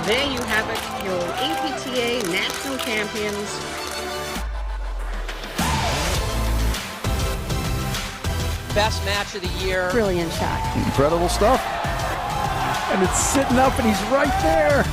There you have it, your APTA national champions. Best match of the year. Brilliant shot. Incredible stuff. And it's sitting up and he's right there.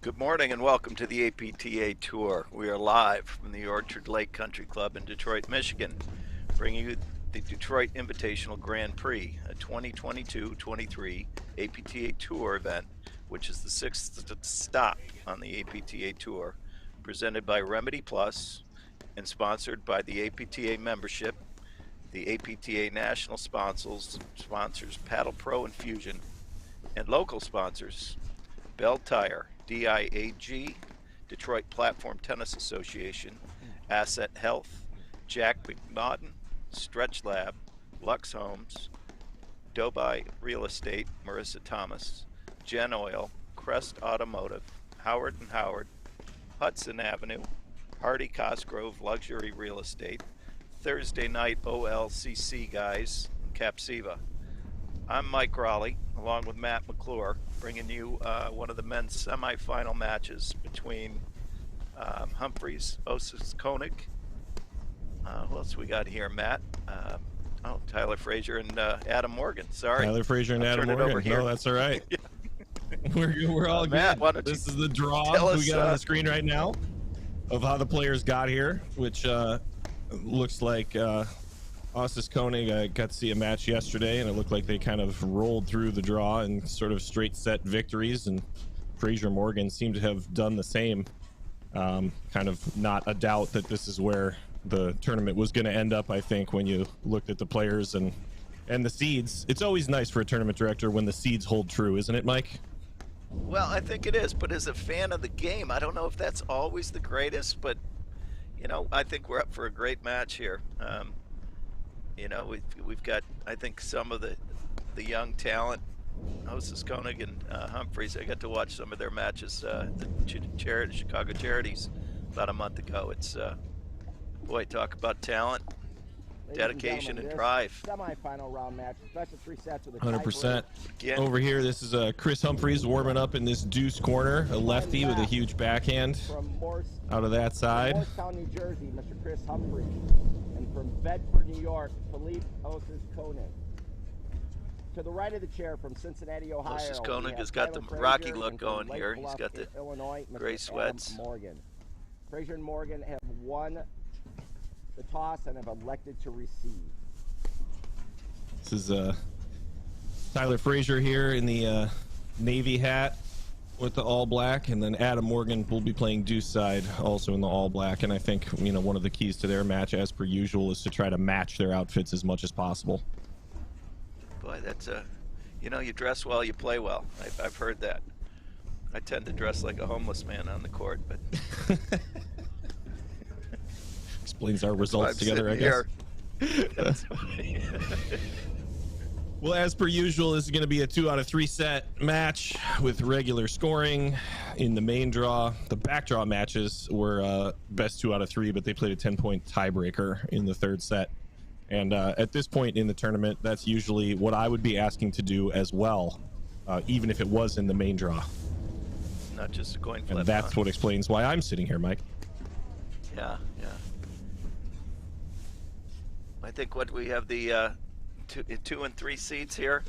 Good morning and welcome to the APTA Tour. We are live from the Orchard Lake Country Club in Detroit, Michigan, bringing you the Detroit Invitational Grand Prix, a 2022-23 APTA Tour event, which is the sixth stop on the APTA Tour, presented by Remedy Plus and sponsored by the APTA membership, the APTA national sponsors Paddle Pro and Fusion, and local sponsors Bell Tire, DIAG, Detroit Platform Tennis Association, Asset Health, Jack McNaughton, Stretch Lab, Lux Homes, Dobai Real Estate, Marissa Thomas, Gen Oil, Crest Automotive, Howard & Howard, Hudson Avenue, Hardy Cosgrove Luxury Real Estate, Thursday Night OLCC Guys, and Capsiva. I'm Mike Raleigh, along with Matt McClure, bringing you one of the men's semifinal matches between Humphreys, Osis Koenig. Who else we got here, Matt? Tyler Frazier and Adam Morgan. Sorry. Tyler Frazier and Adam Morgan. No, that's all right. We're all Matt, good. This is the draw we got on the screen right now of how the players got here, which looks like Osis Koenig, I got to see a match yesterday, and it looked like they kind of rolled through the draw and sort of straight set victories, and Frazier Morgan seemed to have done the same. Kind of not a doubt that this is where the tournament was going to end up, I think, when you looked at the players and the seeds. It's always nice for a tournament director when the seeds hold true, isn't it, Mike? Well, I think it is, but as a fan of the game, I don't know if that's always the greatest, but, you know, I think we're up for a great match here. You know, we've got, I think, some of the young talent, Osis Koenig and Humphreys. I got to watch some of their matches at the Chicago Charities about a month ago. It's, boy, talk about talent, dedication, and drive. Semi-final round match, best of 3 sets with a 100%. Over here, this is Chris Humphreys warming up in this deuce corner, a lefty with a huge backhand out of that side. From Morristown, New Jersey, Mr. Chris Humphreys. And from Bedford, New York, Philippe Osis Koenig. To the right of the chair from Cincinnati, Ohio, Osis Koenig has got the Rocky look going here. He's got the Illinois, gray sweats. Morgan. Frazier and Morgan have won the toss and have elected to receive. This is Tyler Frazier here in the Navy hat with the all black, and then Adam Morgan will be playing deuce side also in the all black. And I think, you know, one of the keys to their match, as per usual, is to try to match their outfits as much as possible. Boy, that's you know, you dress well, you play well. I've heard that. I tend to dress like a homeless man on the court, but explains our results together, I guess. Well, as per usual, this is going to be a 2 out of 3 set match with regular scoring in the main draw. The back draw matches were best 2 out of 3, but they played a 10-point tiebreaker in the third set. And at this point in the tournament, that's usually what I would be asking to do as well, even if it was in the main draw. Not just a coin flip. And that's what explains why I'm sitting here, Mike. Yeah. I think what we have the 2 and 3 seeds here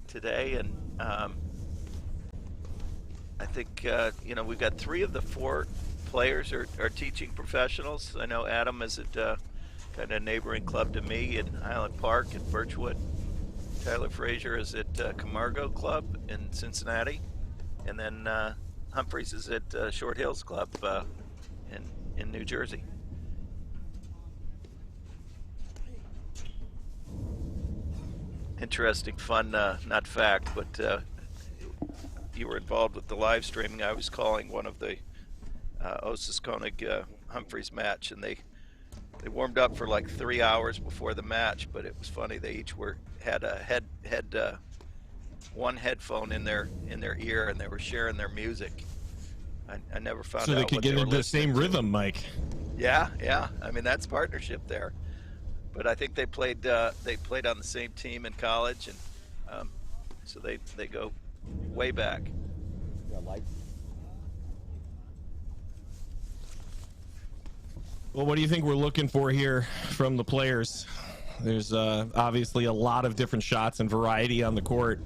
today, and I think you know, we've got 3 of the 4 players are teaching professionals. I know Adam is at kind of a neighboring club to me in Highland Park in Birchwood, Tyler Frazier is at Camargo Club in Cincinnati, and then Humphreys is at Short Hills Club in New Jersey. Interesting, fun, not fact, but you were involved with the live streaming. I was calling one of the Osis Koenig Humphreys match, and they warmed up for like 3 hours before the match. But it was funny. They each had a one headphone in their ear, and they were sharing their music. I never found out. So they could get into the same rhythm, Mike. Yeah. I mean, that's partnership there. But I think they played on the same team in college, and so they go way back. Yeah, lights. Well, what do you think we're looking for here from the players? There's obviously a lot of different shots and variety on the court.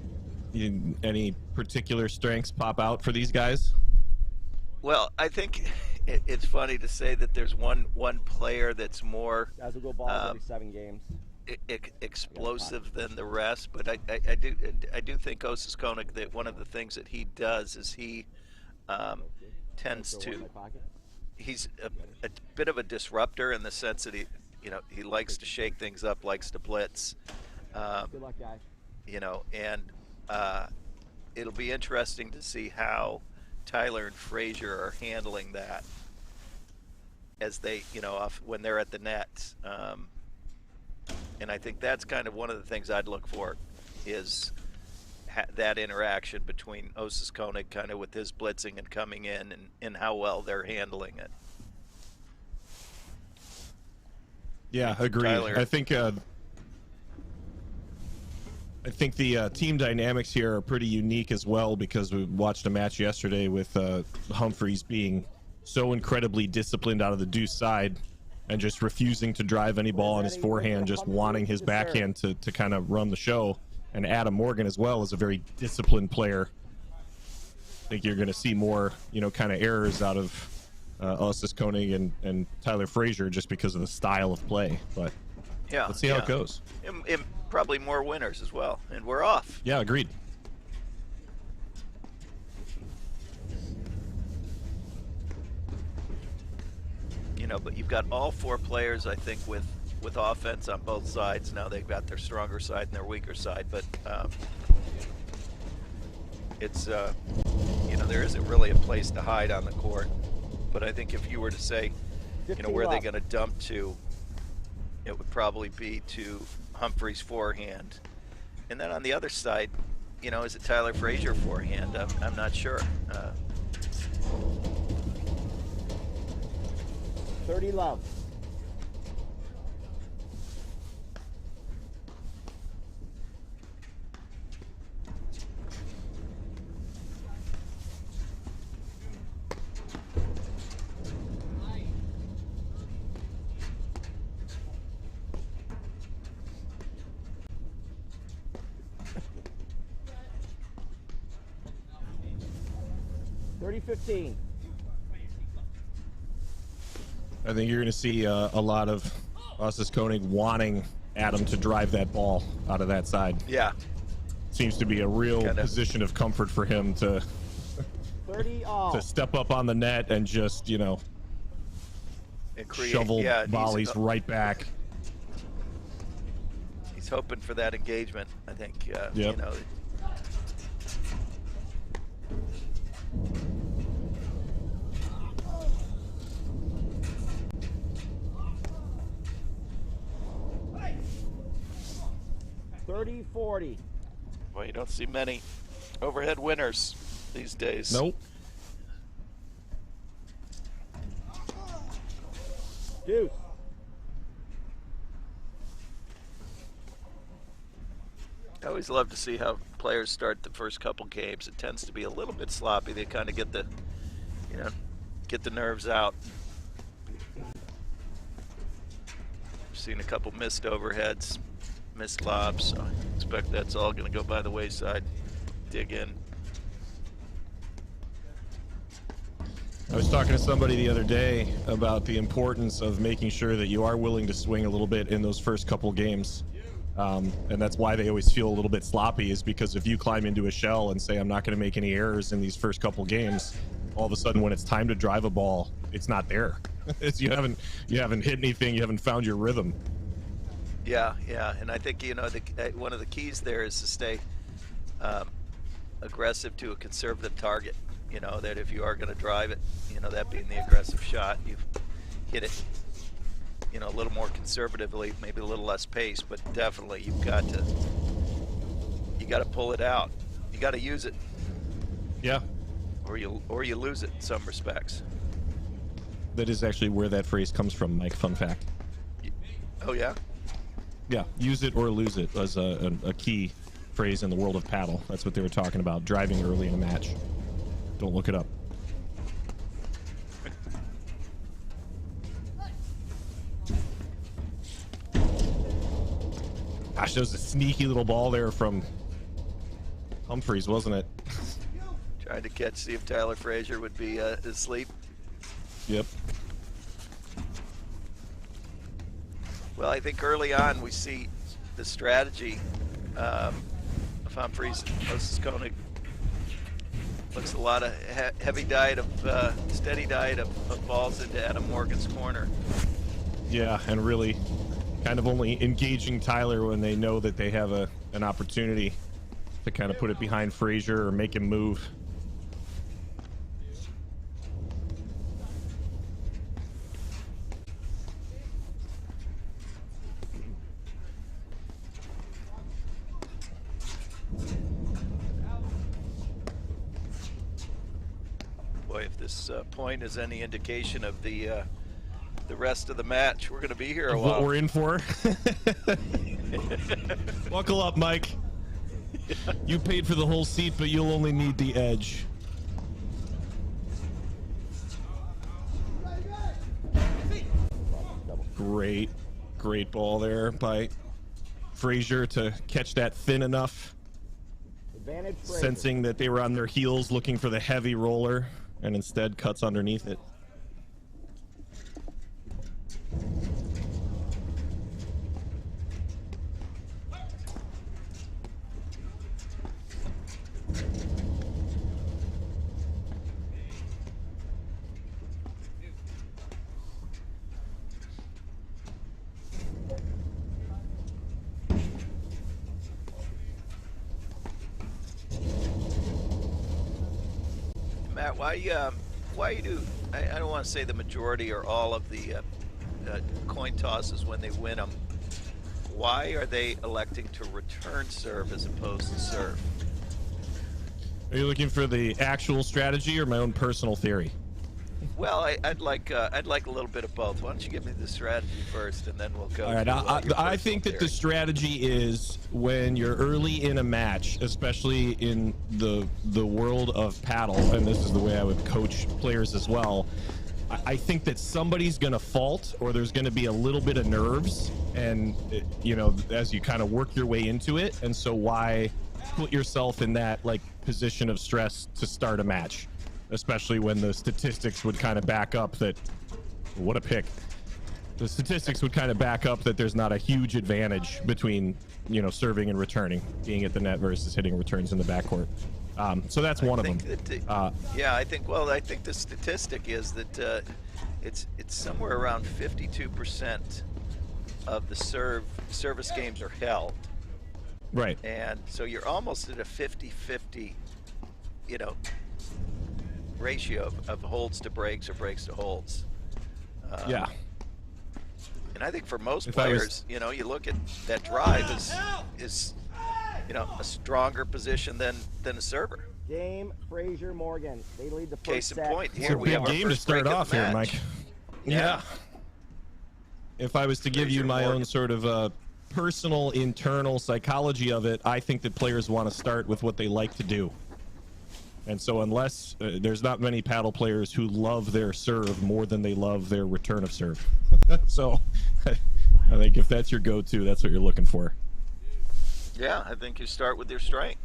Any particular strengths pop out for these guys? Well, I think it's funny to say that there's one player that's more Guys will go balls every 7 games. explosive than the rest, but I do think Osis Koenig, that one of the things that he does is he tends to, he's a bit of a disruptor in the sense that he likes to shake things up, likes to blitz. Good luck, guys. And it'll be interesting to see how Tyler and Frazier are handling that as they, when they're at the net. And I think that's kind of one of the things I'd look for is that interaction between Osis Koenig kind of with his blitzing and coming in, and how well they're handling it. Yeah, agreed. Tyler. I think the team dynamics here are pretty unique as well, because we watched a match yesterday with Humphreys being so incredibly disciplined out of the deuce side and just refusing to drive any ball on his forehand, just wanting his backhand to kind of run the show. And Adam Morgan as well is a very disciplined player. I think you're going to see more, kind of errors out of Osis Koenig and Tyler Frazier just because of the style of play. But yeah, let's see how it goes. And probably more winners as well. And we're off. Yeah, agreed. But you've got all 4 players, I think, with offense on both sides. Now they've got their stronger side and their weaker side, but it's there isn't really a place to hide on the court. But I think if you were to say, where are they going to dump to, it would probably be to Humphreys' forehand. And then on the other side, is it Tyler Frazier forehand? I'm not sure. 30 love. $30-15. I think you're going to see a lot of Osis Koenig wanting Adam to drive that ball out of that side. Yeah. Seems to be a real position of comfort for him to 30 all. to step up on the net and just, and create, shovel volleys right back. He's hoping for that engagement, I think. Yep. $30-40. Well, you don't see many overhead winners these days. Nope. Deuce. I always love to see how players start the first couple games. It tends to be a little bit sloppy. They kind of get the, get the nerves out. I've seen a couple missed overheads, missed lobs. So I expect that's all going to go by the wayside. Dig in. I was talking to somebody the other day about the importance of making sure that you are willing to swing a little bit in those first couple games. And that's why they always feel a little bit sloppy, is because if you climb into a shell and say, I'm not going to make any errors in these first couple games, all of a sudden when it's time to drive a ball, it's not there. You haven't hit anything, you haven't found your rhythm. Yeah, and I think, you know, one of the keys there is to stay aggressive to a conservative target. You know, that if you are going to drive it, you know, that being the aggressive shot, you hit it, you know, a little more conservatively, maybe a little less pace, but definitely you got to pull it out. You got to use it. Yeah. Or you lose it in some respects. That is actually where that phrase comes from, Mike. Fun fact. Oh yeah. Yeah, use it or lose it was a key phrase in the world of paddle. That's what they were talking about, driving early in a match. Don't look it up. Gosh, that was a sneaky little ball there from Humphreys, wasn't it? Trying to catch, see if Tyler Frazier would be asleep. Yep. Well, I think early on we see the strategy of Humphreys. Moses Koenig looks a lot of heavy diet of steady diet of balls into Adam Morgan's corner. Yeah, and really kind of only engaging Tyler when they know that they have an opportunity to kind of put it behind Frazier or make him move. Boy, if this point is any indication of the rest of the match, we're going to be here a while. What we're in for. Buckle up, Mike. You paid for the whole seat, but you'll only need the edge. Great ball there by Frazier to catch that thin enough. Sensing that they were on their heels looking for the heavy roller, and instead cuts underneath it. Matt, why you do? I don't want to say the majority or all of the coin tosses when they win them. Why are they electing to return serve as opposed to serve? Are you looking for the actual strategy or my own personal theory? Well, I'd like a little bit of both. Why don't you give me the strategy first, and then we'll go. All right, I think that the strategy is when you're early in a match, especially in the world of paddle, and this is the way I would coach players as well. I think that somebody's going to fault, or there's going to be a little bit of nerves, and you know, as you kind of work your way into it, and so why put yourself in that like position of stress to start a match, especially when the statistics would kind of back up that, what a pick. The statistics would kind of back up that there's not a huge advantage between, you know, serving and returning, being at the net versus hitting returns in the backcourt. So that's one of them. Yeah, I think the statistic is that it's somewhere around 52% of the service games are held. Right. And so you're almost at a 50-50, you know, ratio of holds to breaks or breaks to holds. Yeah. And I think for most players, you know, you look at that drive is you know, a stronger position than a server. Game Frazier Morgan. They lead the first Case in set. point, here we have our game to first start break off of the here, match. Mike. Yeah. If I was to give you my own sort of personal internal psychology of it, I think that players want to start with what they like to do. And so unless there's not many paddle players who love their serve more than they love their return of serve. So I think if that's your go-to, that's what you're looking for. Yeah, I think you start with your strength.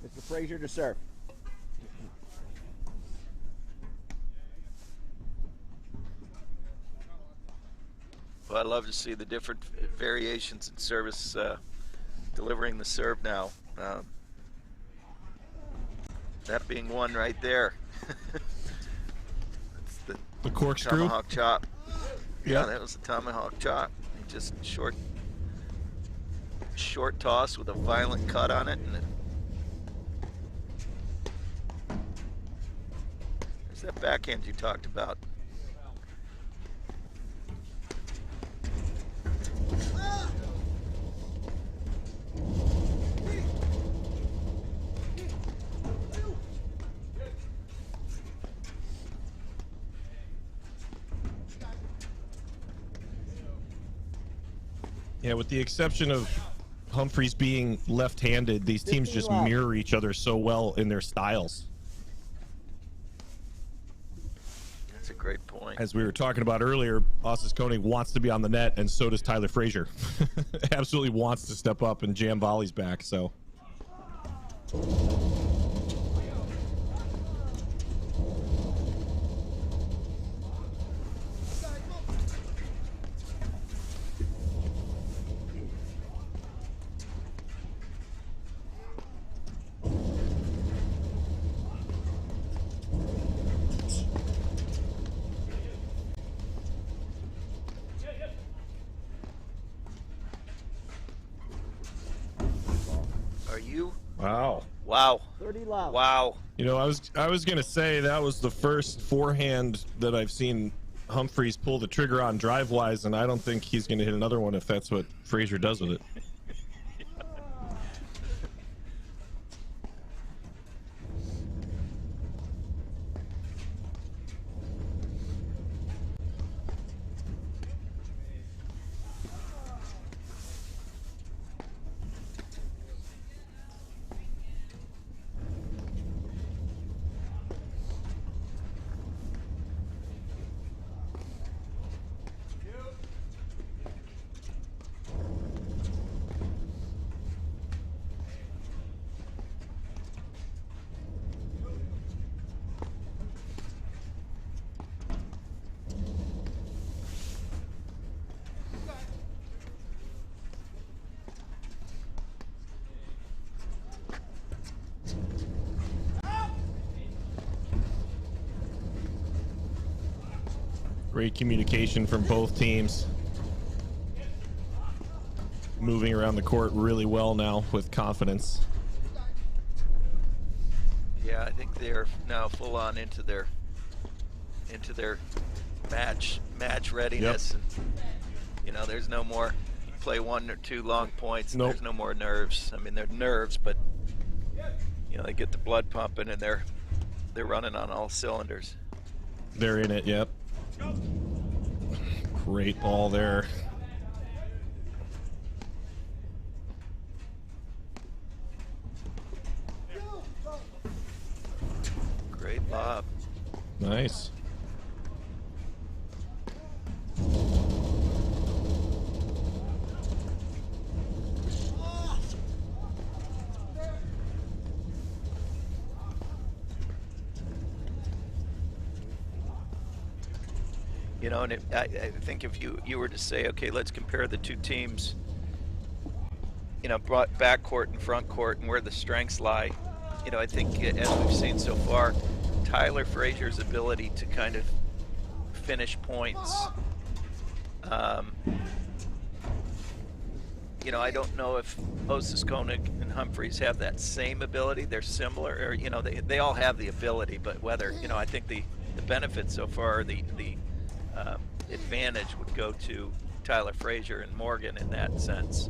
Mr. Frazier to serve. Well, I love to see the different variations in service, delivering the serve now. That being one right there. That's the corkscrew? Tomahawk chop. Yeah, Yep. that was the tomahawk chop. Just short toss with a violent cut on it. And there's that backhand you talked about. Yeah, with the exception of Humphreys being left-handed, these teams just mirror each other so well in their styles. That's a great point. As we were talking about earlier, Ossis Koenig wants to be on the net, and so does Tyler Frazier. Absolutely wants to step up and jam volleys back, so. Wow. Wow. 30 love. Wow. You know, I was gonna say that was the first forehand that I've seen Humphreys pull the trigger on drive-wise, and I don't think he's gonna hit another one if that's what Frazier does with it. Great communication from both teams. Moving around the court really well now with confidence. Yeah, I think they're now full on into their match readiness. Yep. And, you know, there's no more play one or two long points. Nope. There's no more nerves. I mean, they're nerves, but you know, they get the blood pumping and they're running on all cylinders. They're in it, yep. Great ball there. Great lob. Nice. You know, and I think if you were to say, okay, let's compare the two teams, you know, backcourt and front court and where the strengths lie, you know, I think as we've seen so far, Tyler Frazier's ability to kind of finish points, you know, I don't know if Ossis Koenig and Humphreys have that same ability. They're similar, or, you know, they all have the ability, but whether, you know, I think the benefit so far, the advantage would go to Tyler Frazier and Morgan in that sense.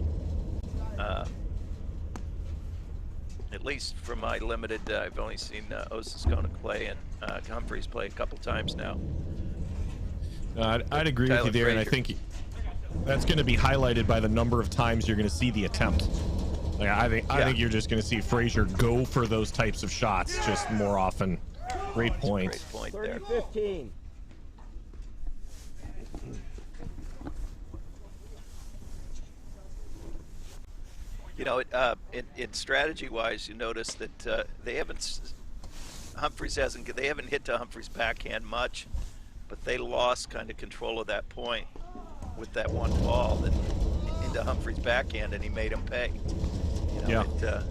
At least from my limited, I've only seen Ossis Koenig play and Humphreys play a couple times now. I'd agree with you there, and I think that's going to be highlighted by the number of times you're going to see the attempt. Like, I think you're just going to see Frazier go for those types of shots just more often. Great point. Great point there. 30-15. You know, in strategy-wise, you notice that they haven't hit to Humphreys' backhand much, but they lost kind of control of that point. with that one ball that into Humphrey's backhand, and he made him pay. You know, yeah.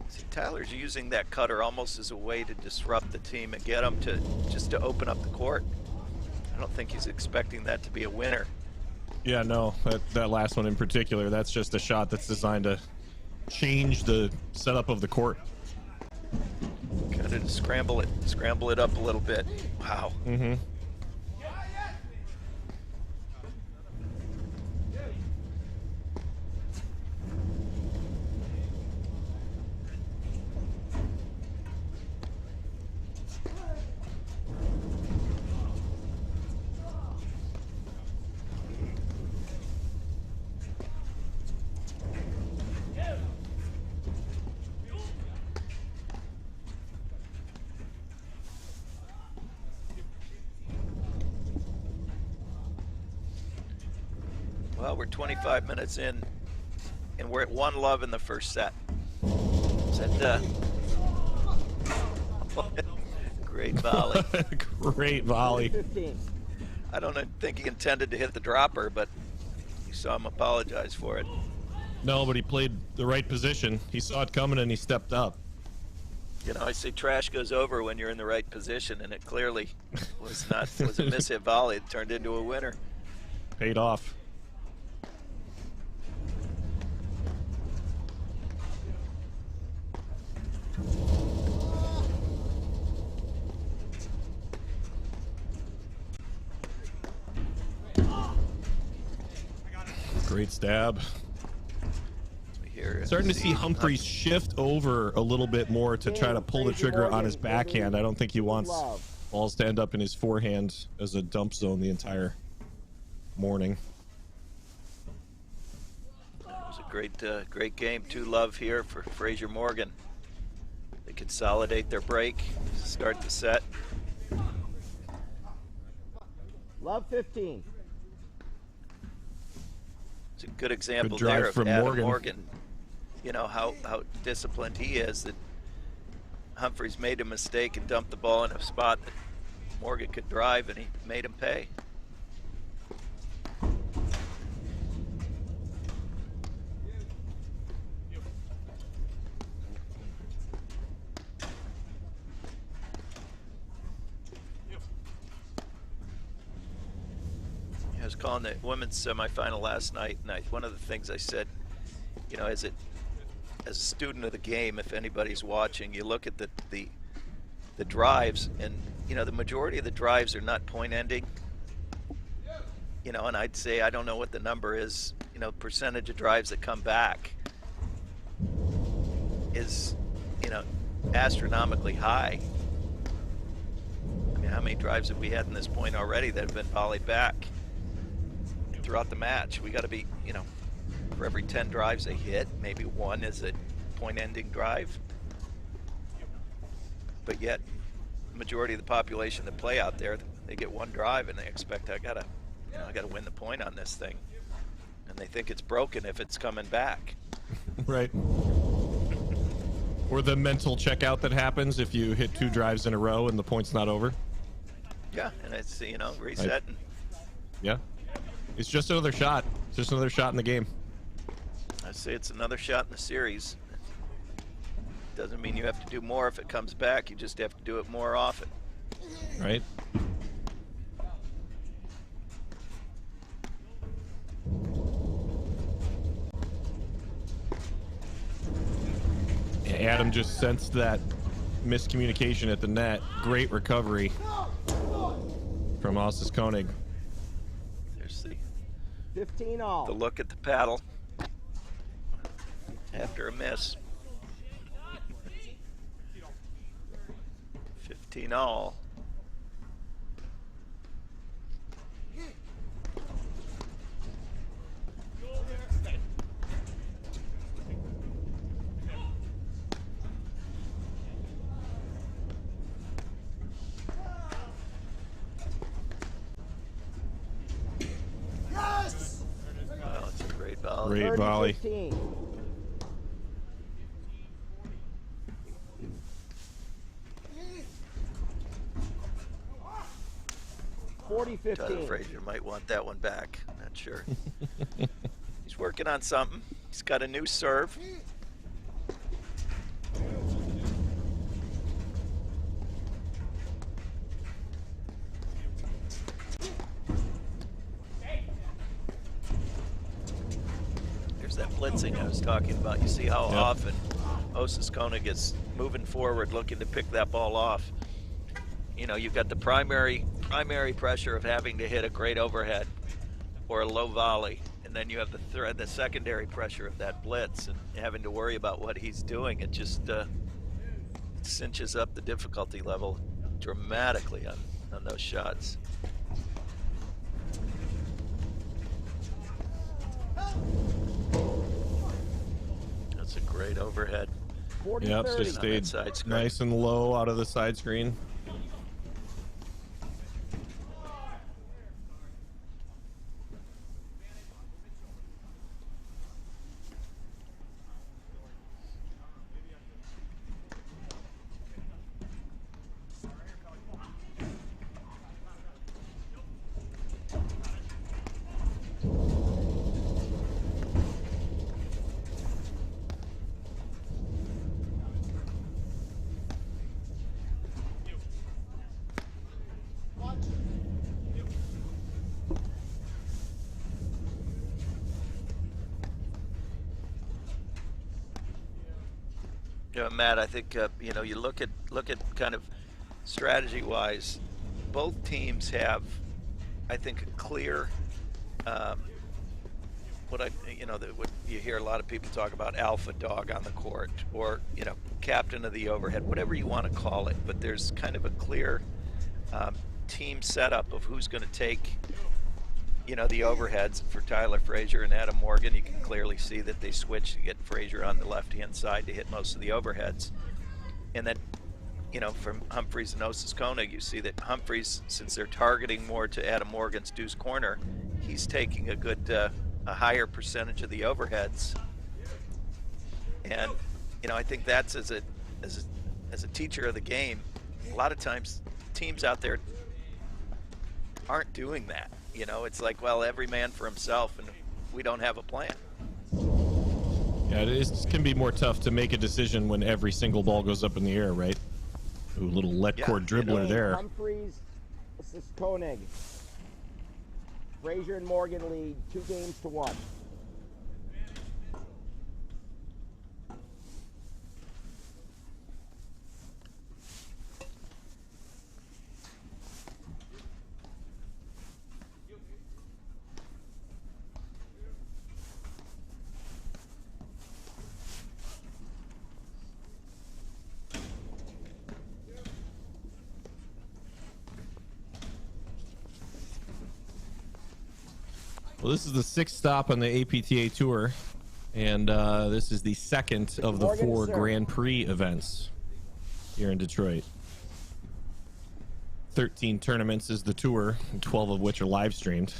See, Tyler's using that cutter almost as a way to disrupt the team and get them to just to open up the court. I don't think he's expecting that to be a winner. Yeah, no, that last one in particular, that's just a shot that's designed to change the setup of the court. Kind of scramble it up a little bit. Wow. Mm-hmm. Well, we're 25 minutes in, and we're at 1-love in the first set. Is that, great volley. Great volley. I don't think he intended to hit the dropper, but you saw him apologize for it. No, but he played the right position. He saw it coming and he stepped up. You know, I say trash goes over when you're in the right position, and it clearly was a mishit volley. It turned into a winner. Paid off. Great stab. Starting to see Humphreys shift over a little bit more to try to pull the trigger on his backhand. I don't think he wants balls to end up in his forehand as a dump zone the entire morning. It was a great game. 2-love here for Fraser Morgan. They consolidate their break, start the set. Love 15. It's a good example Good drive there of from Adam Morgan. You know how disciplined he is, that Humphreys made a mistake and dumped the ball in a spot that Morgan could drive, and he made him pay. I was calling the women's semifinal last night, and one of the things I said, you know, as a student of the game, if anybody's watching, you look at the drives, and you know the majority of the drives are not point ending. You know, and I'd say, I don't know what the number is, you know, percentage of drives that come back is, you know, astronomically high. I mean, how many drives have we had in this point already that have been volleyed back throughout the match? We got to be, you know, for every 10 drives they hit, maybe one is a point-ending drive. But yet, the majority of the population that play out there, they get one drive and they expect, I gotta win the point on this thing, and they think it's broken if it's coming back. Right. Or the mental checkout that happens if you hit 2 drives in a row and the point's not over. Yeah, and it's, you know, reset. And yeah, it's just another shot. It's just another shot in the game. I say it's another shot in the series. Doesn't mean you have to do more if it comes back. You just have to do it more often. Right. Yeah, Adam just sensed that miscommunication at the net. Great recovery from Ossis Koenig. There's 15 all. the look at the paddle after a miss. 15 all. Yes! Wow, it's a great volley. Great volley. 15. 40-15. Frazier might want that one back. Not sure. He's working on something. He's got a new serve. There's that blitzing I was talking about. You see how often Osis Koenig is moving forward, looking to pick that ball off. You know, you've got the primary pressure of having to hit a great overhead or a low volley, and then you have the secondary pressure of that blitz and having to worry about what he's doing. It just cinches up the difficulty level dramatically on those shots. That's a great overhead. Yep, so stayed nice and low out of the side screen. Yeah, Matt, I think you know, you look at kind of strategy-wise, both teams have, I think, a clear what you hear a lot of people talk about, alpha dog on the court, or you know, captain of the overhead, whatever you want to call it. But there's kind of a clear team setup of who's going to take, you know, the overheads. For Tyler Frazier and Adam Morgan, you can clearly see that they switch to get Frazier on the left-hand side to hit most of the overheads. And then, you know, from Humphreys and Osis Koenig, you see that Humphreys, since they're targeting more to Adam Morgan's deuce corner, he's taking a good, a higher percentage of the overheads. And, you know, I think that's as a teacher of the game, a lot of times teams out there aren't doing that. You know, it's like, well, every man for himself, and we don't have a plan. Yeah, it can be more tough to make a decision when every single ball goes up in the air, right? Ooh, little let-court dribbler there. Humphreys, this is Koenig. Frazier and Morgan lead 2-1. Well, this is the 6th stop on the APTA Tour, and this is the 2nd of the 4 Grand Prix events here in Detroit. 13 tournaments is the tour, 12 of which are live streamed.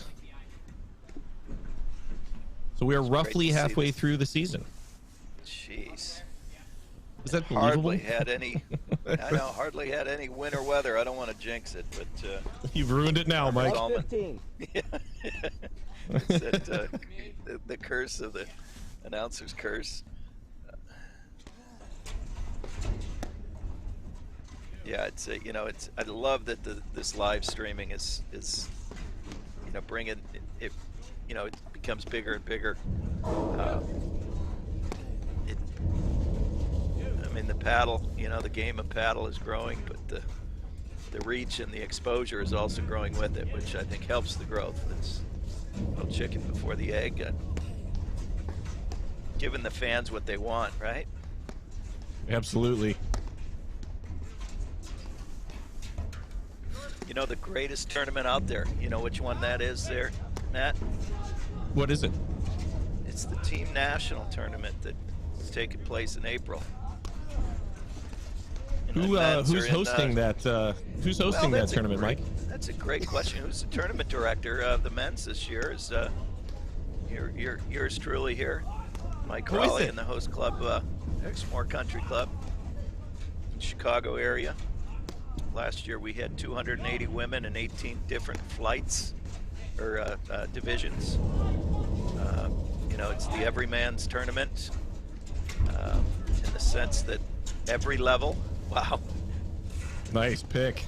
So we are roughly halfway through the season. Jeez. Is that believable? Hardly had any. I know, hardly had any winter weather. I don't want to jinx it, but you've ruined it now, Mike. 15. Yeah. It's that, the curse of the announcer's curse. Yeah, it's you know, it's, I love that this live streaming is you know, bringing it, you know, it becomes bigger and bigger. I mean, the paddle, you know, the game of paddle is growing, but the reach and the exposure is also growing with it, which I think helps the growth. It's no chicken before the egg, giving the fans what they want, right? Absolutely. You know, the greatest tournament out there, you know which one that is there, Matt? What is it? It's the Team National tournament that's taking place in April. Who's hosting that? Who's hosting that tournament, Mike? That's a great question. Who's the tournament director of the men's this year? Is yours truly here, Mike Crawley, in the host club, Exmoor Country Club, in Chicago area. Last year we had 280 women in 18 different flights or divisions. You know, it's the everyman's tournament in the sense that every level. Wow. Nice pick.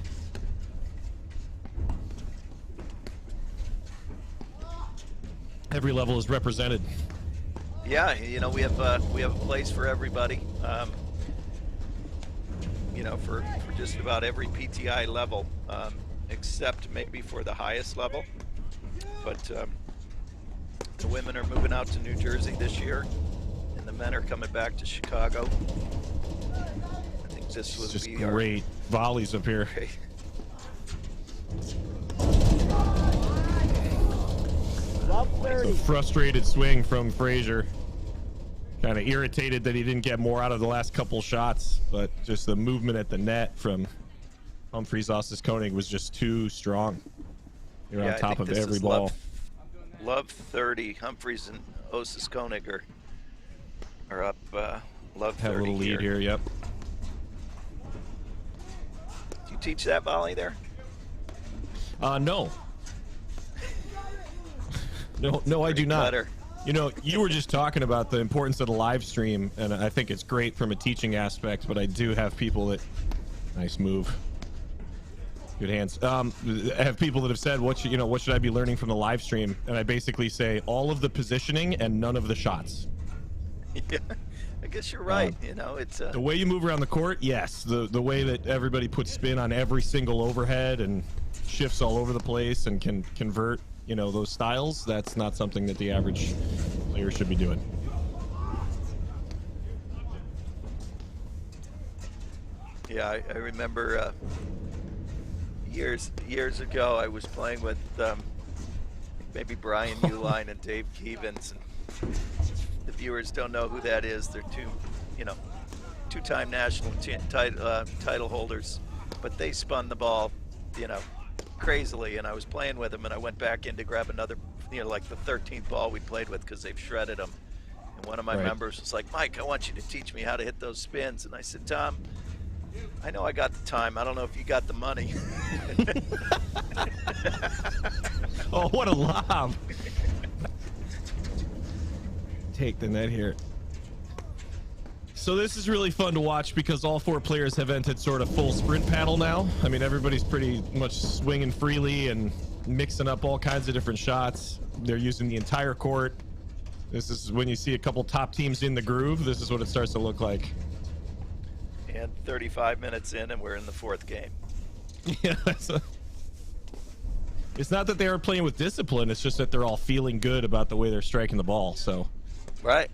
Every level is represented. Yeah, you know, we have a place for everybody. You know, for just about every PTI level, except maybe for the highest level. But the women are moving out to New Jersey this year, and the men are coming back to Chicago. I think this was just great volleys up here. Great. A frustrated swing from Frazier. Kind of irritated that he didn't get more out of the last couple shots, but just the movement at the net from Humphries Koenig was just too strong. You're on top of every ball. Love 30. Humphries and Koenig are up. Love 30. Have a little lead here. Yep. Do you teach that volley there? No. No, I do not. Better. You know, you were just talking about the importance of the live stream, and I think it's great from a teaching aspect, but I do have people that... Nice move. Good hands. I have people that have said, what should I be learning from the live stream? And I basically say all of the positioning and none of the shots. Yeah, I guess you're right. You know, it's... The way you move around the court, yes. The way that everybody puts spin on every single overhead and shifts all over the place and can convert, you know, those styles, that's not something that the average player should be doing. Yeah, I remember years ago I was playing with maybe Brian Uline and Dave Keevans. And the viewers don't know who that is. They're two-time national title holders, but they spun the ball, you know, crazily, and I was playing with them, and I went back in to grab another, you know, like the 13th ball we played with because they've shredded them. And one of my members was like, Mike, I want you to teach me how to hit those spins. And I said, Tom, I know I got the time. I don't know if you got the money. Oh, what a lob. Take the net here. So this is really fun to watch because all four players have entered sort of full sprint paddle now. I mean, everybody's pretty much swinging freely and mixing up all kinds of different shots. They're using the entire court. This is when you see a couple top teams in the groove. This is what it starts to look like. And 35 minutes in, and we're in the fourth game. Yeah, it's not that they are playing with discipline. It's just that they're all feeling good about the way they're striking the ball. So. Right.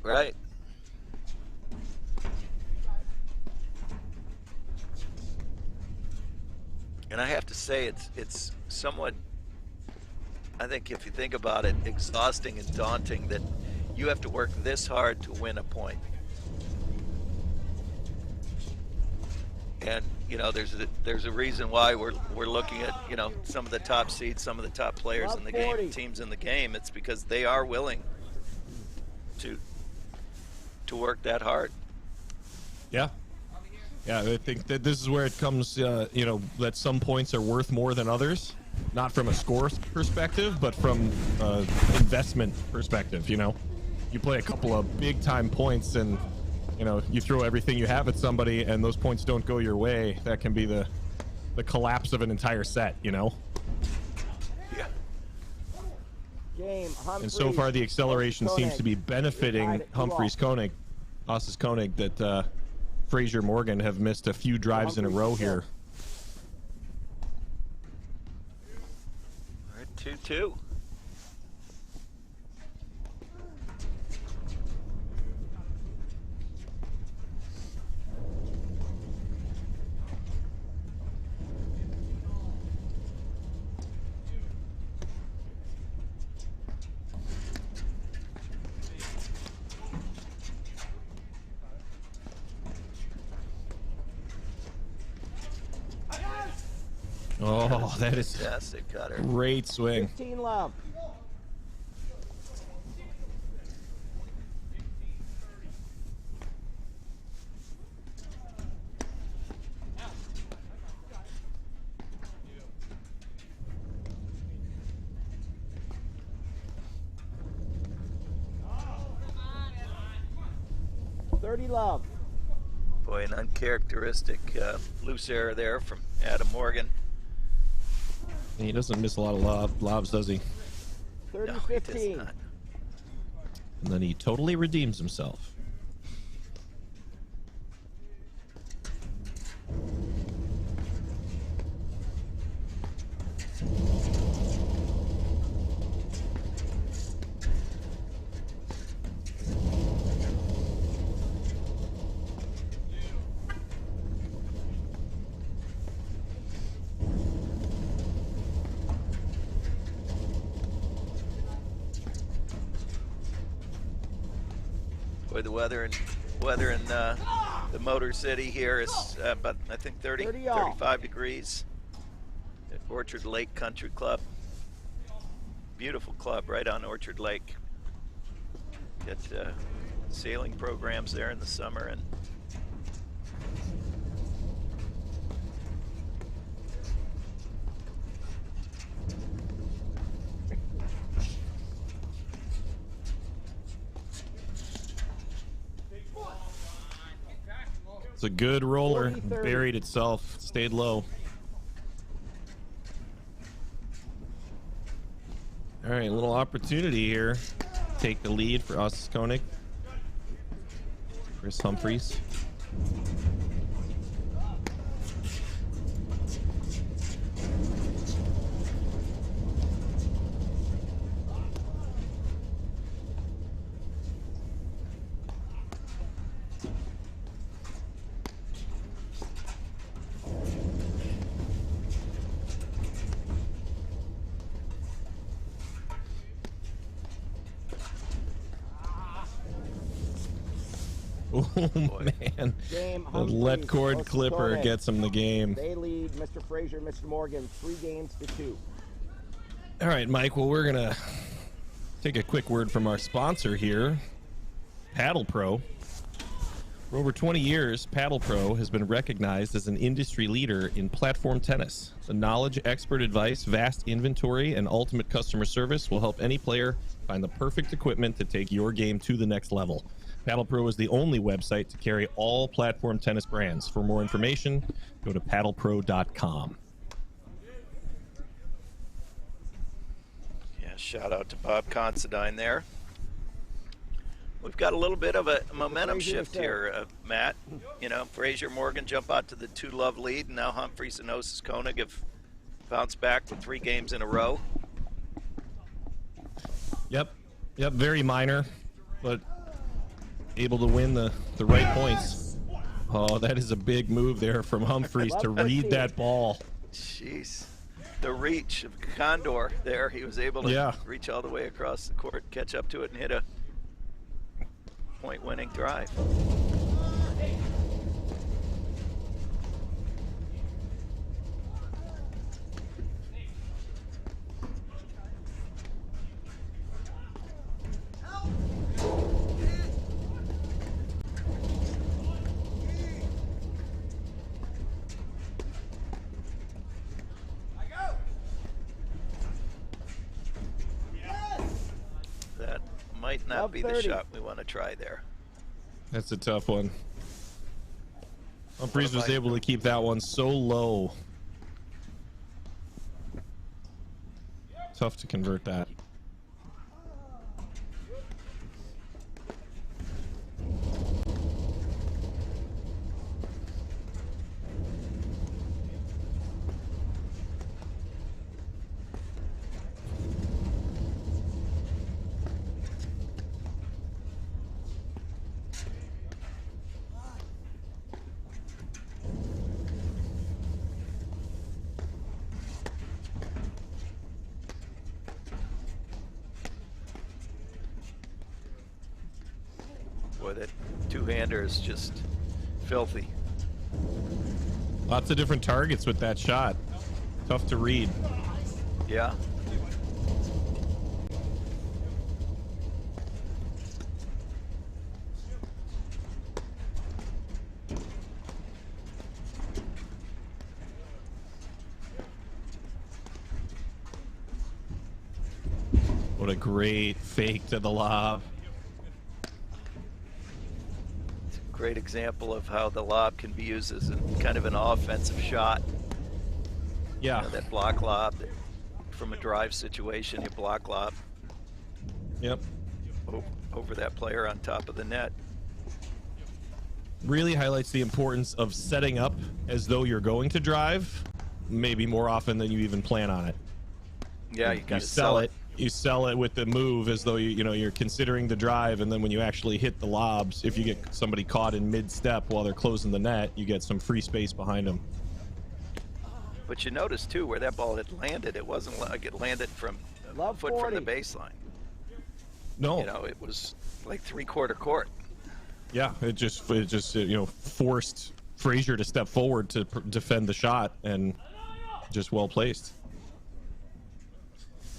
And I have to say, it's somewhat, I think if you think about it, exhausting and daunting that you have to work this hard to win a point. And you know, there's a reason why we're looking at, you know, some of the top seeds, some of the top players in the game, teams in the game. It's because they are willing to work that hard. Yeah. Yeah, I think that this is where it comes, you know, that some points are worth more than others, not from a score perspective, but from investment perspective. You know, you play a couple of big time points and, you know, you throw everything you have at somebody and those points don't go your way. That can be the collapse of an entire set, you know? Yeah. And so far the acceleration seems to be benefiting Humphries Koenig, that Frazier Morgan have missed a few drives in a row here. All right, 2-2. Oh, that is fantastic cutter. Great swing. 15 love. 30 love. Boy, an uncharacteristic loose error there from Adam Morgan. He doesn't miss a lot of lobs, does he? 30 No, he does 15. not. And then he totally redeems himself. Boy, the weather in the Motor City here is about, I think, 30 all. 35 degrees at Orchard Lake Country Club. Beautiful club right on Orchard Lake. Get sailing programs there in the summer, and It's a good roller. 40-30. Buried itself. Stayed low. All right, a little opportunity here. Take the lead for Ossis Koenig. Chris Humphreys. Oh, man. Game The Humphreys, let cord Ossis clipper Koenig. gets him the game. They lead Mr. Frazier, Mr. Morgan, 3 games to 2. All right, Mike. Well, we're going to take a quick word from our sponsor here, Paddle Pro. For over 20 years, Paddle Pro has been recognized as an industry leader in platform tennis. The knowledge, expert advice, vast inventory, and ultimate customer service will help any player find the perfect equipment to take your game to the next level. Paddle Pro is the only website to carry all platform tennis brands. For more information, go to paddlepro.com. yeah, shout out to Bob Considine there. We've got a little bit of a momentum Frazier shift to here, Matt. You know, Frazier, Morgan jump out to the 2-love lead, and now Humphreys and Ossis Koenig have bounced back with 3 games in a row. Yep, very minor, but able to win the right points. Oh, that is a big move there from Humphreys to read that ball. Jeez. The reach of Condor there. He was able to reach all the way across the court, catch up to it, and hit a point-winning drive. That might not be the shot we want to try there. That's a tough one. Humphreys was able to keep that one so low. Tough to convert that. Boy, that two-hander is just filthy. Lots of different targets with that shot. Tough to read. Yeah. What a great fake to the lob. great example of how the lob can be used as kind of an offensive shot. Yeah. You know, that block lob from a drive situation, you block lob. Yep. Over that player on top of the net. Really highlights the importance of setting up as though you're going to drive, maybe more often than you even plan on it. Yeah, you gotta sell it. You sell it with the move as though you're considering the drive, and then when you actually hit the lobs, if you get somebody caught in mid-step while they're closing the net, you get some free space behind them. But you notice too where that ball had landed, it wasn't like it landed from a foot from the baseline. No, you know, it was like 3/4 court. Yeah, it just forced Frazier to step forward to defend the shot, and just well placed.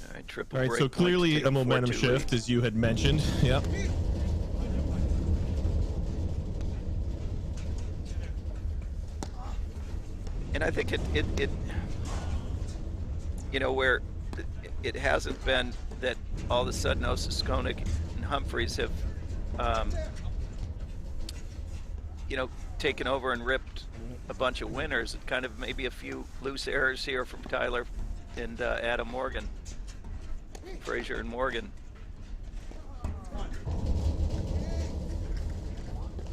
All right, triple All right, break so clearly a momentum 4-2 shift, as you had mentioned. Yep. And I think it you know, where it hasn't been that all of a sudden Osis Koenig and Humphreys have taken over and ripped a bunch of winners. It kind of maybe a few loose errors here from Tyler and Adam Morgan, Frazier and Morgan.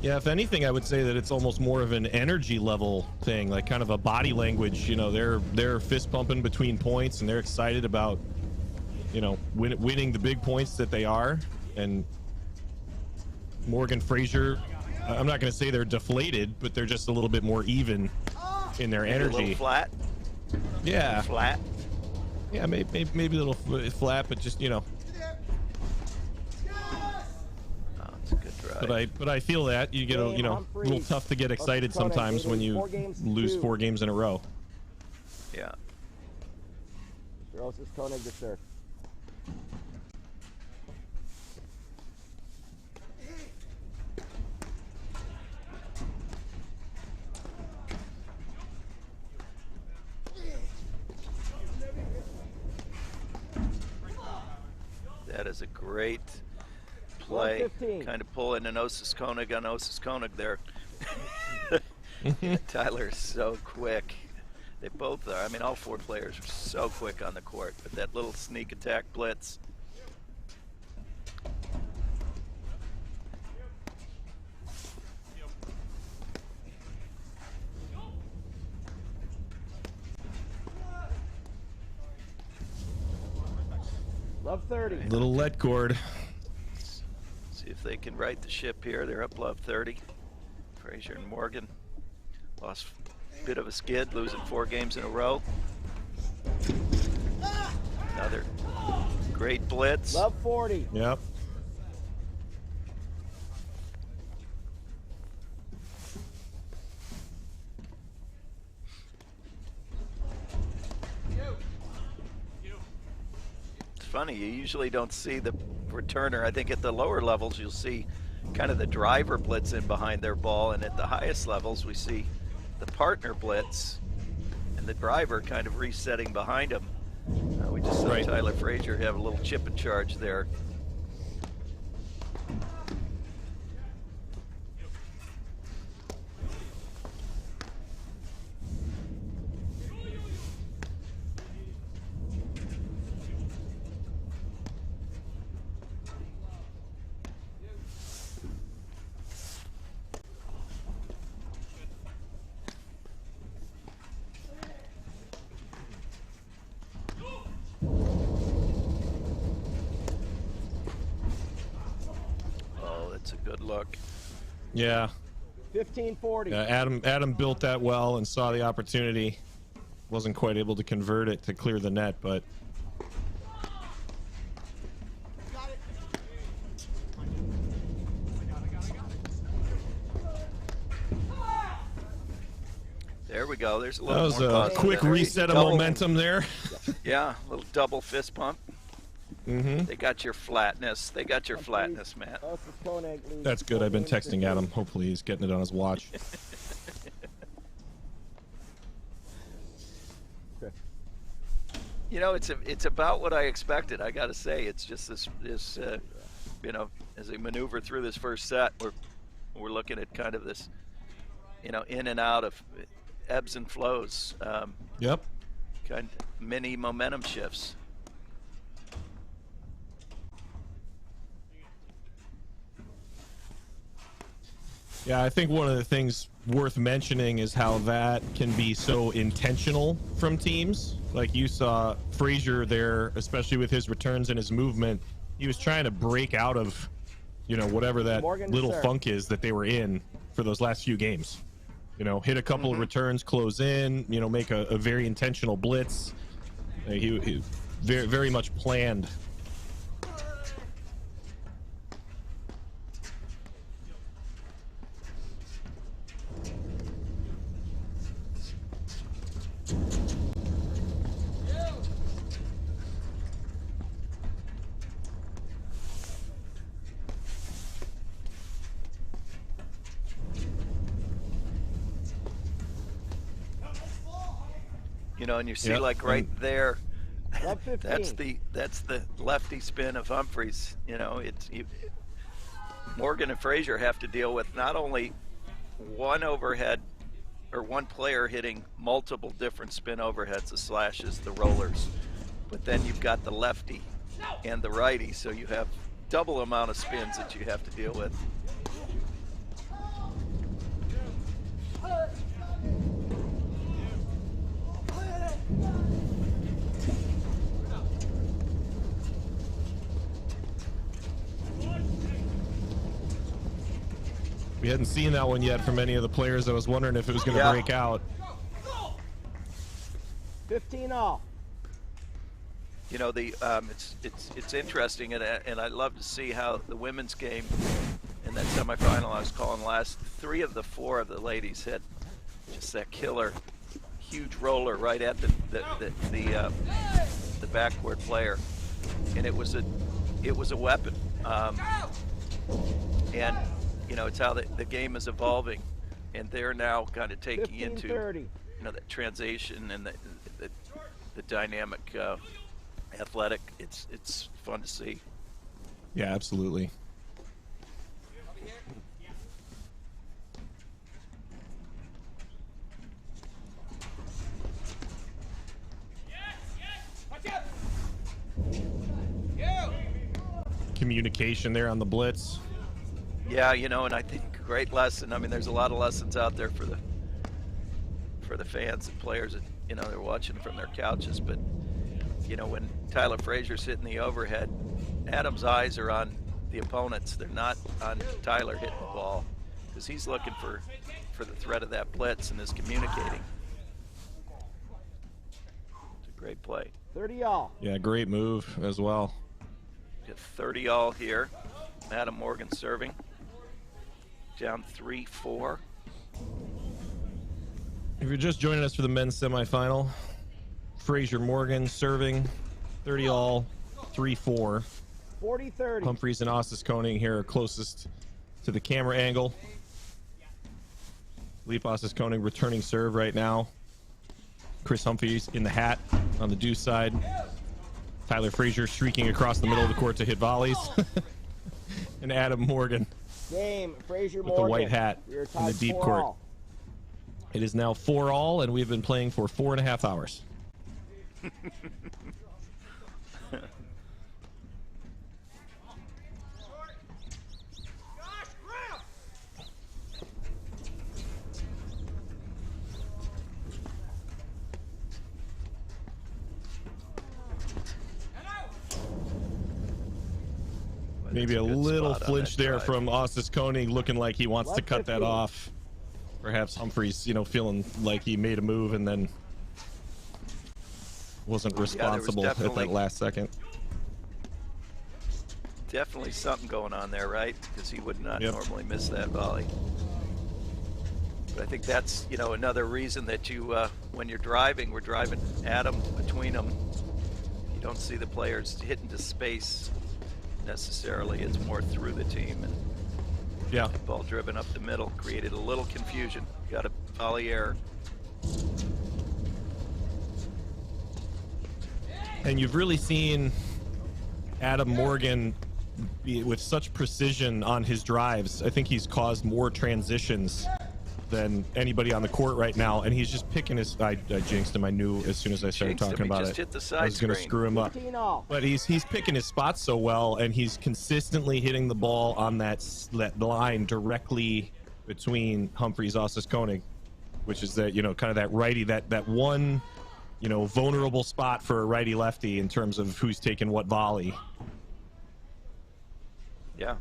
Yeah, if anything, I would say that it's almost more of an energy level thing, like kind of a body language. You know, they're fist pumping between points, and they're excited about, winning the big points that they are. And Morgan, Frazier, I'm not going to say they're deflated, but they're just a little bit more even in their energy. A little flat. Yeah. Flat. Yeah, maybe a little flat, but just It's a good drive. But I feel that you get a little tough to get excited sometimes when you lose 4 games in a row. Yeah. Osis Koenig to serve. That is a great play. Kind of pulling an Osis Koenig on Osis Koenig there. Tyler's so quick. They both are. I mean, all 4 players are so quick on the court. But that little sneak attack blitz. Love 30. Little let cord. See if they can right the ship here. They're up love 30. Frazier and Morgan lost a bit of a skid, losing 4 games in a row. Another great blitz. Love 40. Yep. Funny, you usually don't see the returner. I think at the lower levels you'll see kind of the driver blitz in behind their ball, and at the highest levels we see the partner blitz and the driver kind of resetting behind him. We just saw Tyler Frazier have a little chip in charge there. Good look. Yeah. 15-40. Adam built that well and saw the opportunity. Wasn't quite able to convert it to clear the net, but there we go. There's a little that was a quick reset of momentum there. Yeah, a little double fist pump. Mm-hmm. They got your flatness. They got your flatness, Matt. That's good. I've been texting Adam. Hopefully he's getting it on his watch. You know, it's about what I expected. I got to say, it's just this as they maneuver through this first set, we're we're looking at kind of this, you know, in and out of ebbs and flows. Yep. Kind of mini momentum shifts. Yeah, I think one of the things worth mentioning is how that can be so intentional from teams. Like you saw Frazier there, especially with his returns and his movement. He was trying to break out of, you know, whatever that little funk is that they were in for those last few games. You know, hit a couple of returns, close in, you know, make a very intentional blitz. He very, very much planned. You know, and you see like right there, that's the lefty spin of Humphries. You know, Morgan and Frazier have to deal with not only one overhead or one player hitting multiple different spin overheads, the slashes, the rollers, but then you've got the lefty and the righty, so you have double amount of spins that you have to deal with. We hadn't seen that one yet from any of the players. I was wondering if it was going to break out. 15 all. You know, it's interesting, and I love to see how the women's game in that semifinal I was calling last, 3 of the 4 of the ladies hit just that killer huge roller right at the backboard player, and it was a weapon. And you know, it's how the game is evolving, and they're now kind of taking into, you know, that transition and the dynamic athletic. It's fun to see. Yeah, absolutely. Communication there on the blitz. Yeah, you know, and I think great lesson. I mean, there's a lot of lessons out there for the fans and players that, you know, they're watching from their couches. But, you know, when Tyler Frazier's hitting the overhead, Adam's eyes are on the opponents. They're not on Tyler hitting the ball, because he's looking for the threat of that blitz and is communicating. It's a great play. 30 all. Yeah, great move as well. Get 30 all here. Adam Morgan serving. Down 3-4. If you're just joining us for the men's semifinal, Frazier Morgan serving, 30 all, 3-4. 40-30. Humphries and Ostis Koning here are closest to the camera angle. Leap Ostis Koning returning serve right now. Chris Humphries in the hat on the deuce side. Tyler Frazier streaking across the middle of the court to hit volleys. And Adam Morgan Game, Frazier with the white hat in the deep court. All. It is now 4 all, and we've been playing for 4.5 hours. Maybe a little flinch there from Ostis Koning, looking like he wants to cut that off. Perhaps Humphries, you know, feeling like he made a move and then wasn't responsible at that last second. Definitely something going on there, right? Because he would not normally miss that volley. But I think that's, you know, another reason that you, when you're driving, we're driving Adam between them. You don't see the players hit into space necessarily. It's more through the team, and the ball driven up the middle created a little confusion. Got a volley error. And you've really seen Adam Morgan with such precision on his drives. I think he's caused more transitions than anybody on the court right now, and he's just picking his. I jinxed him. I knew as soon as I started talking about it. I was going to screw him up. But he's picking his spots so well, and he's consistently hitting the ball on that line directly between Humphries, Ossis, Koenig, which is that, you know, kind of that righty, that one, you know, vulnerable spot for a righty lefty in terms of who's taking what volley. Yeah.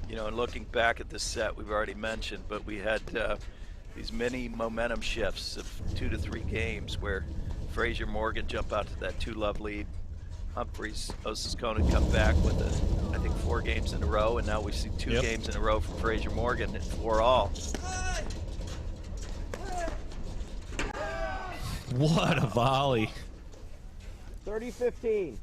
You know, and looking back at this set, we've already mentioned, but we had these mini momentum shifts of 2 to 3 games where Frazier Morgan jump out to that 2-love lead. Humphries, Ossis Koenig come back with I think 4 games in a row, and now we see 2 games in a row from Frazier Morgan at 4-all. What a volley. 30-15.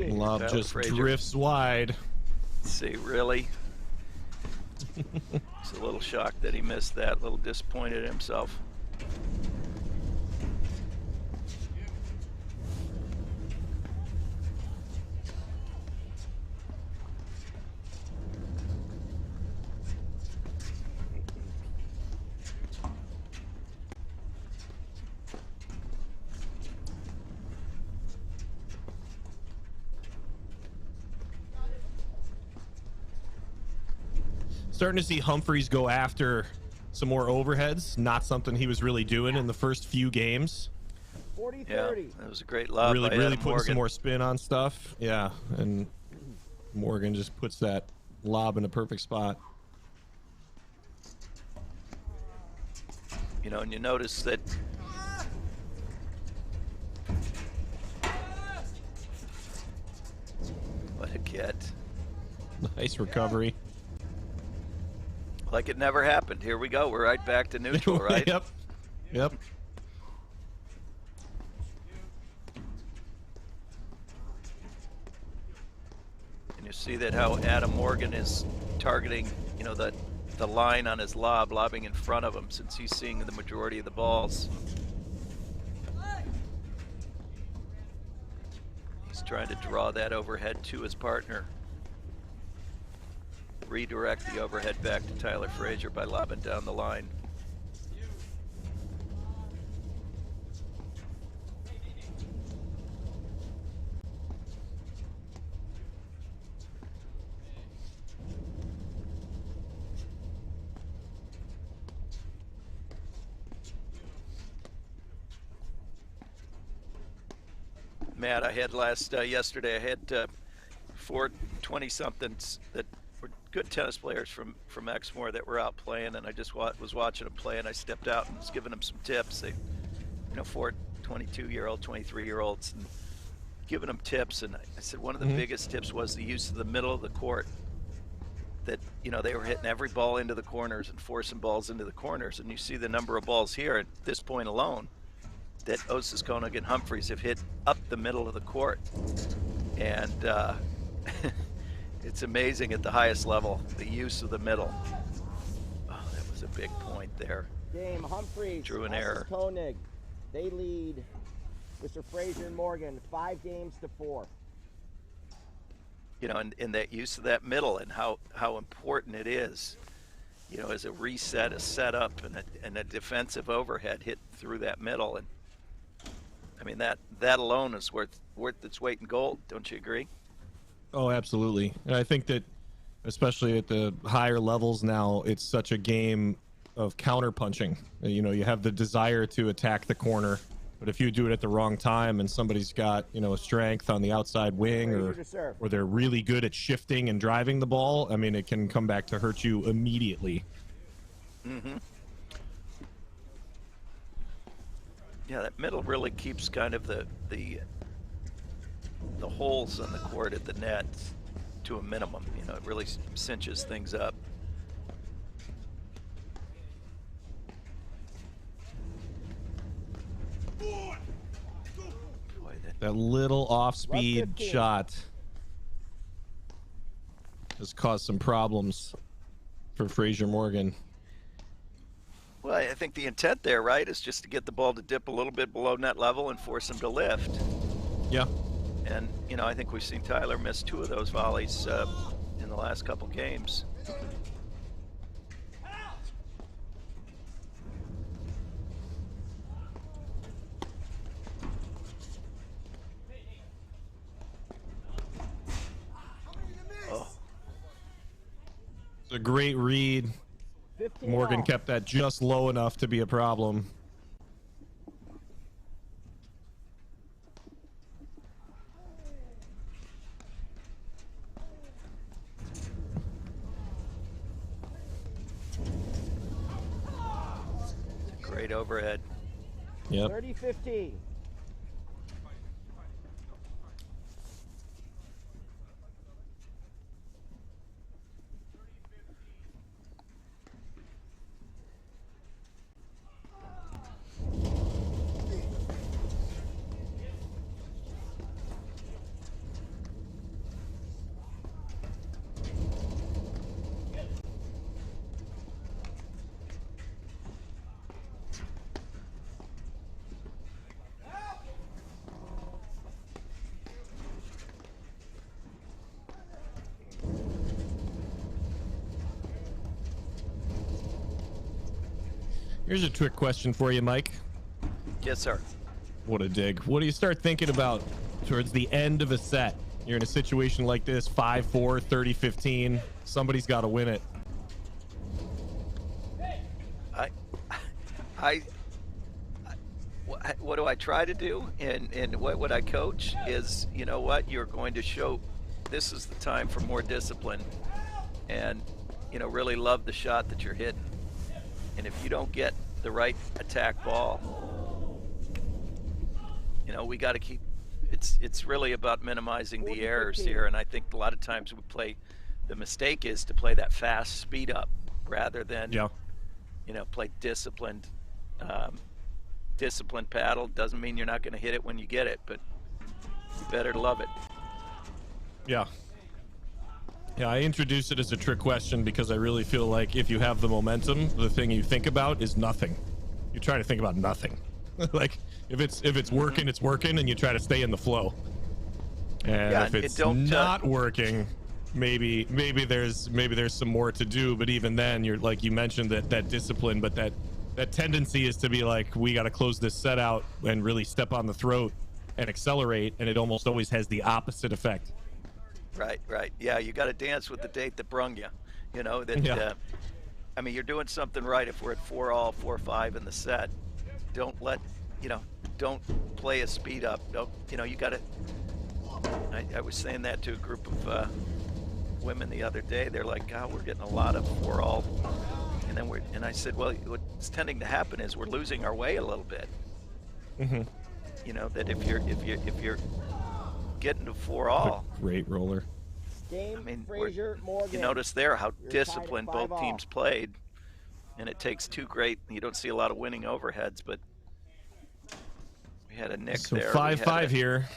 Love just drifts wide. Let's see, really? It's a little shocked that he missed that, a little disappointed in himself. Starting to see Humphries go after some more overheads, not something he was really doing in the first few games. 40-30. Yeah, that was a great lob. Really putting Morgan. some more spin on stuff. Yeah, and Morgan just puts that lob in a perfect spot. You know, and you notice that what a kid. Nice recovery. Like it never happened. Here we go. We're right back to neutral, right? Yep. Yep. And you see that how Adam Morgan is targeting, you know, the line on his lob, lobbing in front of him since he's seeing the majority of the balls. He's trying to draw that overhead to his partner. Redirect the overhead back to Tyler Frazier by lobbing down the line. Matt, I had yesterday, I had 4 20-somethings that were good tennis players from Exmoor that were out playing, and I just was watching them play, and I stepped out and was giving them some tips. They, you know, 4 22-year-old, 23-year-olds, and giving them tips. And I said one of the biggest tips was the use of the middle of the court. That, you know, they were hitting every ball into the corners and forcing balls into the corners. And you see the number of balls here at this point alone that Ossis, Koenig, and Humphries have hit up the middle of the court. And it's amazing at the highest level, the use of the middle. Oh, that was a big point there. Game, Humphries, drew an error. Koenig, they lead Mr. Frazier and Morgan 5 games to 4. You know, and that use of that middle and how important it is, you know, as a reset, a setup, and a defensive overhead hit through that middle. And I mean, that alone is worth its weight in gold. Don't you agree? Oh, absolutely. And I think that especially at the higher levels now, it's such a game counter punching. You know, you have the desire to attack the corner, but if you do it at the wrong time and somebody's got, you know, a strength on the outside wing, or they're really good at shifting and driving the ball, I mean, it can come back to hurt you immediately. Mm-hmm. Yeah, that middle really keeps kind of the holes in the court at the net to a minimum. You know, it really cinches things up. Boy, that little off-speed shot has caused some problems for Fraser Morgan. Well, I think the intent there, right, is just to get the ball to dip a little bit below net level and force him to lift. Yeah. And, you know, I think we've seen Tyler miss 2 of those volleys in the last couple games. Oh. It's a great read. Morgan kept that just low enough to be a problem. Great overhead. Yep. 30-15. Here's a trick question for you, Mike. Yes, sir. What a dig. What do you start thinking about towards the end of a set? You're in a situation like this, 5-4, 30-15. Somebody's got to win it. What do I try to do, and what would I coach is, you know what, you're going to show this is the time for more discipline, and, you know, really love the shot that you're hitting. And if you don't get the right attack ball, you know, we got to keep, it's really about minimizing the errors here. And I think a lot of times the mistake is to play that fast speed up rather than, you know, play disciplined paddle. Doesn't mean you're not going to hit it when you get it, but you better love it. Yeah. Yeah, I introduced it as a trick question because I really feel like if you have the momentum, the thing you think about is nothing. You try to think about nothing. Like if it's working, it's working, and you try to stay in the flow. And if it's not working, maybe there's some more to do. But even then, you're like you mentioned that discipline, but that tendency is to be like, we got to close this set out and really step on the throat and accelerate, and it almost always has the opposite effect. Right. Yeah, you got to dance with the date that brung you. You know that. I mean, you're doing something right if we're at 4-all, 4-5 in the set. Don't play a speed up. Don't, you know, you got to. I was saying that to a group of women the other day. They're like, God, we're getting a lot of 4-all, and I said, well, what's tending to happen is we're losing our way a little bit. Mm-hmm. You know that if you're getting to 4-all. Great roller. Game, I mean, Fraser, Morgan. you notice there how You're disciplined tied at both 5-all. teams played, and it takes 2 great. You don't see a lot of winning overheads, but we had a nick So there. 5-5 here.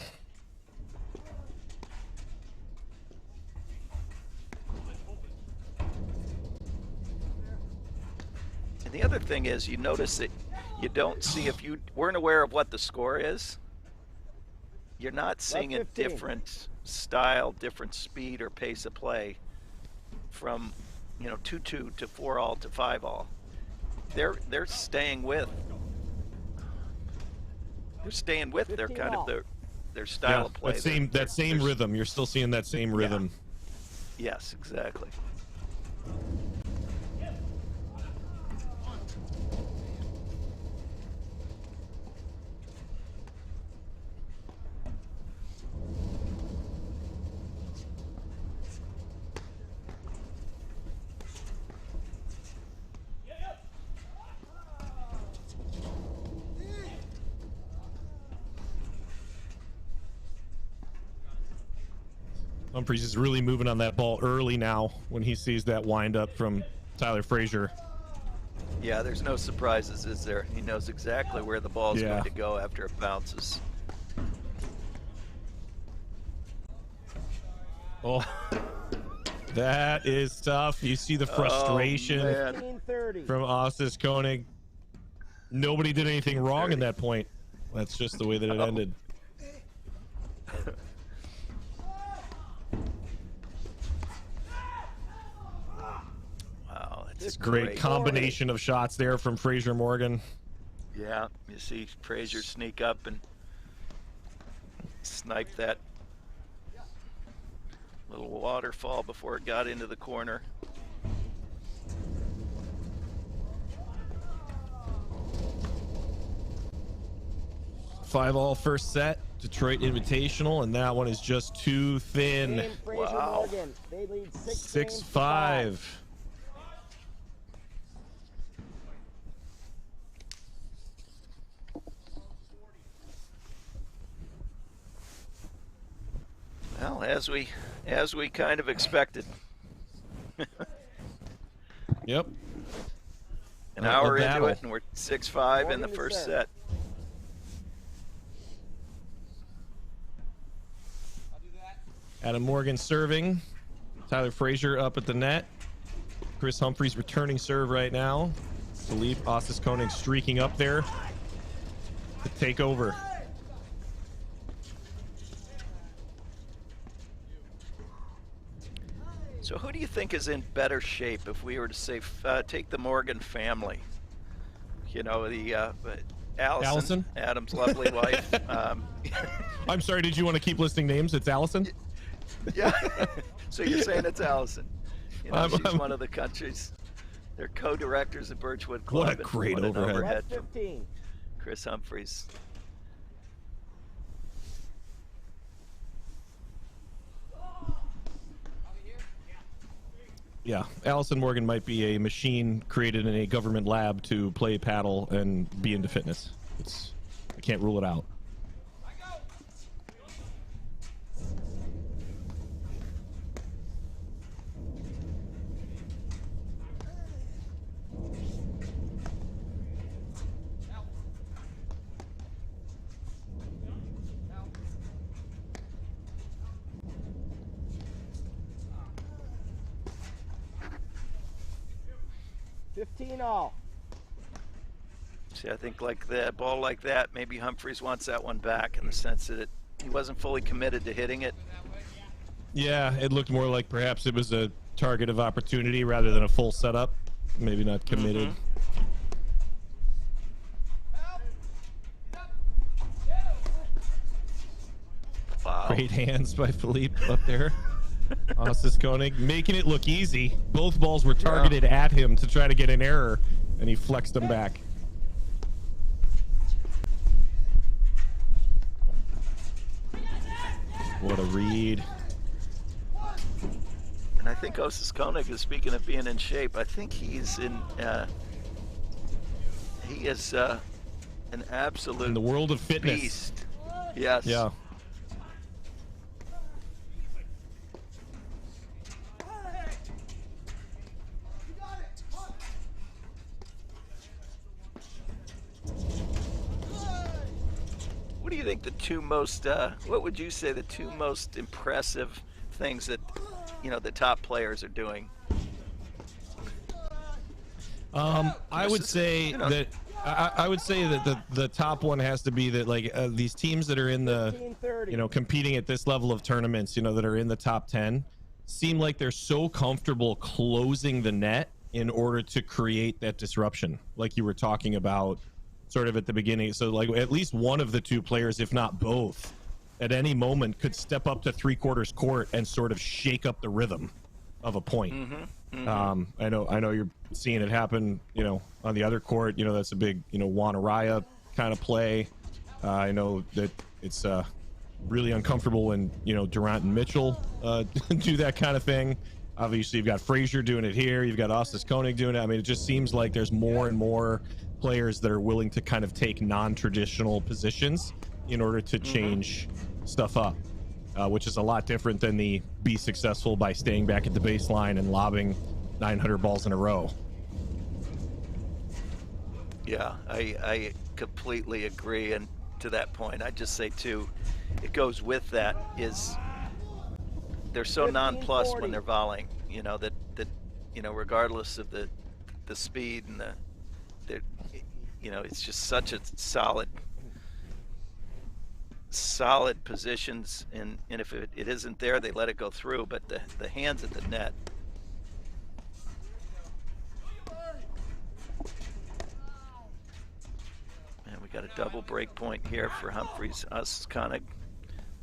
And the other thing is, you notice that you don't see, if you weren't aware of what the score is, you're not seeing a different style, different speed or pace of play from, you know, 2-2 to 4-all to 5-all. They're staying with. They're staying with their kind of their style of play. That same rhythm. You're still seeing that same rhythm. Yes, exactly. Humphries is really moving on that ball early now when he sees that wind up from Tyler Frazier. Yeah, there's no surprises, is there? He knows exactly where the ball is going to go after it bounces. Oh, that is tough. You see the frustration from Ossis Koenig. Nobody did anything wrong in that point. That's just the way that it ended. Wow, that's a great combination of shots there from Frazier Morgan. Yeah, you see Frazier sneak up and snipe that little waterfall before it got into the corner. Five all first set, Detroit Invitational, and that one is just too thin. Wow. 6-5. Well, as we kind of expected. Yep. An hour into it, and we're 6-5 in the first set. Adam Morgan serving. Tyler Frazier up at the net. Chris Humphries returning serve right now. Philippe Ossis Koenig streaking up there to take over. So who do you think is in better shape if we were to say take the Morgan family? You know, the Allison, Adam's lovely wife. I'm sorry, did you want to keep listing names? It's Allison? Yeah. So you're saying it's Allison. You know, she's one of the country's. They're co-directors at Birchwood Club. What a great overhead. From Chris Humphries. Yeah, Allison Morgan might be a machine created in a government lab to play paddle and be into fitness. I can't rule it out. All. See, I think like that ball like that, maybe Humphries wants that one back in the sense that he wasn't fully committed to hitting it. Yeah, it looked more like perhaps it was a target of opportunity rather than a full setup. Maybe not committed. Wow. Great hands by Philippe up there. Ossis Koenig making it look easy. Both balls were targeted at him to try to get an error, and he flexed them back. What a read. And I think Ossis Koenig is, speaking of being in shape, I think he's in, he is an absolute in the world of fitness. Beast. Yes. Yeah. What do you think the two most, what would you say the two most impressive things that, you know, the top players are doing? I would say that I would say that the top one has to be that, like, these teams that are in the, you know, competing at this level of tournaments, you know, that are in the top 10 seem like they're so comfortable closing the net in order to create that disruption, like you were talking about sort of at the beginning. So like at least one of the two players, if not both, at any moment could step up to three-quarters court and sort of shake up the rhythm of a point. I know you're seeing it happen, you know, on the other court. You know, that's a big, you know, Wanaraya kind of play. I know that it's really uncomfortable when, you know, Durant and Mitchell do that kind of thing. Obviously, you've got Frazier doing it here. You've got Ossis Koenig doing it. I mean, it just seems like there's more and more players that are willing to kind of take non-traditional positions in order to change stuff up. which is a lot different than the be successful by staying back at the baseline and lobbing 900 balls in a row. Yeah, I completely agree. And to that point, I just say too, it goes with that is they're so nonplussed when they're volleying, you know, that regardless of the speed and the you know, it's just such a solid positions, and if it isn't there, they let it go through, but the hands at the net. And we got a double break point here for Humphreys. Us kind of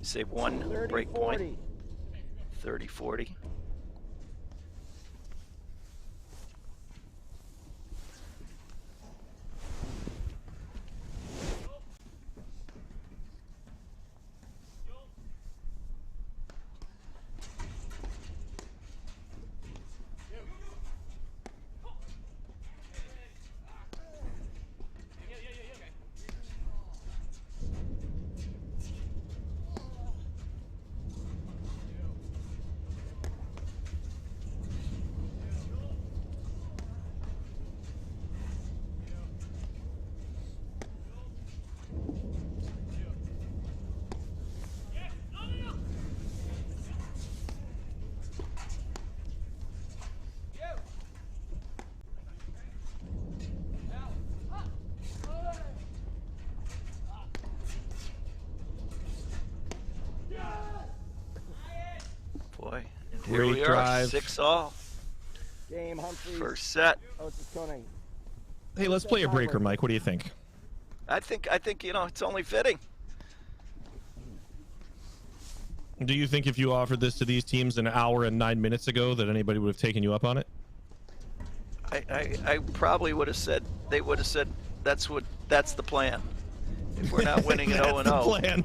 save one break point. 30-40. Boy, and here Great we drive. are, 6-all. Game, Humphreys. First set. Hey, let's play a breaker, Mike. What do you think? I think you know, it's only fitting. Do you think if you offered this to these teams an hour and 9 minutes ago that anybody would have taken you up on it? I probably would have said, they would have said that's the plan. If we're not winning at 0-0, plan.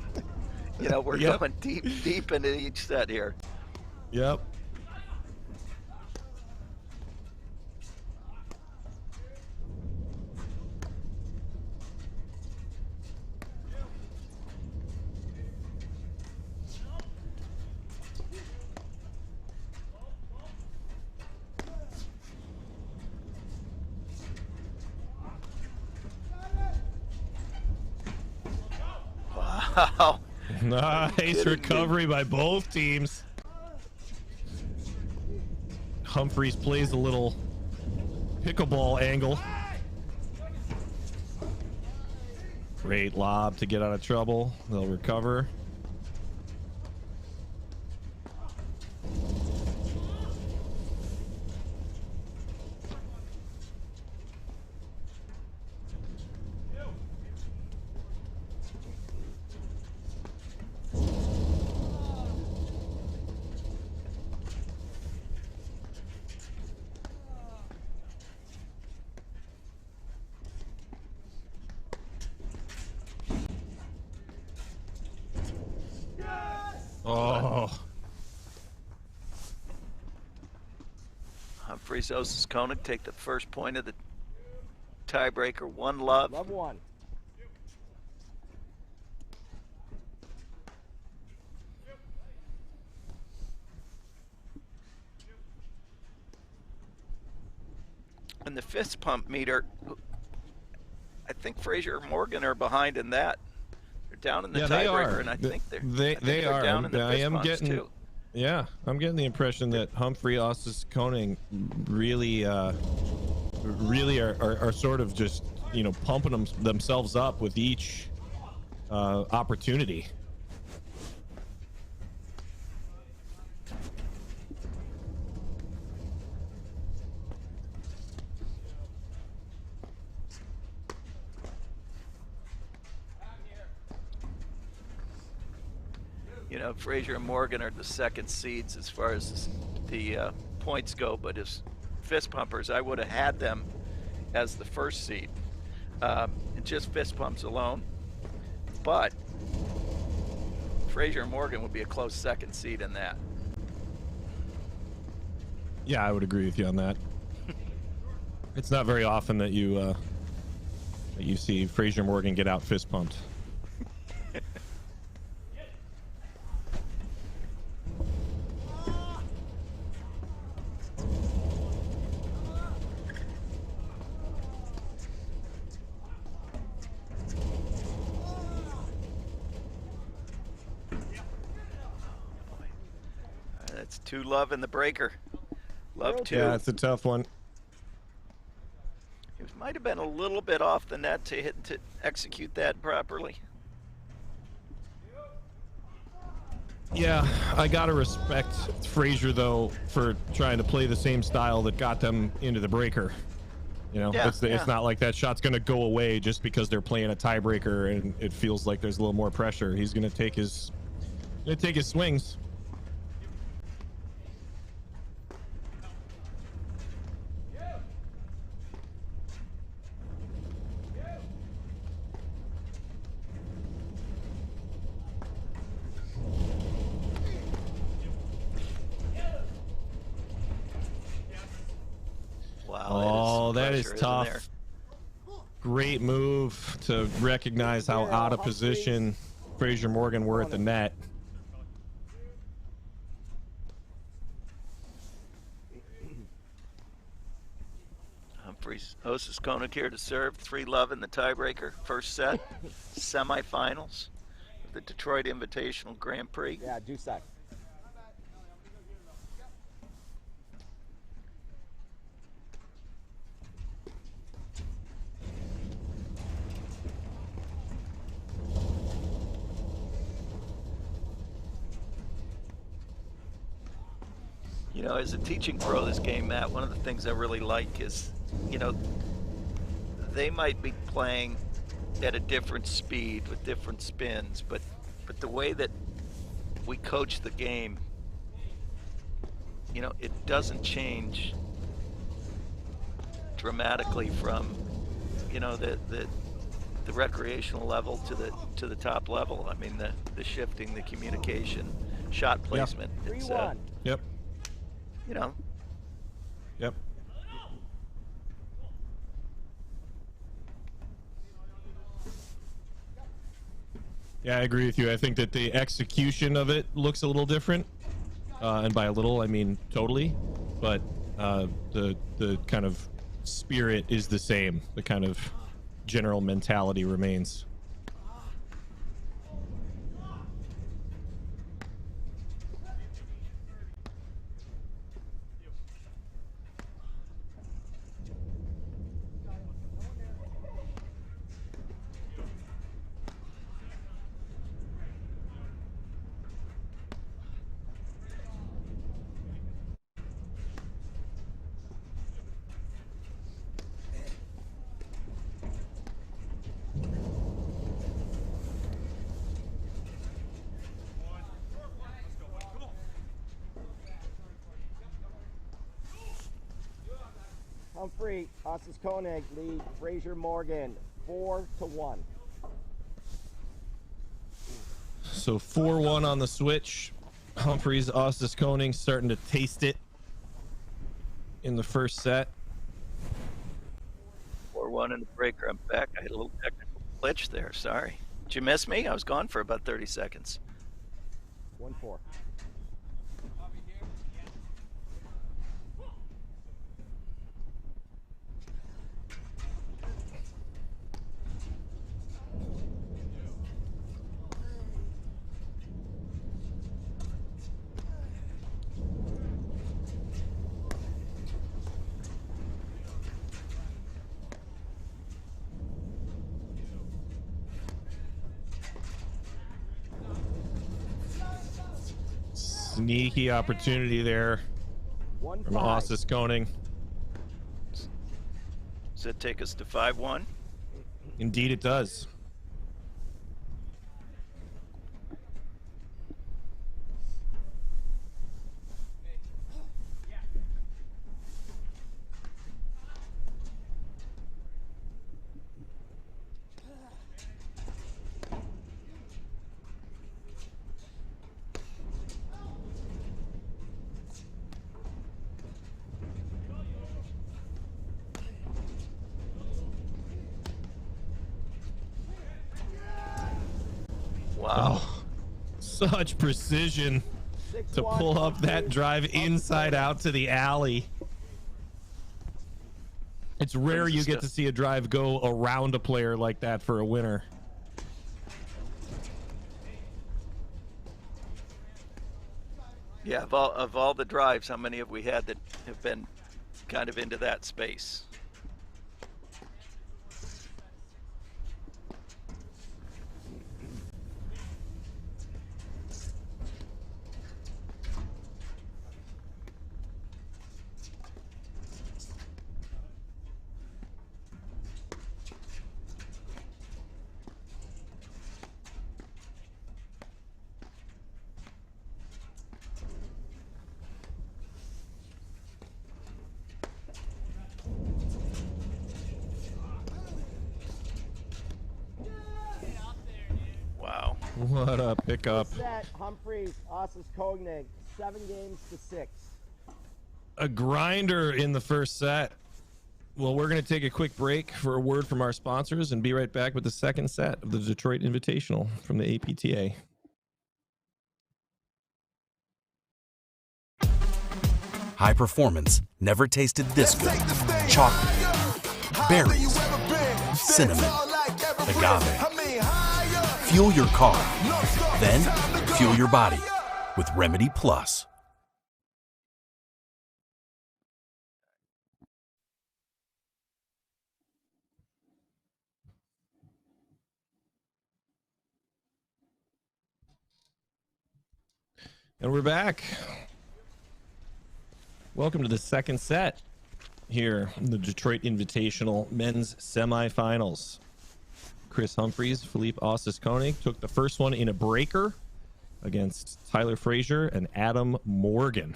You know, we're going deep into each set here. Yep. Wow. Nice recovery by both teams. Humphreys plays a little pickleball angle. Great lob to get out of trouble. They'll recover. Oh. Humphreys Osis Koenig take the first point of the tiebreaker. 1-love. Love one. And the fist pump meter, I think Frazier and Morgan are behind in that. They're down in the tiebreaker, and I think they are down in the fist pumps getting too. Yeah, I'm getting the impression that Humphrey Osis Koenig really are sort of just, you know, pumping themselves up with each opportunity. You know, Frazier and Morgan are the second seeds as far as the points go, but as fist pumpers, I would have had them as the first seed, just fist pumps alone. But Frazier and Morgan would be a close second seed in that. Yeah, I would agree with you on that. It's not very often that you see Frazier Morgan get out fist pumped. It's 2-love in the breaker. Love 2. Yeah, it's a tough one. It might have been a little bit off the net to execute that properly. Yeah, I gotta respect Frazier though for trying to play the same style that got them into the breaker. You know, it's not like that shot's gonna go away just because they're playing a tiebreaker and it feels like there's a little more pressure. He's gonna take his swings. Wow, that is tough. Great move to recognize how out of position Frazier Morgan were at the net. Humphreys, Osis Koenig here to serve. 3-love in the tiebreaker. First set, semifinals of the Detroit Invitational Grand Prix. Yeah, do sec. You know, as a teaching pro this game, Matt, one of the things I really like is, you know, they might be playing at a different speed with different spins, but the way that we coach the game, you know, it doesn't change dramatically from, you know, the recreational level to the top level. I mean, the shifting, the communication, shot placement. It's, Yep. you know. Yep. Yeah, I agree with you. I think that the execution of it looks a little different, and by a little I mean totally, but the kind of spirit is the same. The kind of general mentality remains. Humphrey, Osis Koenig lead Frazier Morgan 4-1. So 4-1 on the switch. Humphreys, Osis Koenig starting to taste it in the first set. 4-1 in the breaker. I'm back. I had a little technical glitch there. Sorry. Did you miss me? I was gone for about 30 seconds. 1-4. Sneaky opportunity there from Osis Koenig. Does that take us to 5-1? Indeed it does. Wow. Such precision to pull up that drive inside out to the alley. It's rare you get to see a drive go around a player like that for a winner. Yeah, of all the drives, how many have we had that have been kind of into that space? Wow. What a pickup. Set, Humphreys, Ossis Koenig, 7 games to 6. A grinder in the first set. Well, we're going to take a quick break for a word from our sponsors and be right back with the second set of the Detroit Invitational from the APTA. High performance never tasted this good. Chocolate, berries, cinnamon, agave. Fuel your car, then fuel your body with Remedy Plus. And we're back. Welcome to the second set here in the Detroit Invitational men's semifinals. Chris Humphreys, Philippe Ossis-Koenig took the first one in a breaker against Tyler Frazier and Adam Morgan.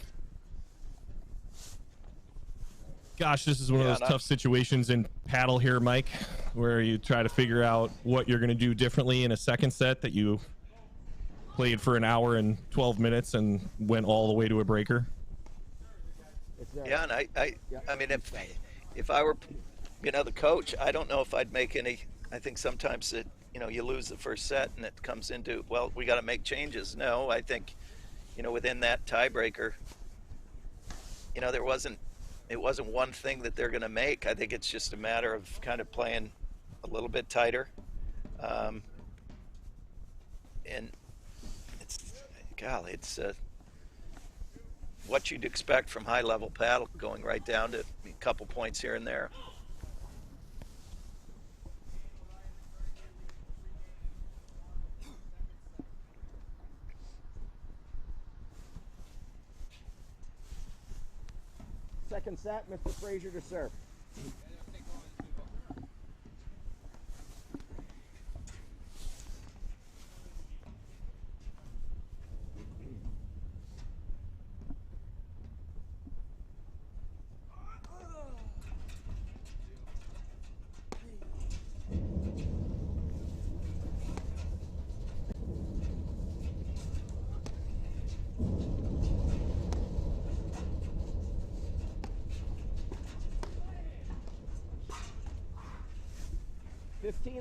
Gosh, this is one of those tough situations in paddle here, Mike, where you try to figure out what you're going to do differently in a second set that you played for an hour and 12 minutes and went all the way to a breaker. Yeah, and I mean, if I were, the coach, I don't know if I'd make any. I think sometimes it, you lose the first set and it comes into, well, we got to make changes. No, I think, within that tiebreaker, it wasn't one thing that they're going to make. I think it's just a matter of kind of playing a little bit tighter, and it's what you'd expect from high-level paddle, going right down to a couple points here and there. Second set, Mr. Frazier to serve.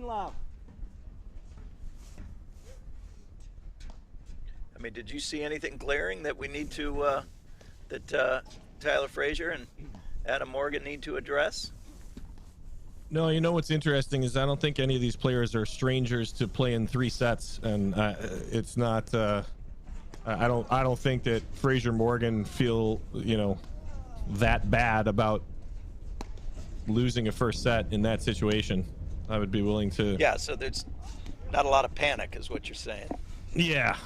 Love. I mean, did you see anything glaring that we need to, that Tyler Frazier and Adam Morgan need to address? No, what's interesting is I don't think any of these players are strangers to playing 3 sets, and it's not. I don't think that Frazier Morgan feel that bad about losing a first set in that situation. I would be willing to. Yeah, so there's not a lot of panic, is what you're saying. Yeah.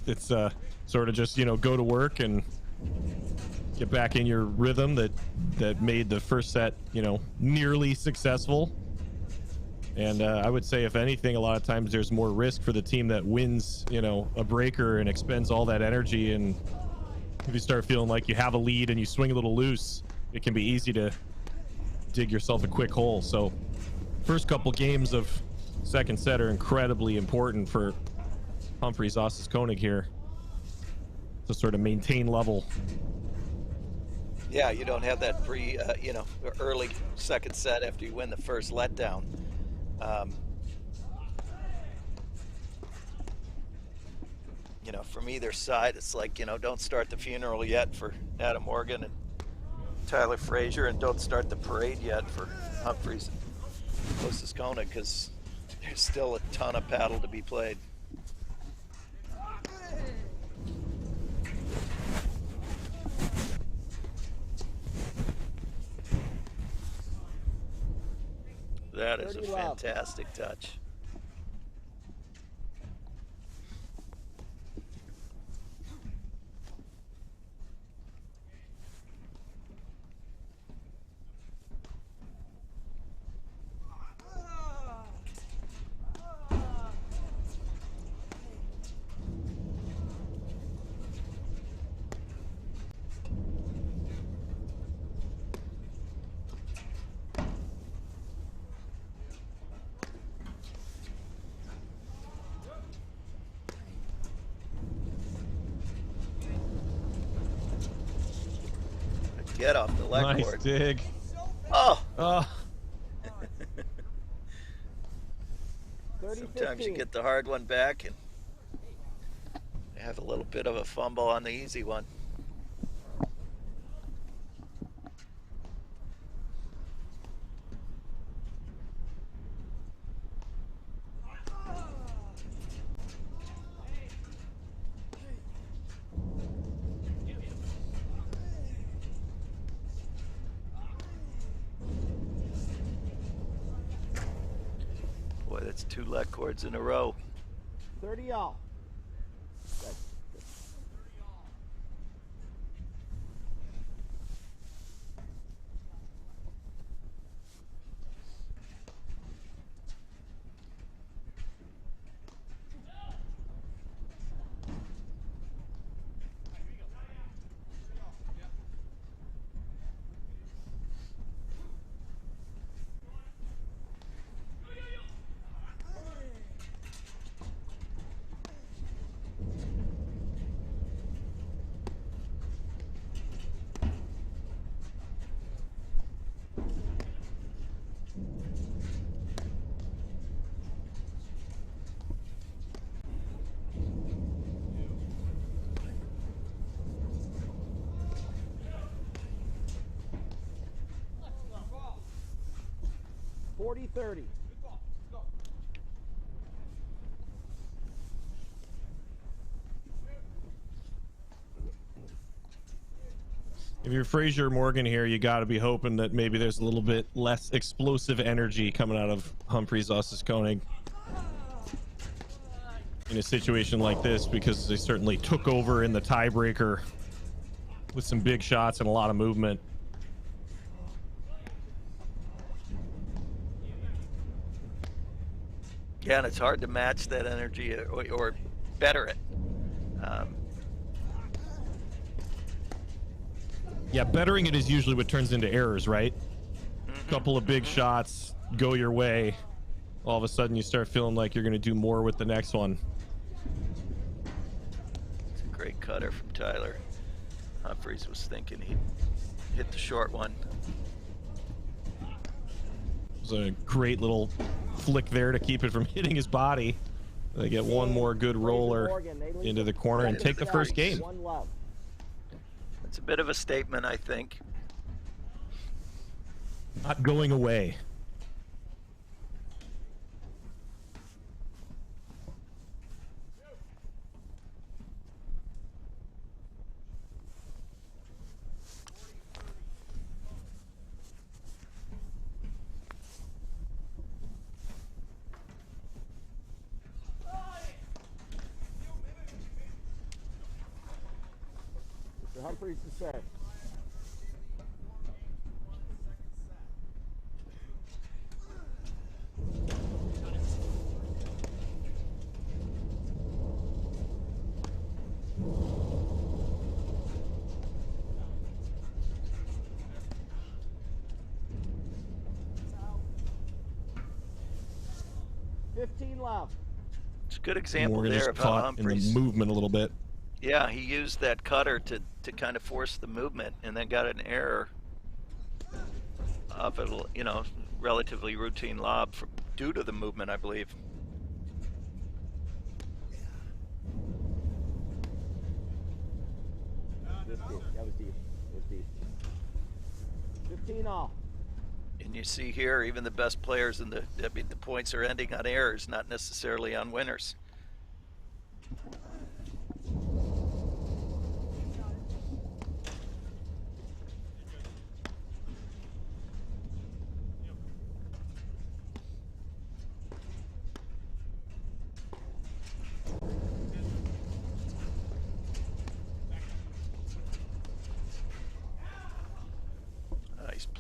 It's sort of just go to work and get back in your rhythm that made the first set nearly successful. And I would say, if anything, a lot of times there's more risk for the team that wins a breaker and expends all that energy. And if you start feeling like you have a lead and you swing a little loose, it can be easy to dig yourself a quick hole. So first couple games of second set are incredibly important for Humphreys Ossis-Koenig here to sort of maintain level. Yeah, you don't have that early second set after you win the first letdown. From either side, it's like, don't start the funeral yet for Adam Morgan and Tyler Frazier, and don't start the parade yet for Humphreys Ossis-Koenig, because there's still a ton of paddle to be played. That is a 30 love. fantastic touch. Get off the leg Nice cord. dig. Oh! Oh. Sometimes you get the hard one back and have a little bit of a fumble on the easy one. Boy, that's 2 leg cords in a row. 30 all. Good. 40-30. If you're Frazier Morgan here, you got to be hoping that maybe there's a little bit less explosive energy coming out of Humphries Koenig in a situation like this, because they certainly took over in the tiebreaker with some big shots and a lot of movement. Yeah, and it's hard to match that energy or better it. Yeah, bettering it is usually what turns into errors, right? Couple of big shots go your way. All of a sudden you start feeling like you're going to do more with the next one. It's a great cutter from Tyler. Humphries was thinking he'd hit the short one. It was a great little flick there to keep it from hitting his body. They get one more good roller into the corner and take the first game. It's a bit of a statement, I think. Not going away. Humphries to serve. Love. It's a good example Morgan there just of how caught in Humphries. the movement a little bit. Yeah, he used that cutter to kind of force the movement, and then got an error of a, you know, relatively routine lob due to the movement, I believe. That was deep. It was deep. 15 all. And you see here, even the best players in the points are ending on errors, not necessarily on winners.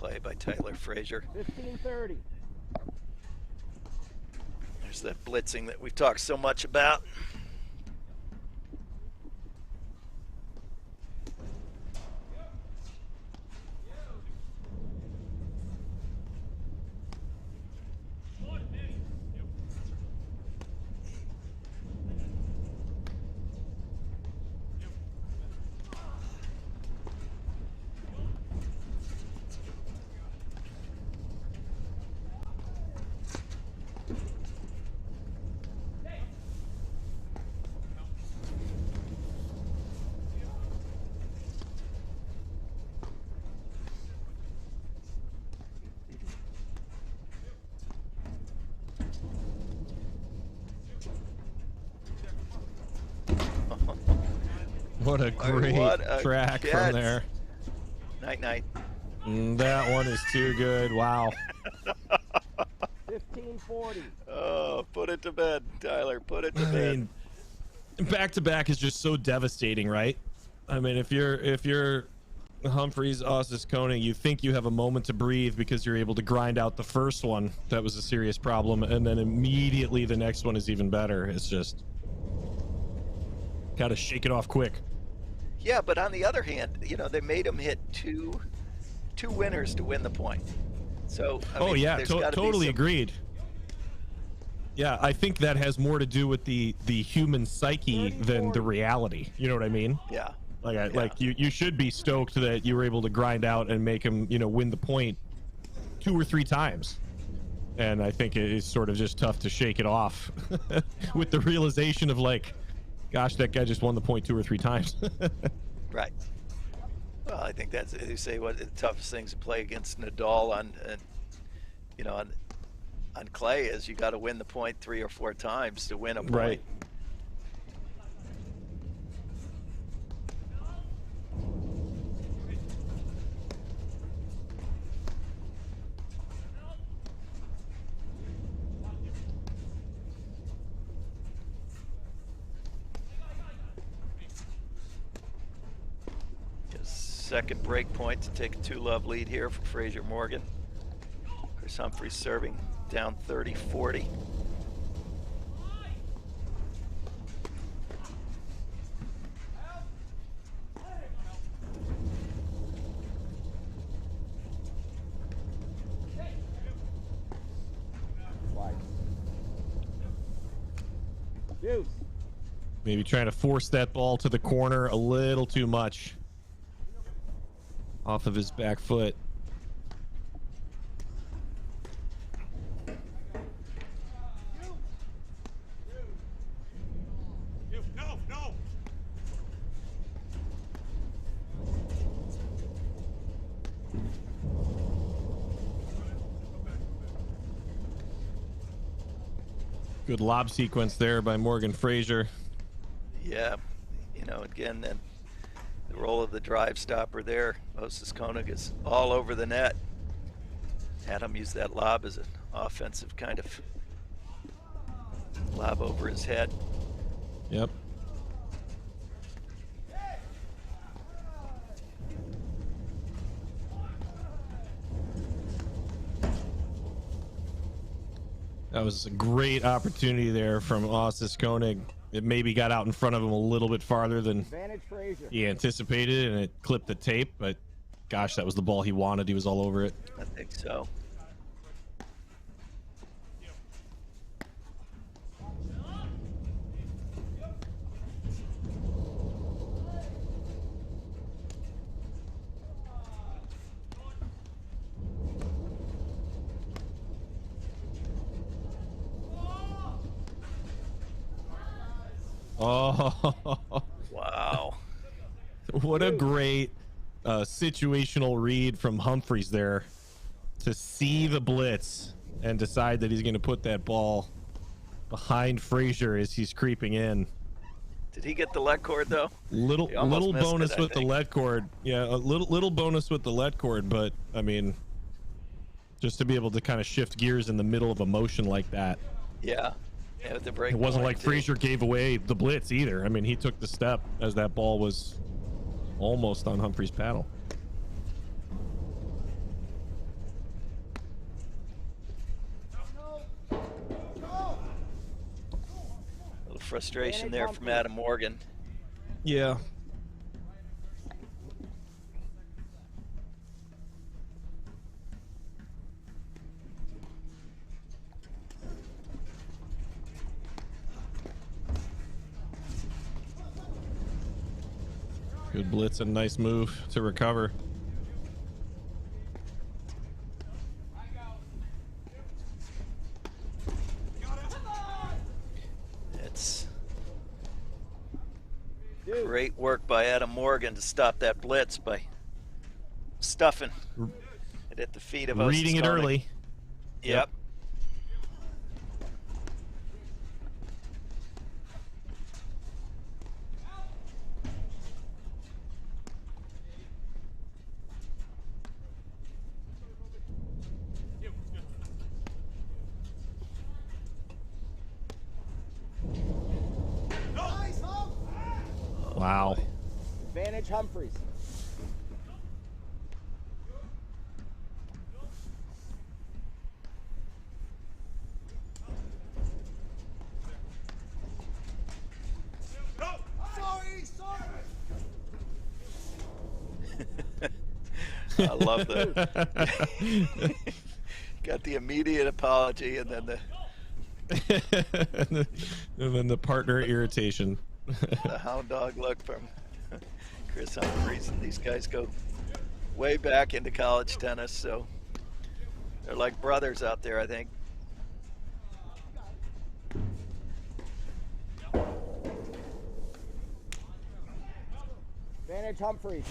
play by Tyler Frazier. 15-30. There's that blitzing that we've talked so much about. What a great track from there. Night, night. That one is too good. Wow. 15-40. Oh, put it to bed, Tyler. Put it to bed. Back to back is just so devastating, right? I mean, if you're Humphreys, Ossis, Koenig, you think you have a moment to breathe because you're able to grind out the first one. That was a serious problem, and then immediately the next one is even better. It's just gotta shake it off quick. Yeah, but on the other hand, you know, they made him hit two winners to win the point. So I mean, yeah, there's gotta totally be some... agreed. Yeah, I think that has more to do with the human psyche than the reality. You know what I mean? Yeah. Like you should be stoked that you were able to grind out and make him, you know, win the point 2 or 3 times. And I think it is sort of just tough to shake it off with the realization of like, gosh, that guy just won the point 2 or 3 times. Right. Well, I think that's, they say, what the toughest things to play against Nadal on clay is you got to win the point 3 or 4 times to win a point. Right. Second break point to take a 2-love lead here for Frazier Morgan. Chris Humphreys serving down 30-40. Deuce. Maybe trying to force that ball to the corner a little too much. Off of his back foot. No. Good lob sequence there by Morgan Frazier. Yeah, you know, again, then the role of the drive stopper there. Moses Koenig is all over the net. Had him use that lob as an offensive kind of lob over his head. Yep. That was a great opportunity there from Ossis Koenig. It maybe got out in front of him a little bit farther than he anticipated, and it clipped the tape, but gosh, that was the ball he wanted. He was all over it. I think so. Oh, wow. What a great situational read from Humphreys there to see the blitz and decide that he's going to put that ball behind Frazier as he's creeping in. Did he get the let cord though? Little bonus with the let cord. Yeah, a little bonus with the let cord, but I mean, just to be able to kind of shift gears in the middle of a motion like that. Yeah. Yeah, with the break. It wasn't like too. Frazier gave away the blitz either. I mean, he took the step as that ball was almost on Humphreys' paddle. frustration there from Adam Morgan. Yeah. Good blitz and nice move to recover. It's great work by Adam Morgan to stop that blitz by stuffing it at the feet of reading it early. Yep. Wow. Advantage Humphreys. I love that. Got the immediate apology and then the partner irritation. The hound dog look from Chris Humphreys. And these guys go way back into college tennis, so they're like brothers out there, I think. Advantage Humphreys.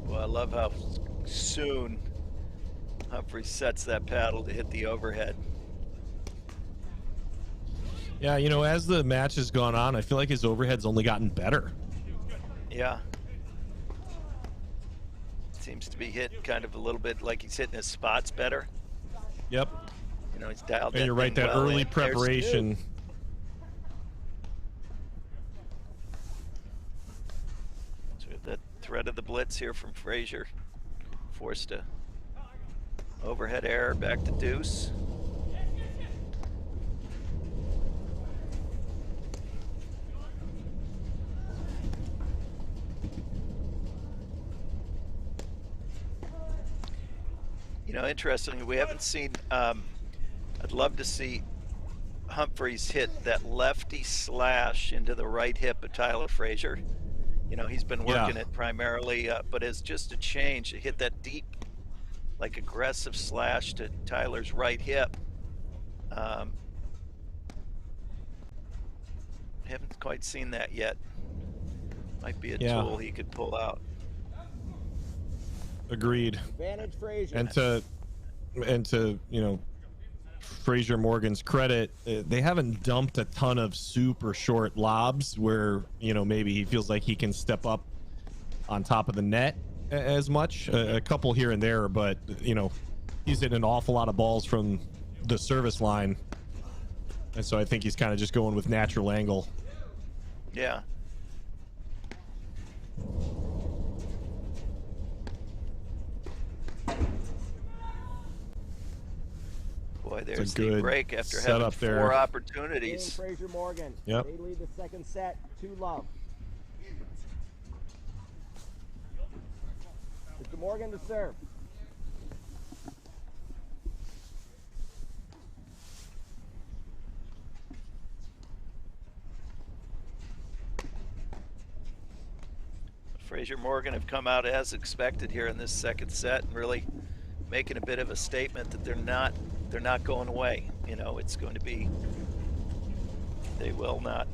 Well, I love how soon Humphrey sets that paddle to hit the overhead. Yeah, you know, as the match has gone on, I feel like his overhead's only gotten better. Yeah. Seems to be hit kind of a little bit like he's hitting his spots better. Yep. You know, he's dialed And you're right, that well early in. preparation. So we have that threat of the blitz here from Frazier. Forced a overhead error back to deuce. You know, interestingly, we haven't seen, I'd love to see Humphreys hit that lefty slash into the right hip of Tyler Frazier. You know, he's been working it primarily, but as just a change, to hit that deep, like aggressive slash to Tyler's right hip. Haven't quite seen that yet. Might be a tool he could pull out. Agreed. Advantage Frazier. And to you know, Frazier Morgan's credit, they haven't dumped a ton of super short lobs where, you know, maybe he feels like he can step up on top of the net as much. A couple here and there, but you know, he's hitting an awful lot of balls from the service line, and so I think he's kind of just going with natural angle. Yeah. Boy, there's the break after having four opportunities. Frazier Morgan. Yep. They lead the second set 2-love. Mr. Morgan to serve. Frazier Morgan have come out as expected here in this second set and really making a bit of a statement that they're not going away. You know, it's going to be, they will not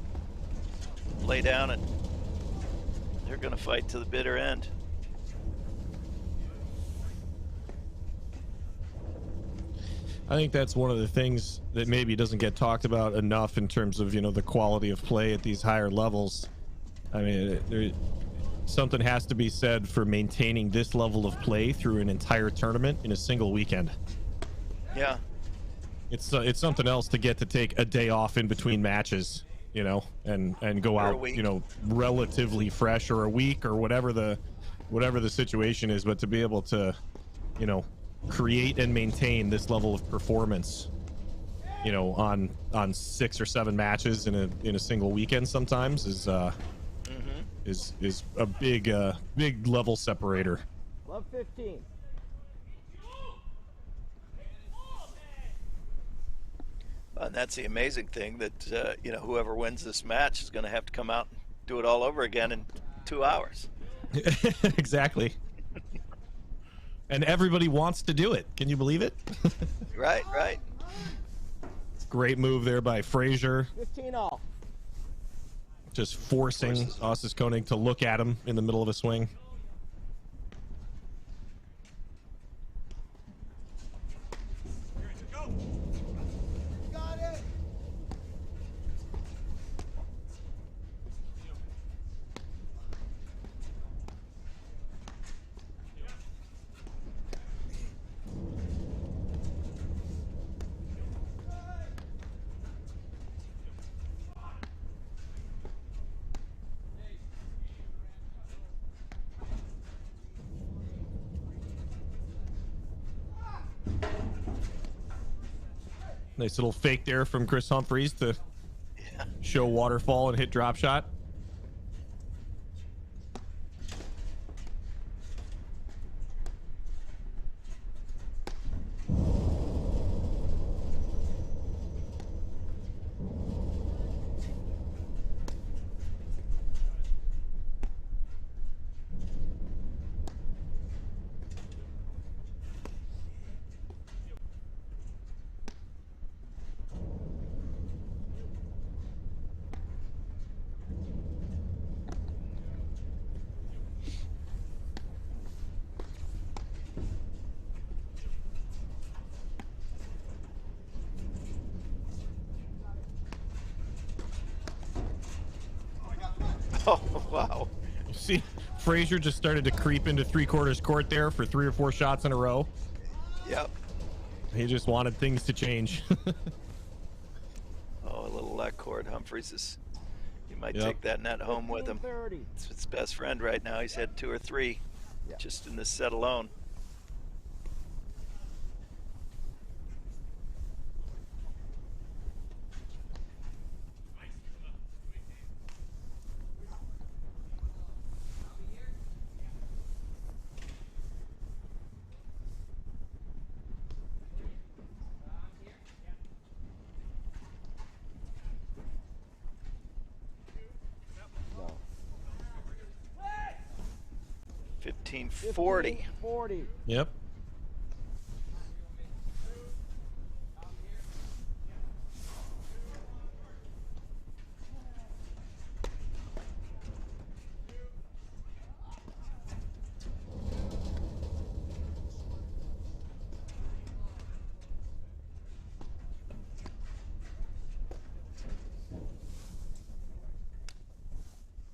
lay down, and they're going to fight to the bitter end. I think that's one of the things that maybe doesn't get talked about enough in terms of, you know, the quality of play at these higher levels. I mean, something has to be said for maintaining this level of play through an entire tournament in a single weekend. Yeah. It's something else to get to take a day off in between matches, you know, and go out, you know, relatively fresh, or a week, or whatever the situation is. But to be able to, you know, create and maintain this level of performance, you know, on 6 or 7 matches in a single weekend sometimes is a big level separator. Love 15. And that's the amazing thing, that you know, whoever wins this match is going to have to come out and do it all over again in 2 hours. Exactly. And everybody wants to do it. Can you believe it? Right. Great move there by Frazier. 15-all. Just forcing Ossis Koenig to look at him in the middle of a swing. Nice little fake there from Chris Humphreys to show waterfall and hit drop shot. Oh, wow. You see, Frazier just started to creep into 3/4 court there for 3 or 4 shots in a row. Yep. He just wanted things to change. Oh, a little luck cord. Humphreys is, he might take that net home with him. It's his best friend right now. He's had 2 or 3 just in this set alone. No. 15-40. 40. Yep.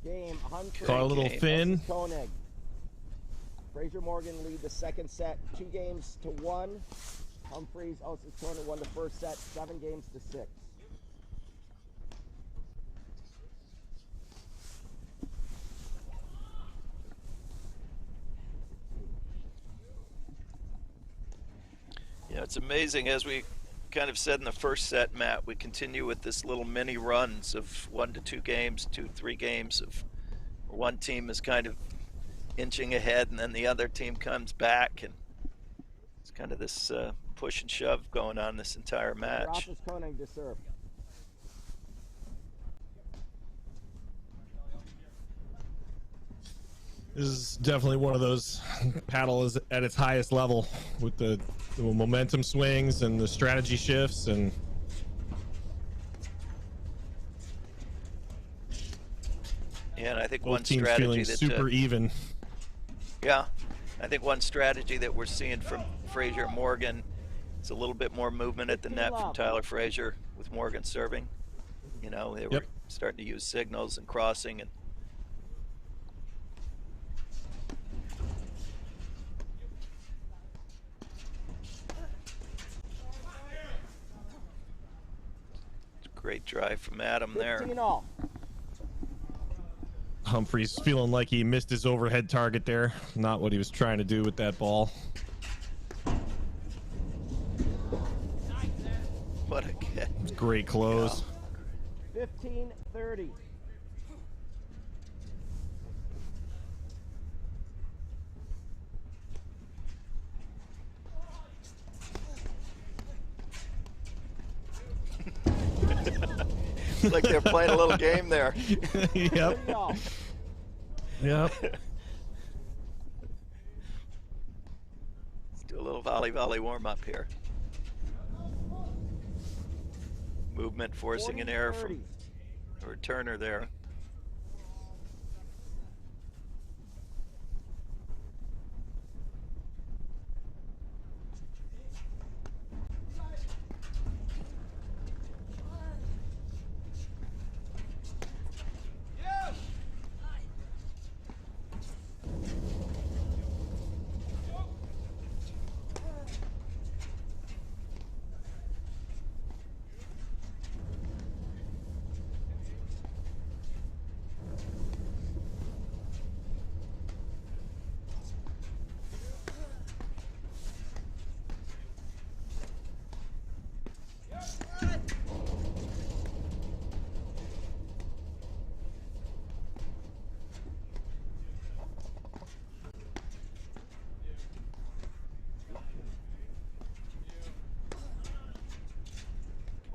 Game. Humphrey. Caught a little thin. Koenig. Frazier Morgan lead the second set 2-1. Humphreys Ossis Koenig won the first set 7-6. Yeah, it's amazing. As we kind of said in the first set, Matt, we continue with this little mini runs of 1 to 2 games, 2 to 3 games of where one team is kind of inching ahead and then the other team comes back, and it's kind of this push and shove going on this entire match. Ossis Koenig to serve. This is definitely one of those paddle is at its highest level with the momentum swings and the strategy shifts, and yeah, and I think both one teams strategy feeling that super even. Yeah, I think one strategy that we're seeing from Frazier and Morgan is a little bit more movement at the net from Tyler Frazier with Morgan serving. You know, they were starting to use signals and crossing and Great drive from Adam there. 15 all. Humphreys feeling like he missed his overhead target there. Not what he was trying to do with that ball. What a kid. Great close. 15-30. Like they're playing a little game there. Yep. Yep. Let's do a little volley warm up here. Movement forcing an error from a returner there.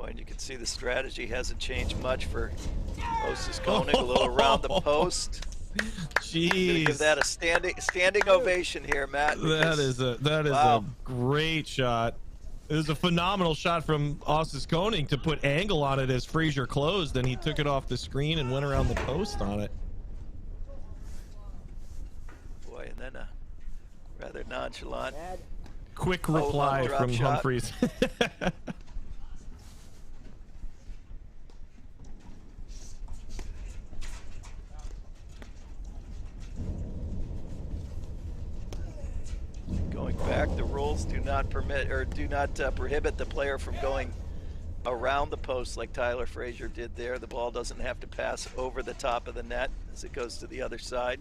And you can see the strategy hasn't changed much for Moses Koenig. A little around the post. Jeez. Give that a standing ovation here, Matt. That is wow. a great shot. It was a phenomenal shot from Moses Koenig to put angle on it as Frazier closed, and he took it off the screen and went around the post on it. Boy, and then a rather nonchalant, quick reply from Humphreys. Going back, the rules do not permit or do not prohibit the player from going around the post like Tyler Frazier did there. The ball doesn't have to pass over the top of the net as it goes to the other side.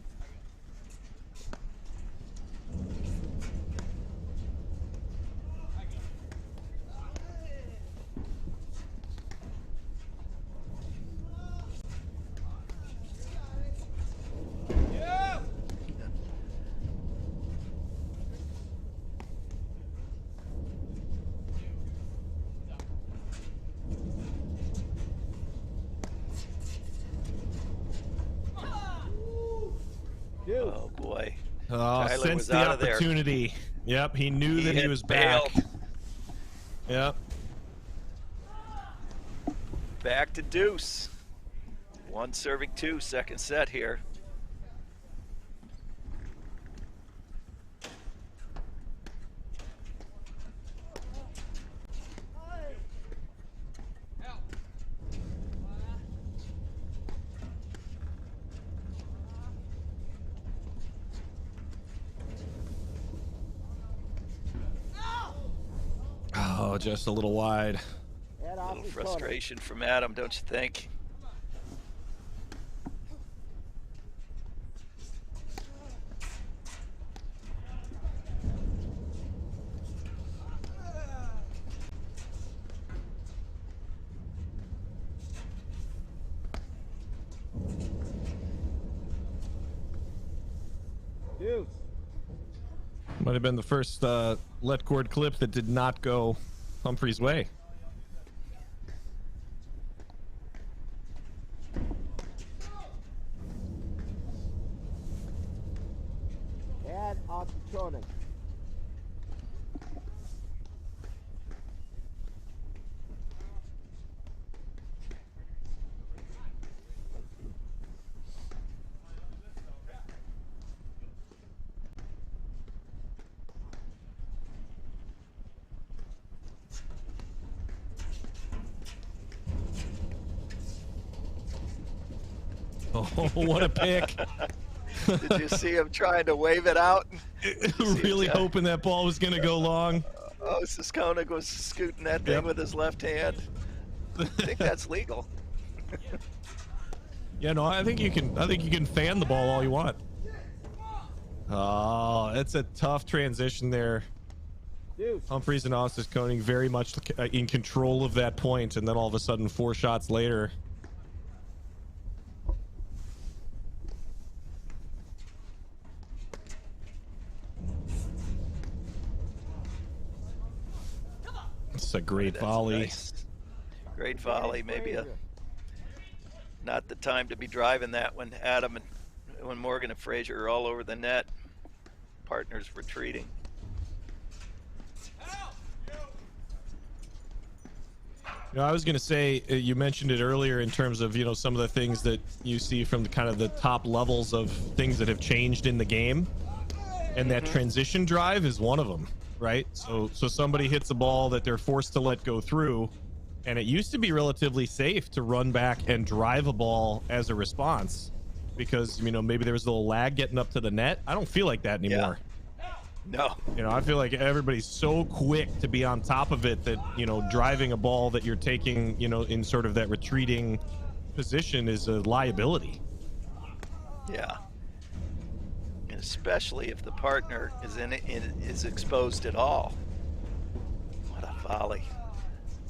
Oh boy. Oh, sensed the opportunity. Yep, he knew that he was back. Yep. Back to deuce. 1 serving 2, second set here. Oh, just a little wide. A little frustration from Adam, don't you think? Deuce. Might have been the first let cord clip that did not go Humphreys' way. And on Koenig. Oh, what a pick. Did you see him trying to wave it out? Really hoping that ball was going to go long. Oh, Koenig was scooting that thing with his left hand. I think that's legal. Yeah, no, I think you can fan the ball all you want. Oh, it's a tough transition there. Humphries and Ostis Koenig very much in control of that point, and then all of a sudden 4 shots later. It's a great volley. Nice. Great volley. Maybe not the time to be driving that when Adam and when Morgan and Frazier are all over the net. Partners retreating. You know, I was going to say, you mentioned it earlier in terms of, you know, some of the things that you see from the kind of the top levels of things that have changed in the game. And that transition drive is one of them, right? So somebody hits a ball that they're forced to let go through. And it used to be relatively safe to run back and drive a ball as a response because, you know, maybe there was a little lag getting up to the net. I don't feel like that anymore. No. You know, I feel like everybody's so quick to be on top of it that, you know, driving a ball that you're taking, you know, in sort of that retreating position is a liability. Yeah. And especially if the partner is is exposed at all. What a volley.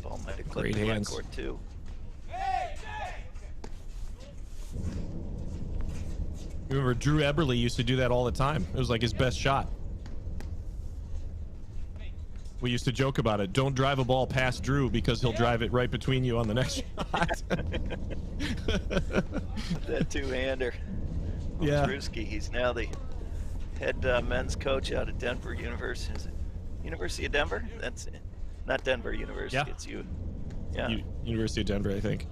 Ball might have clipped the red court too. Remember, Drew Eberle used to do that all the time. It was like his best shot. We used to joke about it. Don't drive a ball past Drew because he'll drive it right between you on the next shot. That two-hander. Yeah. Drewski, he's now the head men's coach out at Denver University. Is it University of Denver? That's it. Not Denver University. Yeah. It's you. Yeah. University of Denver, I think.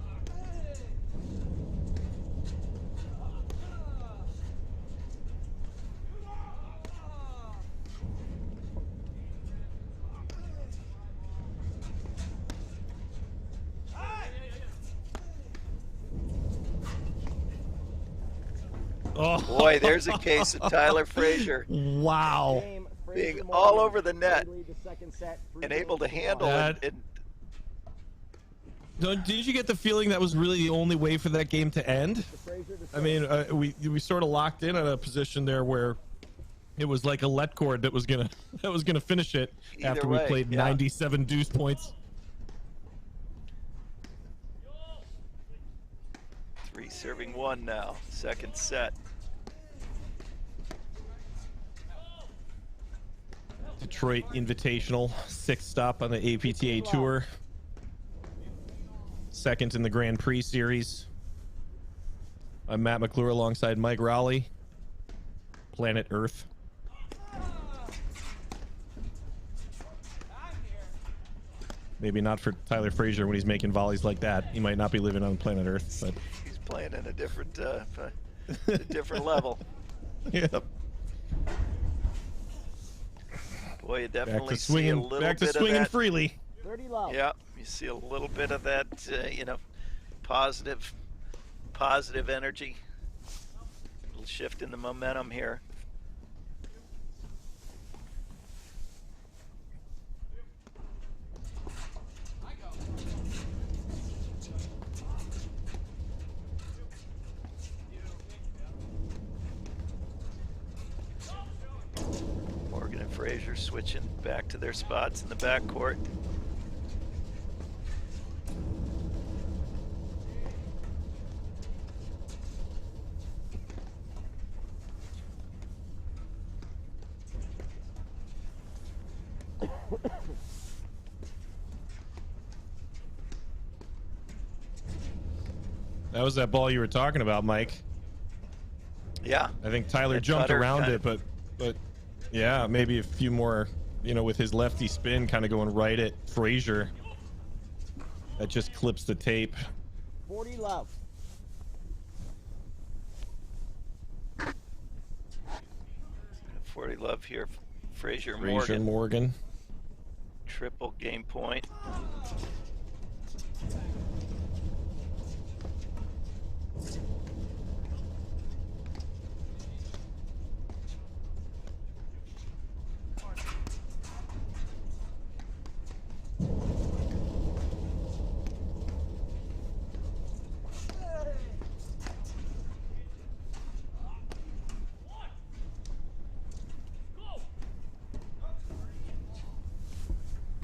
Oh boy, there's a case of Tyler Frazier. Wow. Being all over the net and able to handle it. Did you get the feeling that was really the only way for that game to end? I mean, we sort of locked in at a position there where it was like a let cord that was gonna finish it after we played 97 deuce points. 3-1 now, second set. Detroit Invitational, 6th stop on the APTA Tour. 2nd in the Grand Prix Series. I'm Matt McClure alongside Mike Rowley. Planet Earth. Maybe not for Tyler Frazier when he's making volleys like that. He might not be living on planet Earth, but he's playing in a different different level. Yep. Boy, you definitely see a little bit of that. Back to swinging freely. 30 love. Yeah, you see a little bit of that, you know, positive energy. A little shift in the momentum here. Morgan and Frazier switching back to their spots in the backcourt. That was that ball you were talking about, Mike. Yeah. I think Tyler jumped around it, but yeah, maybe a few more, you know, with his lefty spin kind of going right at Frazier. That just clips the tape. 40 love. .40 love here. Frazier Morgan. Triple game point.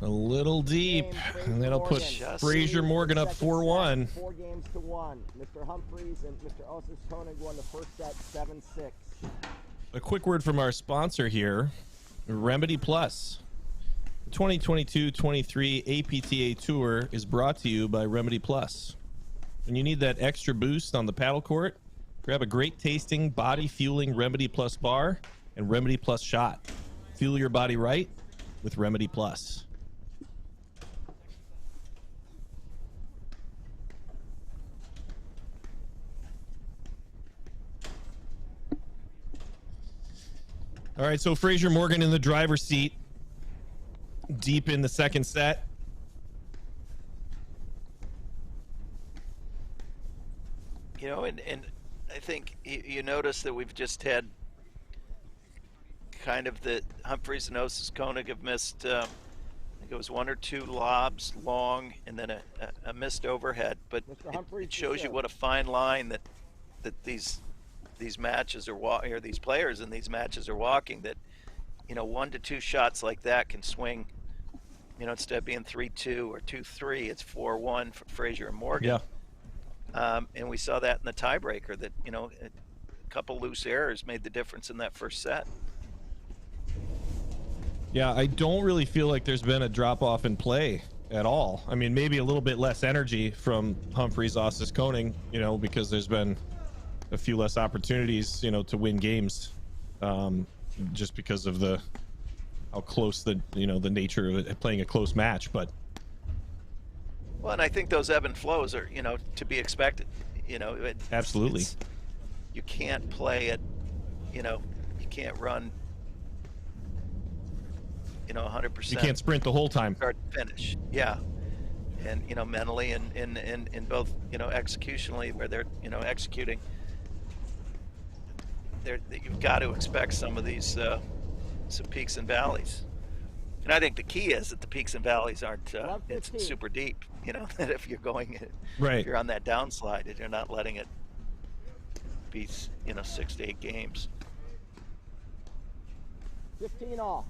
little deep, and that'll put Fraser Morgan up 4-1. 4 games to 1. Mr. Humphreys and Mr. Osis Koenig won the first set 7-6. A quick word from our sponsor here, Remedy Plus. The 2022-23 APTA Tour is brought to you by Remedy Plus. When you need that extra boost on the paddle court, grab a great tasting, body fueling Remedy Plus bar and Remedy Plus shot. Fuel your body right with Remedy Plus. All right, so Fraser Morgan in the driver's seat, deep in the second set. You know, and I think you notice that we've just had kind of the Humphreys and Osis Koenig have missed, I think it was 1 or 2 lobs long and then a missed overhead. But it shows you what a fine line that these matches are walking, or these players in these matches are walking, that, you know, 1 to 2 shots like that can swing, you know, instead of being 3-2 or 2-3, it's 4-1 for Fraser and Morgan. Yeah. And we saw that in the tiebreaker, that, you know, a couple loose errors made the difference in that first set. Yeah, I don't really feel like there's been a drop off in play at all. I mean, maybe a little bit less energy from Humphreys, Osis Koenig, you know, because there's been a few less opportunities, you know, to win games, just because of how close the nature of it, playing a close match. But well, and I think those ebb and flows are, you know, to be expected. You know, absolutely. You can't play it, you know, you can't run, you know, 100%. You can't sprint the whole time. Start to finish. Yeah. And, you know, mentally and in both, you know, executionally, where they're, you know, executing, you've got to expect some of these some peaks and valleys. And I think the key is that the peaks and valleys aren't it's super deep. You know, that if you're going, right, if you're on that downslide, and you're not letting it be, you know, 6 to 8 games. 15 all.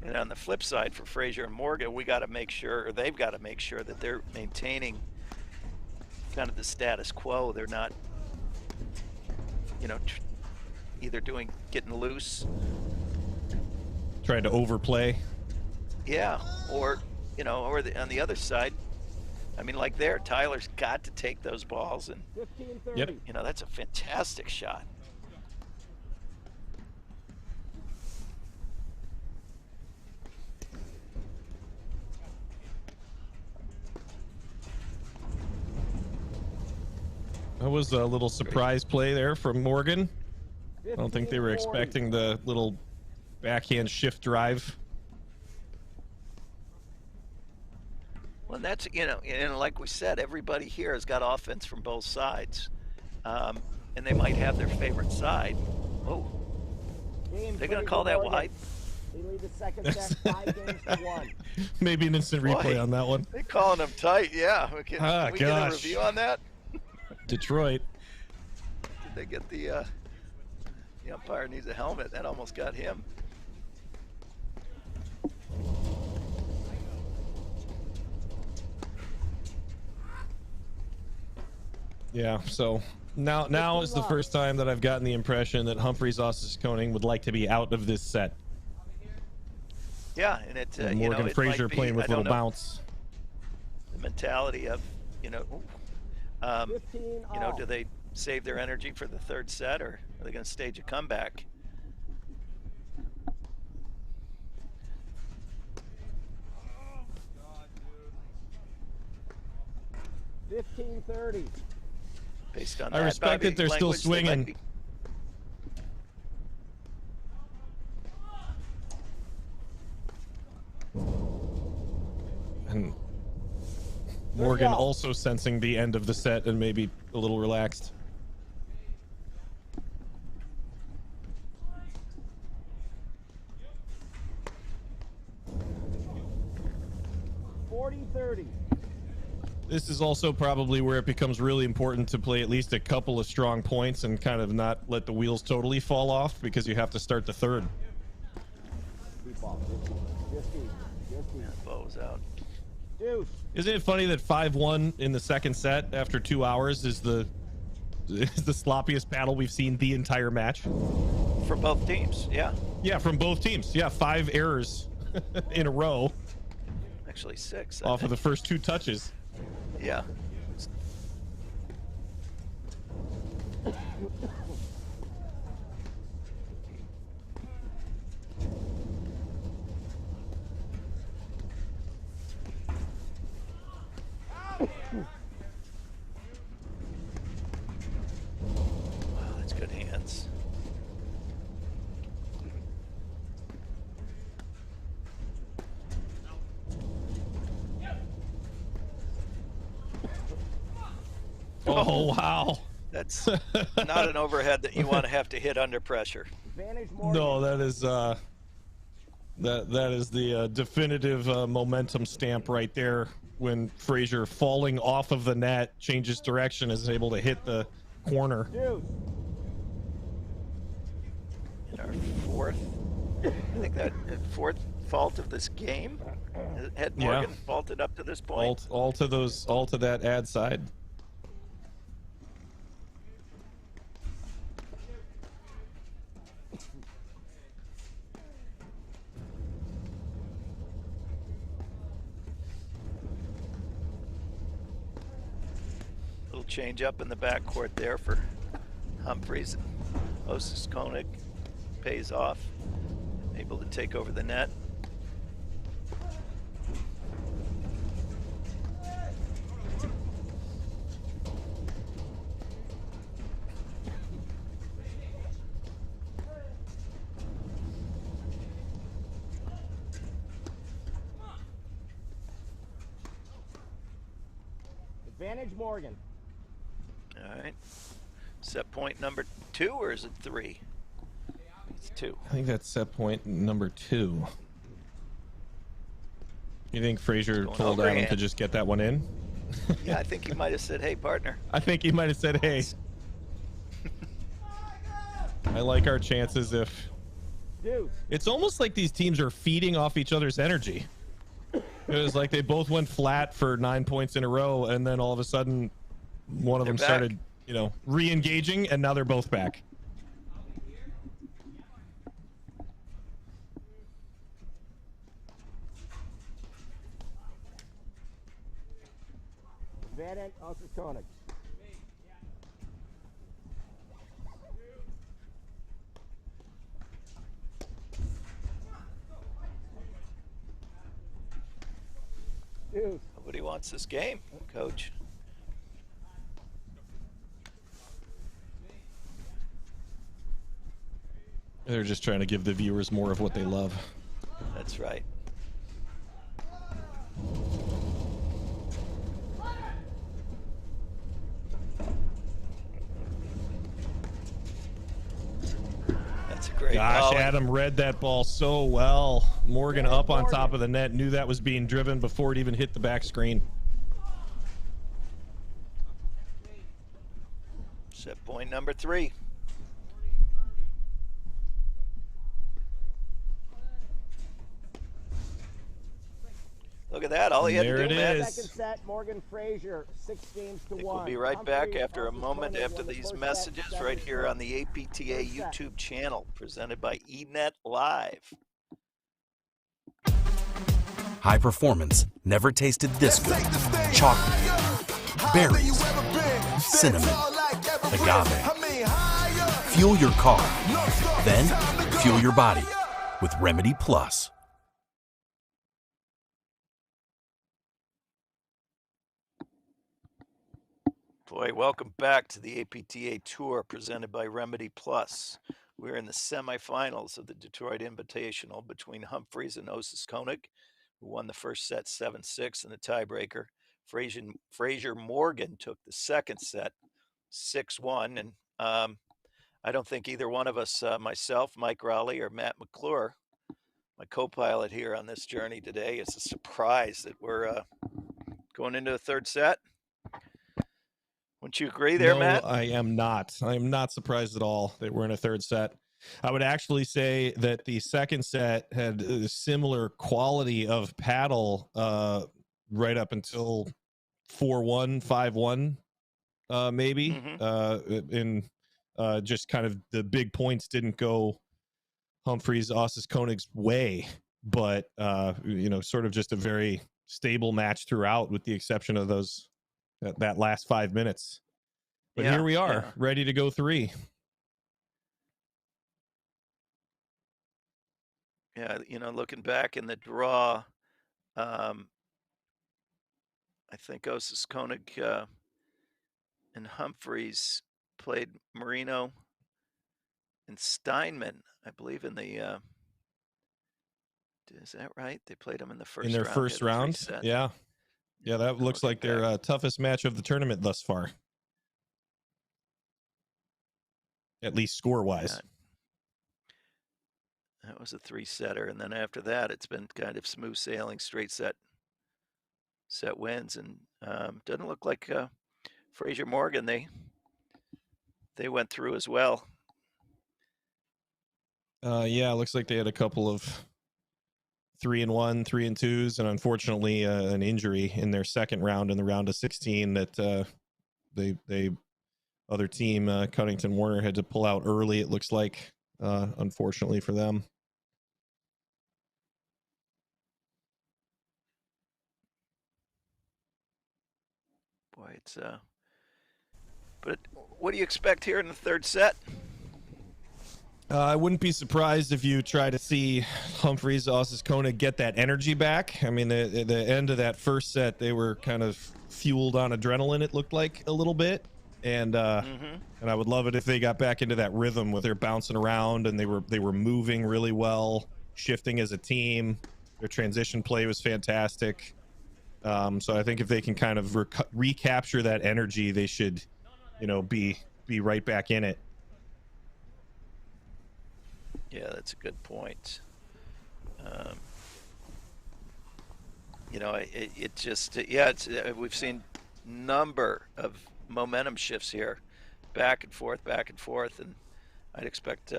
And on the flip side, for Fraser and Morgan, we got to make sure, or they've got to make sure, that they're maintaining kind of the status quo. They're not, you know, either getting loose, trying to overplay. Yeah, or, you know, or on the other side, I mean, like there, Tyler's got to take those balls, and 15-30. Yep. You know, that's a fantastic shot. That was a little surprise play there from Morgan. I don't think they were expecting the little backhand shift drive. Well, that's, you know, and like we said, everybody here has got offense from both sides, and they might have their favorite side. Oh, they're going to call that wide? They lead the second set 5 games to 1. Maybe an instant replay on that one. They're calling them tight, yeah. Can we get a review on that? Detroit. Did they get the umpire needs a helmet? That almost got him. Yeah, so now is the first time that I've gotten the impression that Humphreys, Osis Koenig would like to be out of this set. Yeah, and it's Morgan you know, it Fraser might be, playing with I little don't know, bounce. The mentality of, you know, you know, do they save their energy for the third set, or are they going to stage a comeback? $15-30. Based on I respect that they're still swinging. And Morgan also sensing the end of the set and maybe a little relaxed. $40-30. This is also probably where it becomes really important to play at least a couple of strong points and kind of not let the wheels totally fall off, because you have to start the third. Deep ball, 15. Ball's out. Deuce. Isn't it funny that 5-1 in the second set after 2 hours is the sloppiest battle we've seen the entire match? For both teams, yeah. Yeah, from both teams. Yeah, 5 errors in a row. Actually 6. Off of the first 2 touches. Yeah. Wow, that's good hands. Oh, wow. That's not an overhead that you want to have to hit under pressure. No, that is that is the definitive momentum stamp right there, when Frazier, falling off of the net, changes direction, is able to hit the corner. In our fourth, I think that fourth fault of this game. Had Morgan faulted up to this point? All to that ad side. Little change up in the backcourt there for Humphreys. Osis Koenig pays off, able to take over the net. Advantage Morgan. All right. Set point number 2, or is it 3? It's 2. I think that's set point number 2. You think Frazier told Adam to just get that one in? Yeah, I think he might have said, "Hey, partner." I think he might have said, "Hey." I like our chances if... It's almost like these teams are feeding off each other's energy. It was like they both went flat for 9 points in a row, and then all of a sudden, one of them started, you know, re-engaging, and now they're both back. Advantage Osis Koenig. Nobody wants this game, coach. They're just trying to give the viewers more of what they love. That's right. That's a great Gosh, ball. Adam read that ball so well. Morgan up on top of the net, knew that was being driven before it even hit the back screen. Set point number 3. Look at that. All he had to do, man. Second set, Morgan Frazier, 6 games to 1. We'll be right back after a moment after these messages right here on the APTA YouTube channel, presented by eNet Live. High performance, never tasted this good. Chocolate, berries, cinnamon, agave. Fuel your car, then fuel your body with Remedy Plus. Boy, welcome back to the APTA Tour presented by Remedy Plus. We're in the semifinals of the Detroit Invitational between Humphreys and Osis Koenig, who won the first set 7-6 in the tiebreaker. Frazier Morgan took the second set 6-1, and I don't think either one of us, myself, Mike Rowley, or Matt McClure, my co-pilot here on this journey today, is a surprise that we're going into the third set. Wouldn't you agree there, No, Matt? I am not. I am not surprised at all that we're in a third set. I would actually say that the second set had a similar quality of paddle right up until 4-1, 5-1, maybe. In just kind of the big points didn't go Humphreys, Ossis Konig's way, but sort of just a very stable match throughout, with the exception of those that last 5 minutes. But here we are, ready to go 3. Yeah, looking back in the draw, I think Ossis Konig and Humphreys played Marino and Steinman, I believe, in the. Is that right? They played them in the first round. In their first round, yeah. That looks like their toughest match of the tournament thus far, at least score-wise. Yeah. That was a 3-setter, and then after that, it's been kind of smooth sailing, straight set wins, and doesn't look like Fraser Morgan. They went through as well. Yeah, looks like they had a couple of 3-1, 3-2s, and unfortunately an injury in their second round, in the round of 16, that they other team, Cunnington Warner, had to pull out early, it looks like, unfortunately for them. Boy, it's but what do you expect here in the third set? I wouldn't be surprised if you try to see Humphreys, Ossis Konig get that energy back. I mean, the end of that first set, they were kind of fueled on adrenaline, it looked like, a little bit. And and I would love it if they got back into that rhythm with their bouncing around, and they were moving really well, shifting as a team. Their transition play was fantastic. So I think if they can kind of recapture that energy, they should, be right back in it. Yeah, that's a good point. It just, we've seen number of momentum shifts here, back and forth, and I'd expect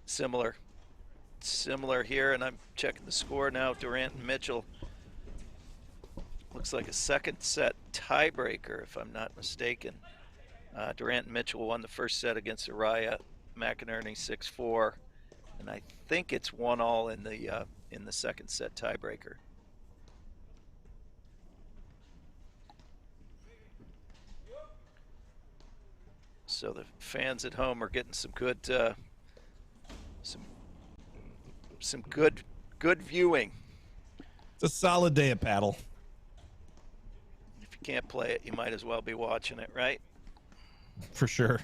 similar here. And I'm checking the score now. Durant and Mitchell, looks like a second set tiebreaker, if I'm not mistaken. Durant and Mitchell won the first set against Araya McInerney 6-4, and I think it's 1-1 in the second set tiebreaker. So the fans at home are getting some good some good viewing. It's a solid day of paddle. If you can't play it, you might as well be watching it, right? For sure.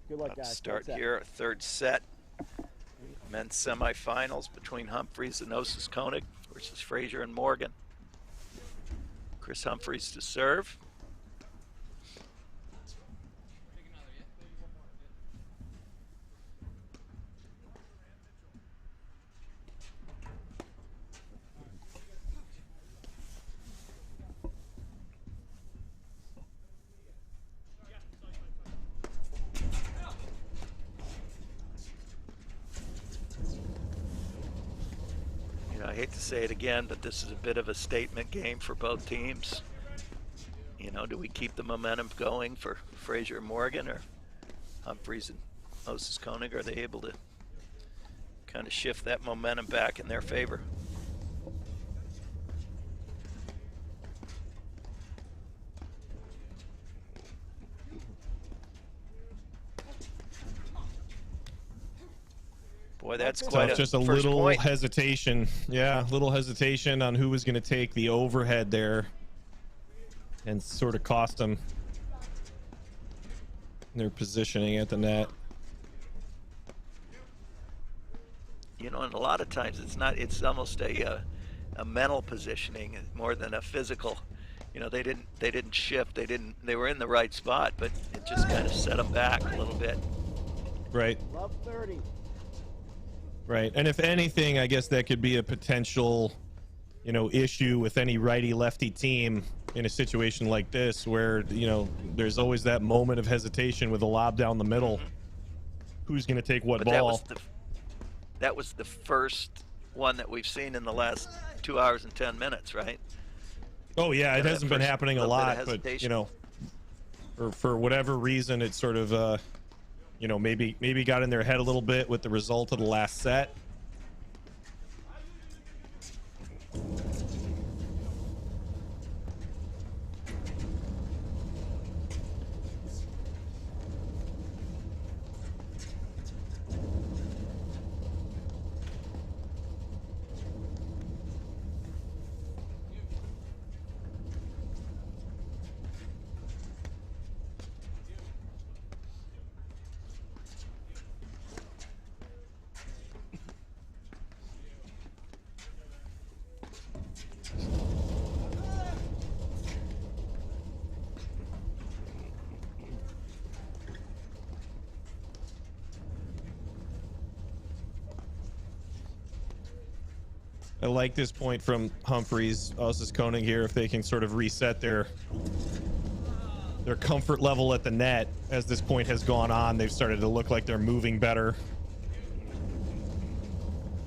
Good luck, guys. Start here, third set. Men's semifinals between Humphreys and Ossis Konig versus Fraser and Morgan. Chris Humphreys to serve. I hate to say it again, but this is a bit of a statement game for both teams. Do we keep the momentum going for Fraser and Morgan, or Humphreys and Ossis Konig? Are they able to kind of shift that momentum back in their favor? Boy, that's quite just a little hesitation. Yeah, little hesitation on who was going to take the overhead there, and sort of cost them their positioning at the net. And a lot of times it's almost a mental positioning more than a physical. They didn't shift. They were in the right spot, but it just kind of set them back a little bit. Right. Love 30. Right. And if anything, I guess that could be a potential, you know, issue with any righty lefty team in a situation like this, where, you know, there's always that moment of hesitation with a lob down the middle. Who's going to take what ball? That was the first one that we've seen in the last 2 hours and 10 minutes, right? Oh yeah, it hasn't been happening a lot, but you know, for whatever reason, it sort of you know, maybe got in their head a little bit with the result of the last set. I like this point from Humphreys, Ossis Koenig here, if they can sort of reset their comfort level at the net. As this point has gone on, they've started to look like they're moving better.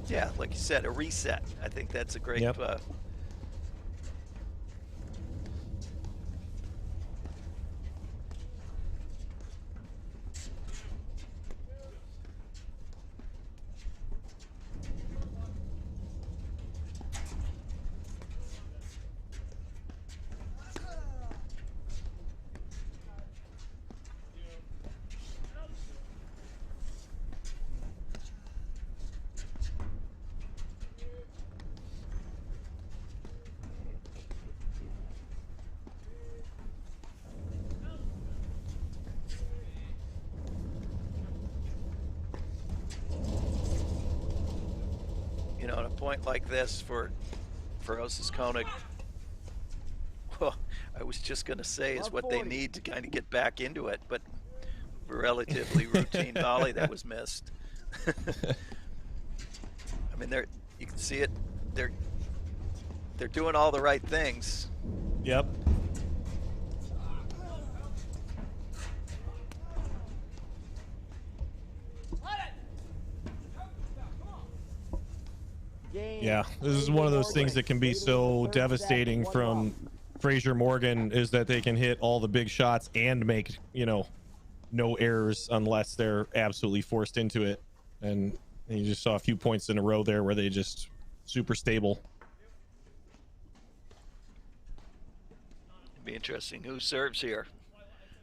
Yeah, like you said, a reset. I think that's a great you know, at a point like this for Ossis Koenig, well, I was just going to say is what they need to kind of get back into it, but a relatively routine volley that was missed. I mean, you can see it. They're doing all the right things. Yep. Yeah, this is one of those things that can be so devastating from Frazier Morgan, is that they can hit all the big shots and make, you know, no errors unless they're absolutely forced into it. And you just saw a few points in a row there where they just super stable. It'd be interesting who serves here.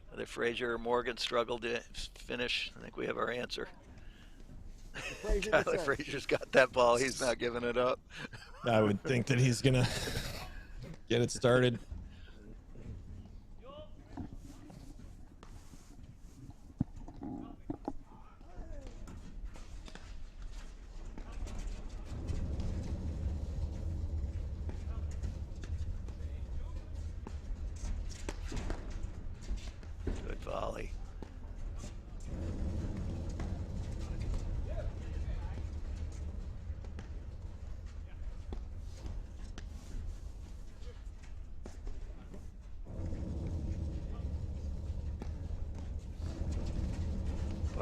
Whether Frazier or Morgan struggled to finish, I think we have our answer. Tyler Frazier's got that ball. He's not giving it up. I would think that he's gonna get it started. Good volley.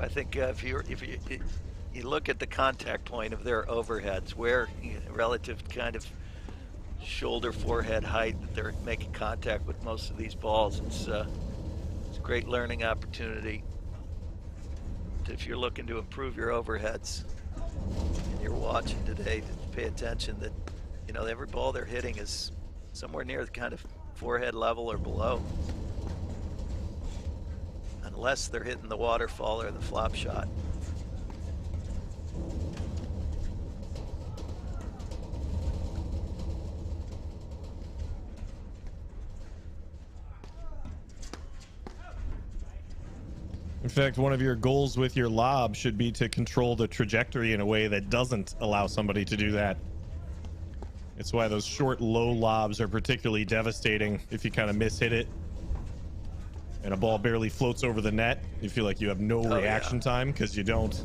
I think if you look at the contact point of their overheads, where relative kind of shoulder forehead height that they're making contact with most of these balls, it's a great learning opportunity. If you're looking to improve your overheads and you're watching today, to pay attention that, you know, every ball they're hitting is somewhere near the kind of forehead level or below. Unless they're hitting the waterfall or the flop shot. In fact, one of your goals with your lob should be to control the trajectory in a way that doesn't allow somebody to do that. It's why those short, low lobs are particularly devastating. If you kind of mishit it and a ball barely floats over the net, you feel like you have no reaction time because you don't.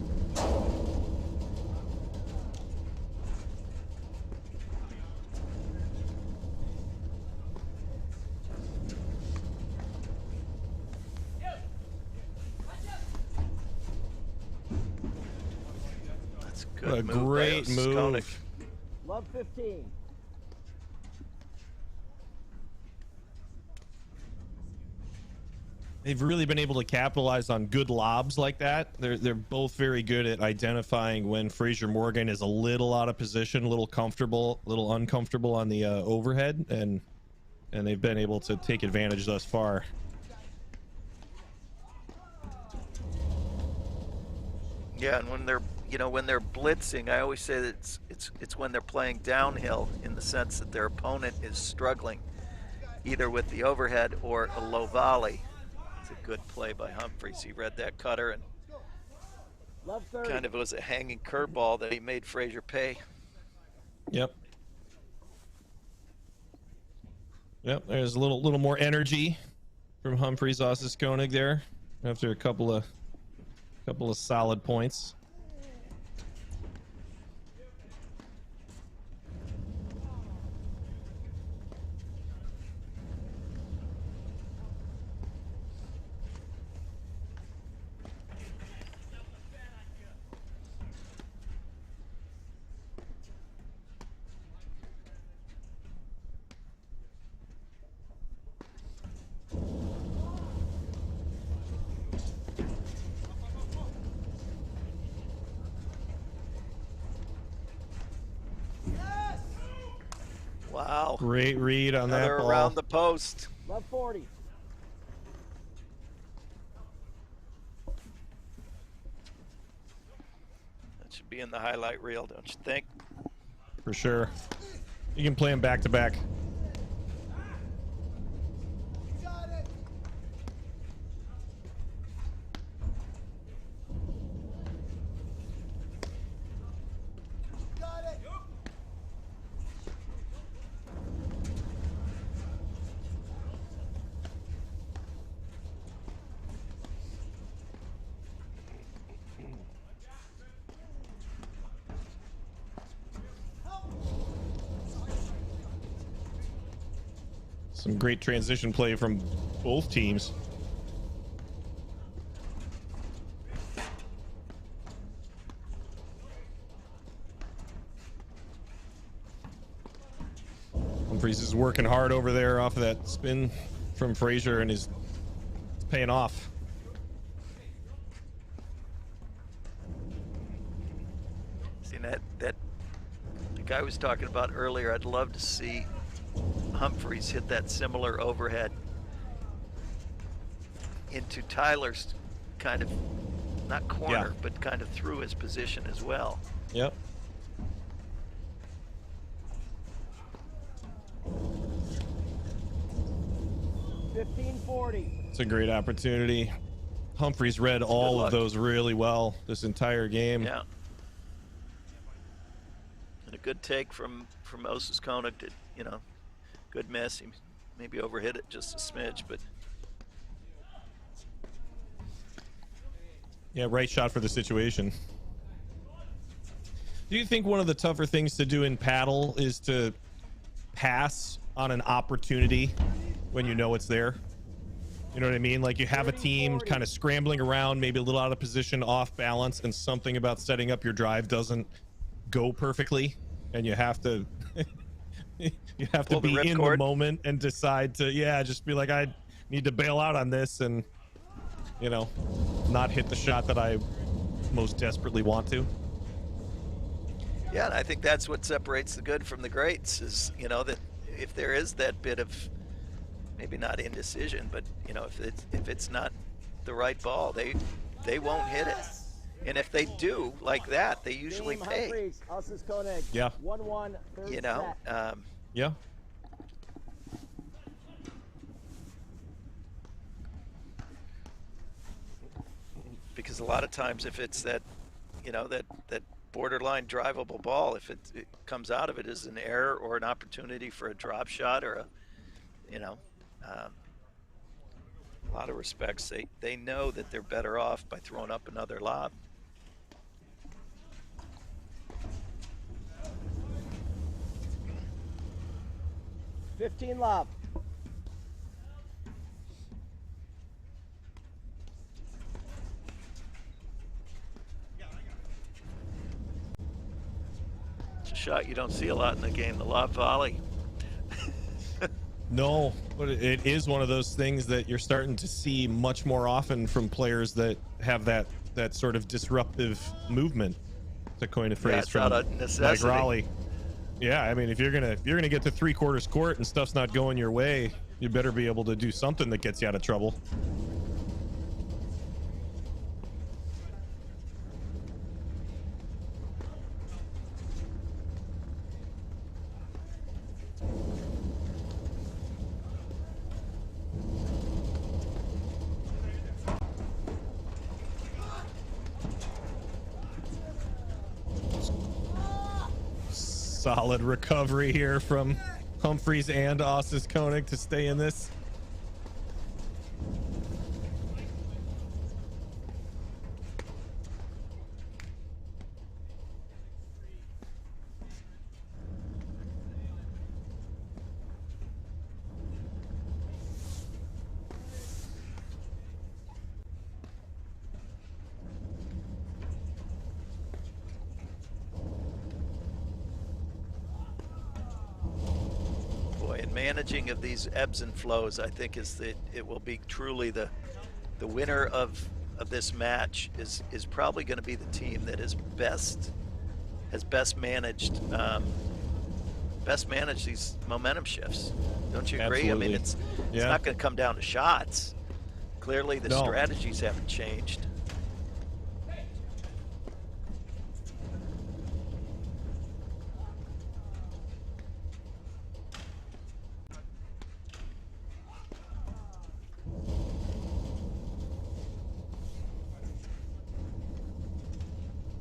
A great move. Koenig. Love 15. They've really been able to capitalize on good lobs like that. They're both very good at identifying when Fraser Morgan is a little out of position, a little comfortable, a little uncomfortable on the overhead, and they've been able to take advantage thus far. Yeah, and when they're when they're blitzing, I always say that it's when they're playing downhill, in the sense that their opponent is struggling either with the overhead or a low volley. It's a good play by Humphries. He read that cutter and kind of was a hanging curveball that he made Frazier pay. Yep. Yep. There's a little more energy from Humphries Ossis Koenig there after a couple of solid points. Wow. Great read on that ball. Around the post. Love 40. That should be in the highlight reel, don't you think? For sure. You can play them back to back. Some great transition play from both teams. Humphries is working hard over there off of that spin from Frazier, and it's paying off. See that the guy was talking about earlier, I'd love to see Humphries hit that similar overhead into Tyler's kind of, not corner, but kind of through his position as well. Yep. It's a great opportunity. Humphries read all of those really well this entire game. Yeah. And a good take from Ossis Koenig to, good miss. He maybe overhit it just a smidge, but yeah, right shot for the situation. Do you think one of the tougher things to do in paddle is to pass on an opportunity when you know it's there? You know what I mean? Like, you have a team kind of scrambling around, maybe a little out of position, off balance, and something about setting up your drive doesn't go perfectly, and you have to you have to be in the moment and decide to just be like, I need to bail out on this and not hit the shot that I most desperately want to. Yeah, and I think that's what separates the good from the greats is, that if there is that bit of maybe not indecision, but if it's not the right ball, they won't hit it. And if they do like that, they usually pay. Yeah. 1-1, yeah. Because a lot of times if it's that, that borderline drivable ball, if it comes out of it as an error or an opportunity for a drop shot or a lot of respects, they know that they're better off by throwing up another lob. $15 lob. shot you don't see a lot in the game, the lob volley. No, but it is one of those things that you're starting to see much more often from players that have that sort of disruptive movement, to coin a phrase from Mike Raleigh. Yeah, I mean, if you're gonna get to 3/4 court and stuff's not going your way, you better be able to do something that gets you out of trouble. Solid recovery here from Humphreys and Ossis Koenig to stay in this. Managing of these ebbs and flows, I think, is that it will be truly the winner of this match is probably going to be the team that is best managed these momentum shifts. Don't you agree? Absolutely. I mean, it's not going to come down to shots. Clearly, the strategies haven't changed.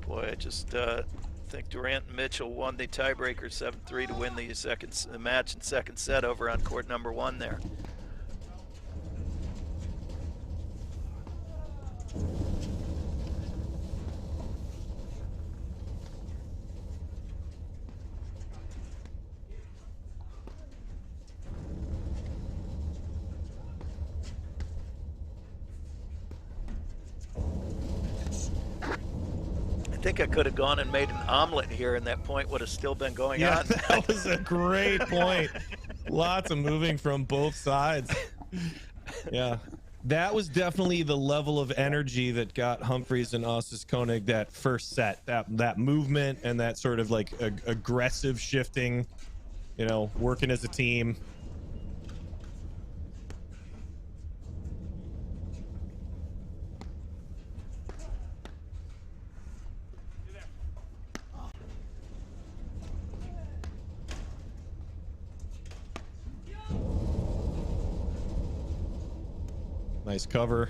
Boy, I just think Durant and Mitchell won the tiebreaker 7-3 to win the match in second set over on court number 1 there. I think I could have gone and made an omelet here and that point would have still been going on. That was a great point. Lots of moving from both sides. Yeah, that was definitely the level of energy that got Humphreys and Ossis Koenig that first set. That movement and that sort of like aggressive shifting, you know, working as a team. Nice cover.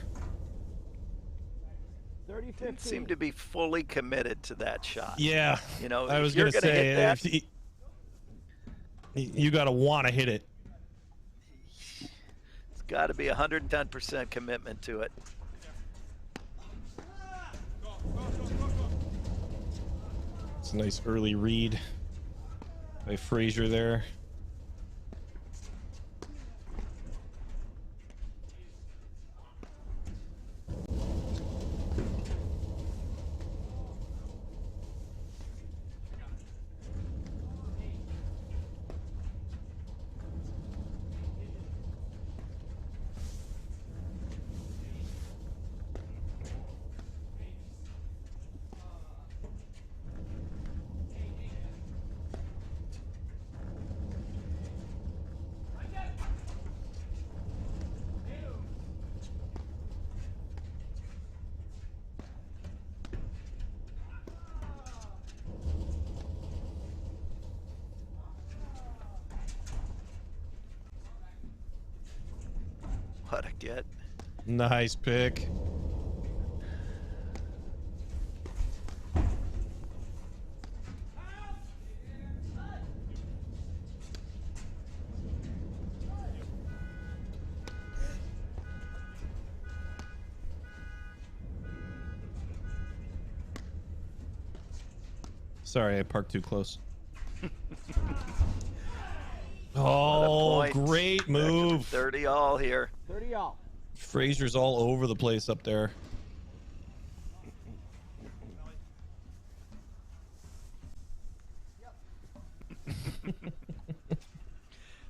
Didn't seem to be fully committed to that shot. Yeah, you know, I was gonna say that, you got to want to hit it. It's got to be 110% commitment to it. It's a nice early read by Frazier there. What a get. Nice pick. Sorry, I parked too close. Oh, great move. 30 all here. 30 all. Frazier's all over the place up there.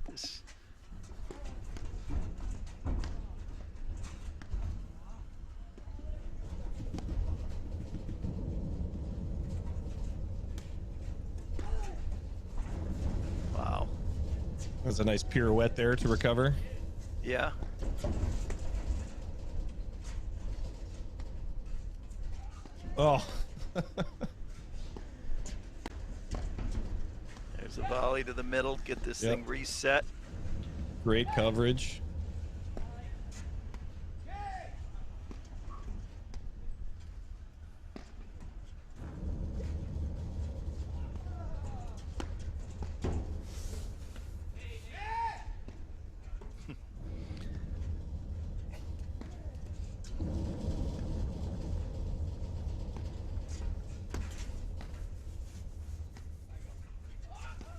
This, wow. That's a nice pirouette there to recover. Yeah. Oh. There's a volley to the middle. Get this thing reset. Great coverage.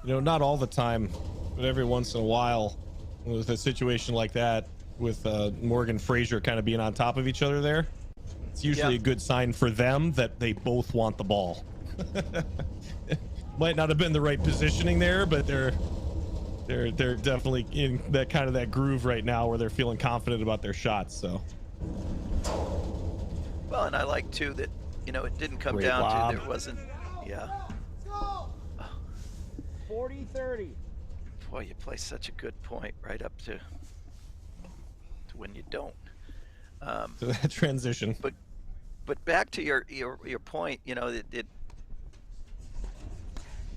You know, not all the time, but every once in a while, with a situation like that, with Morgan Fraser kind of being on top of each other there, it's usually a good sign for them that they both want the ball. Might not have been the right positioning there, but they're definitely in that kind of that groove right now where they're feeling confident about their shots. So, well, and I like too that, you know, it didn't come Great down lob. to there wasn't. Yeah. 40-30. Boy, you play such a good point right up to when you don't. So that transition. But back to your point, you know,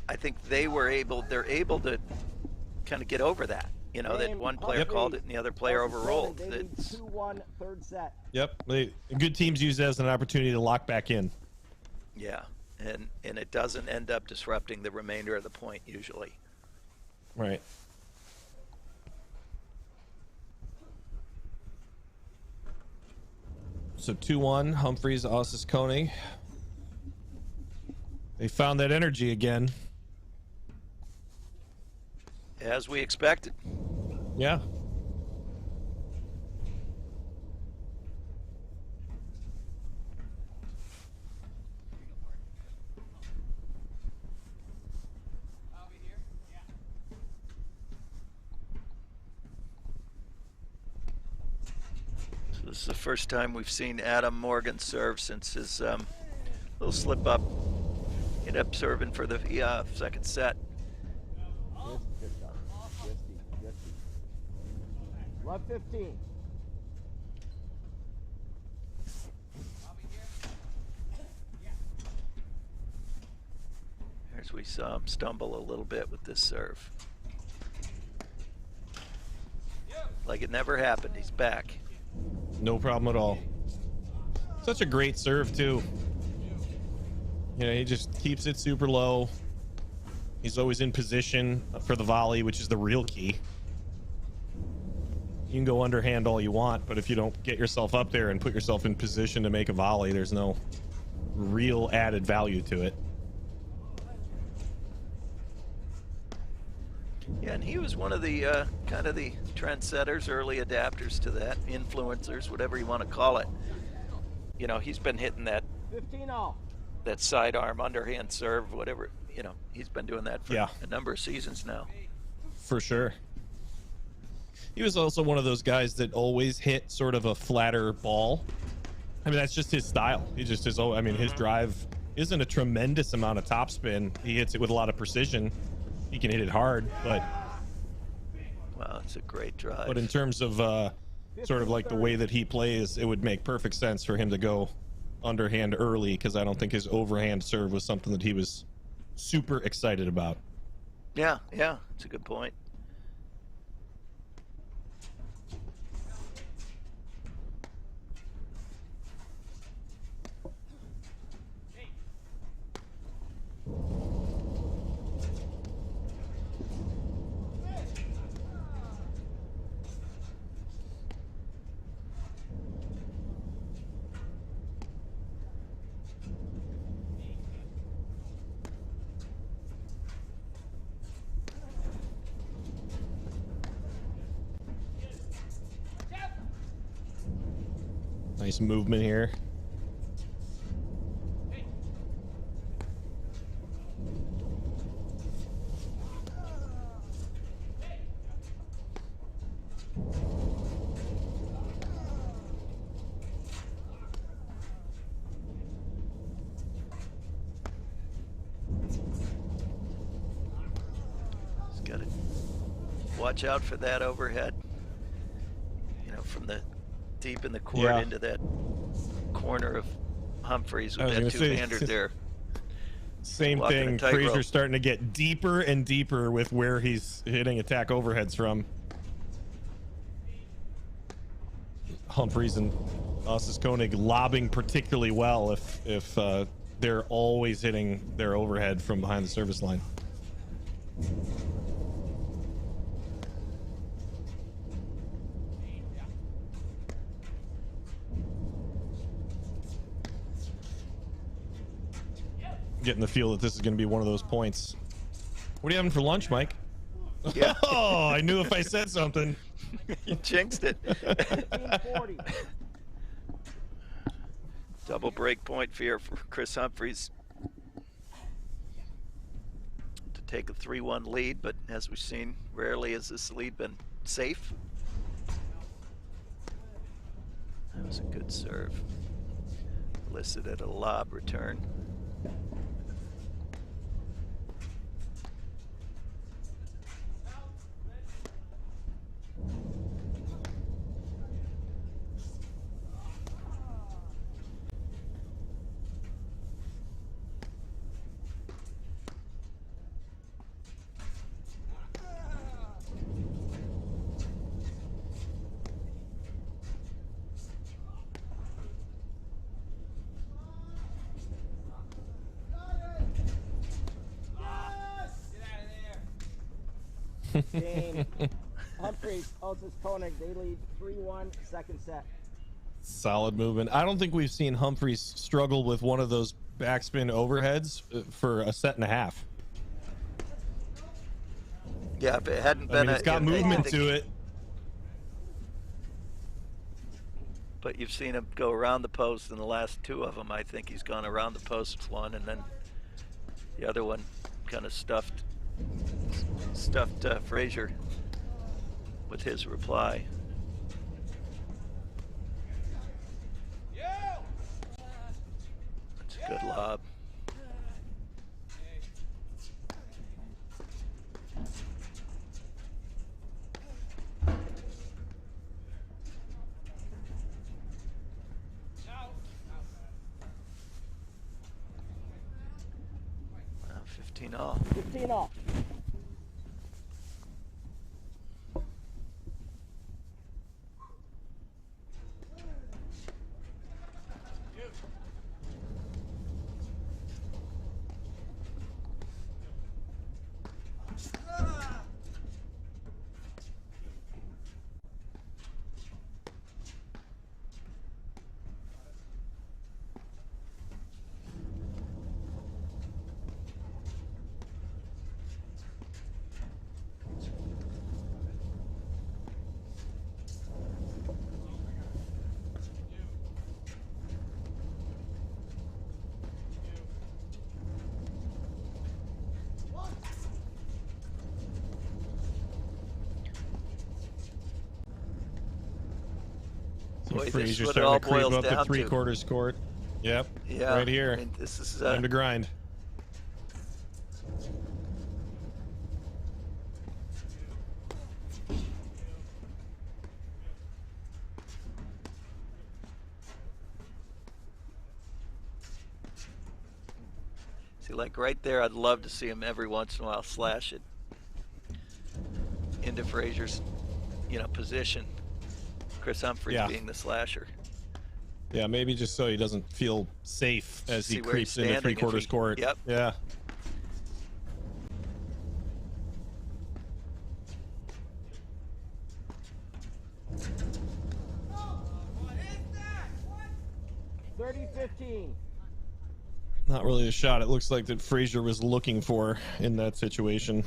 I think they're able to kind of get over that. You know, that one player called it and the other player overruled. They lead 2-1 third set. Yep. Good teams use it as an opportunity to lock back in. Yeah, and it doesn't end up disrupting the remainder of the point usually. Right. So 2-1, Humphreys, Ossis, Koenig. They found that energy again. As we expected. Yeah. This is the first time we've seen Adam Morgan serve since his little slip up. Ended up serving for the second set. Good stuff. Good. Love 15. As we saw him stumble a little bit with this serve. Like it never happened. He's back. No problem at all. Such a great serve too. You know, he just keeps it super low. He's always in position for the volley, which is the real key. You can go underhand all you want, but if you don't get yourself up there and put yourself in position to make a volley, there's no real added value to it. Yeah, and he was one of the kind of the trendsetters, early adapters to that, influencers, whatever you want to call it. You know, he's been hitting that 15-all. That sidearm underhand serve, whatever. You know, he's been doing that for a number of seasons now. For sure. He was also one of those guys that always hit sort of a flatter ball. I mean, that's just his style. He just is. I mean, his drive isn't a tremendous amount of topspin. He hits it with a lot of precision. He can hit it hard, but wow, it's a great drive. But in terms of sort of like the way that he plays, it would make perfect sense for him to go underhand early, because I don't think his overhand serve was something that he was super excited about. Yeah, it's a good point. Nice movement here. watch out for that overhead. You know, from the deep in the court into that corner of Humphreys with that two-hander there. Same thing. Frazier's starting to get deeper and deeper with where he's hitting attack overheads from. Humphreys and Ossis Koenig lobbing particularly well if they're always hitting their overhead from behind the service line. Getting the feel that this is going to be one of those points. What are you having for lunch, Mike? Yeah. Oh, I knew if I said something. You jinxed it. 15-40. Double break point here for Chris Humphreys to take a 3-1 lead, but as we've seen, rarely has this lead been safe. That was a good serve. Elicited a lob return. Game. Humphreys, Ossis Koenig, they lead 3-1, second set. Solid movement. I don't think we've seen Humphreys struggle with one of those backspin overheads for a set and a half. Yeah, if it hadn't been, it's got movement to it. But you've seen him go around the post in the last two of them. I think he's gone around the post with one, and then the other one kind of stuffed Frazier with his reply. That's a good lob. Wow, 15 off. 15 off. Boy, Frazier this is what it all starting to creep boils up the down three-quarters court. Yep. Yeah, Right here. I mean, this is time to grind. see, like right there, I'd love to see him every once in a while slash it into Frazier's, position. Chris Humphreys being the slasher. Yeah, maybe just so he doesn't feel safe as he See where creeps he's into standing three-quarters court. Yep. Yeah. Not really a shot it looks like that Frazier was looking for in that situation.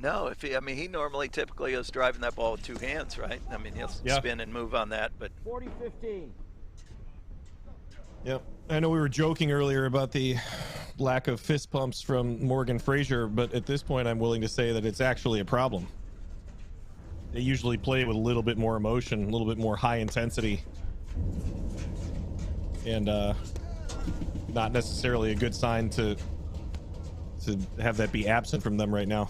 No, he normally typically is driving that ball with two hands, right? I mean, he'll spin and move on that, but 40-15. Yep. I know we were joking earlier about the lack of fist pumps from Morgan Frazier, but at this point I'm willing to say that it's actually a problem. They usually play with a little bit more emotion, a little bit more high intensity. And not necessarily a good sign to have that be absent from them right now.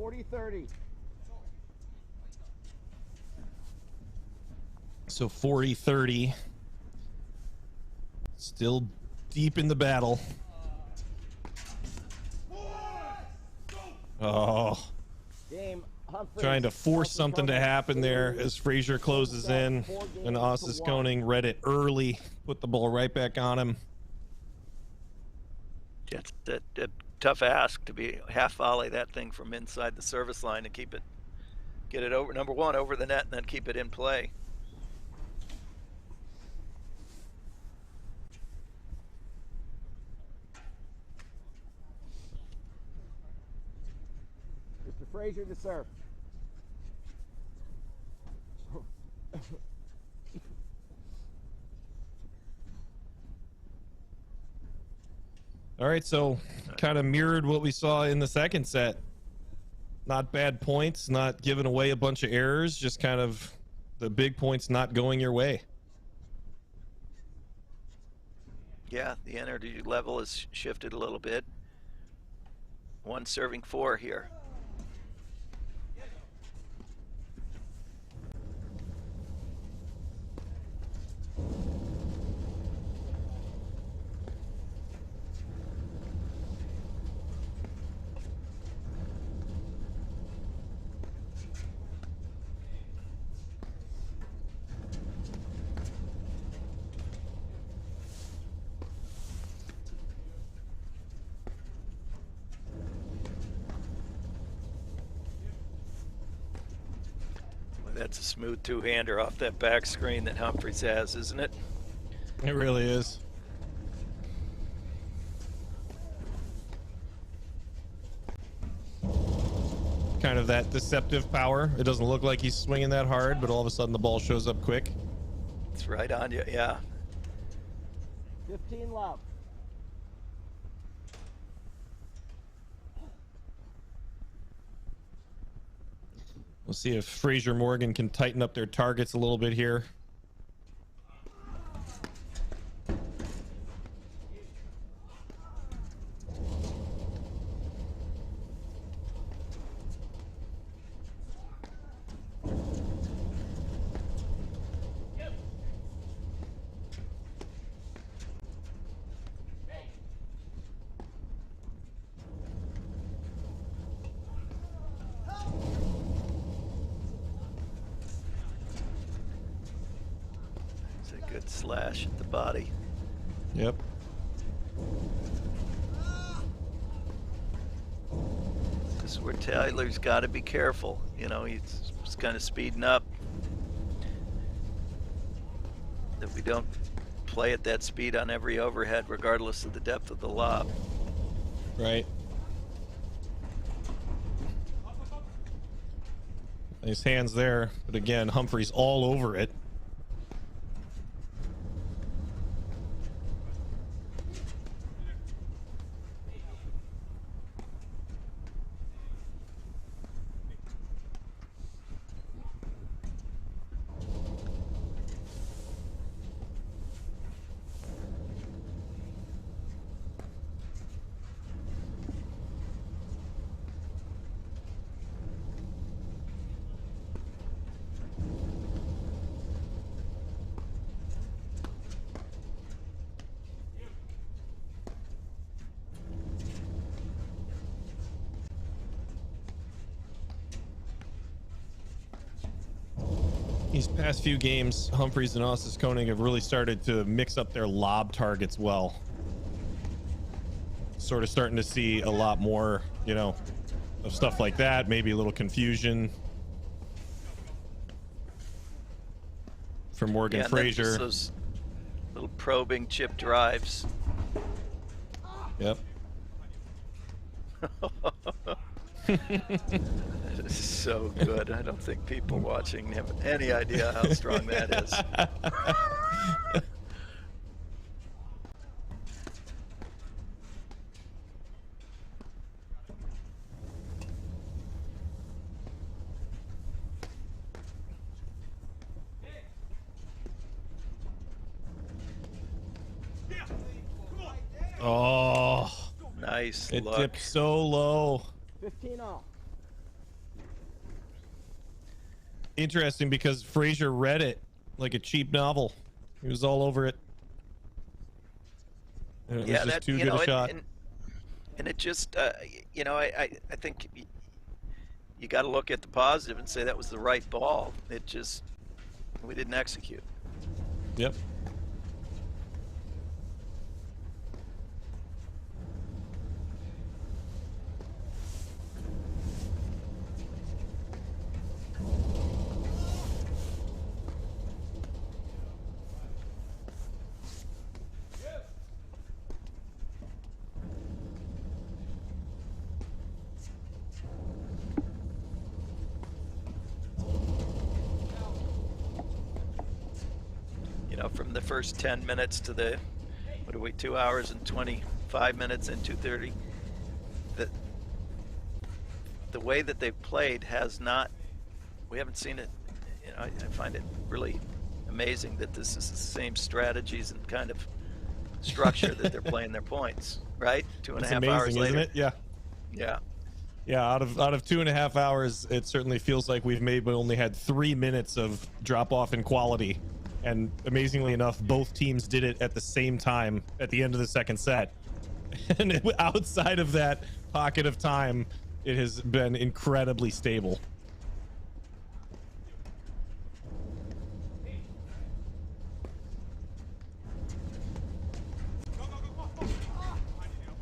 40-30. So 40-30. Still deep in the battle. Oh. Game Humphreys. Trying to force something to happen there as Frazier closes in, and Ossis Koning read it early, put the ball right back on him. It's a tough ask to be half volley that thing from inside the service line and keep it, get it over, number one, over the net, and then keep it in play. Mr. Frazier to serve. All right, so kind of mirrored what we saw in the second set. Not bad points, not giving away a bunch of errors, just kind of the big points not going your way. Yeah, the energy level has shifted a little bit. One serving four here. That's a smooth two-hander off that back screen that Humphreys has, isn't it? It really is. Kind of that deceptive power. It doesn't look like he's swinging that hard, but all of a sudden the ball shows up quick. It's right on you, yeah. 15 love. We'll see if Frazier Morgan can tighten up their targets a little bit here. Good slash at the body. Yep. This is where Taylor's got to be careful. You know, he's kind of speeding up. That we don't play at that speed on every overhead, regardless of the depth of the lob. Right. Nice hands there, but again, Humphreys all over it. These past few games, Humphreys and Ossis Koning have really started to mix up their lob targets well. Sort of starting to see a lot more, you know, of stuff like that. Maybe a little confusion for Morgan Frazier. Those little probing chip drives. Yep. That is so good. I don't think people watching have any idea how strong that is. Oh, nice. it look. dipped so low. 15 all. interesting because Frazier read it like a cheap novel. He was all over it. And it was just too good a shot. And it just, you know, I think you got to look at the positive and say that was the right ball. It just, we didn't execute. Yep. You know, from the first 10 minutes to the, what are we, 2 hours and 25 minutes and 2:30, the way that they've played has not, we haven't seen it. You know, I find it really amazing that this is the same strategies and kind of structure that they're playing their points, right? 2.5 hours later. Isn't it? Yeah. Yeah. Yeah, out of 2.5 hours, it certainly feels like we've maybe only had 3 minutes of drop off in quality. And amazingly enough, both teams did it at the same time at the end of the second set. And outside of that pocket of time, it has been incredibly stable.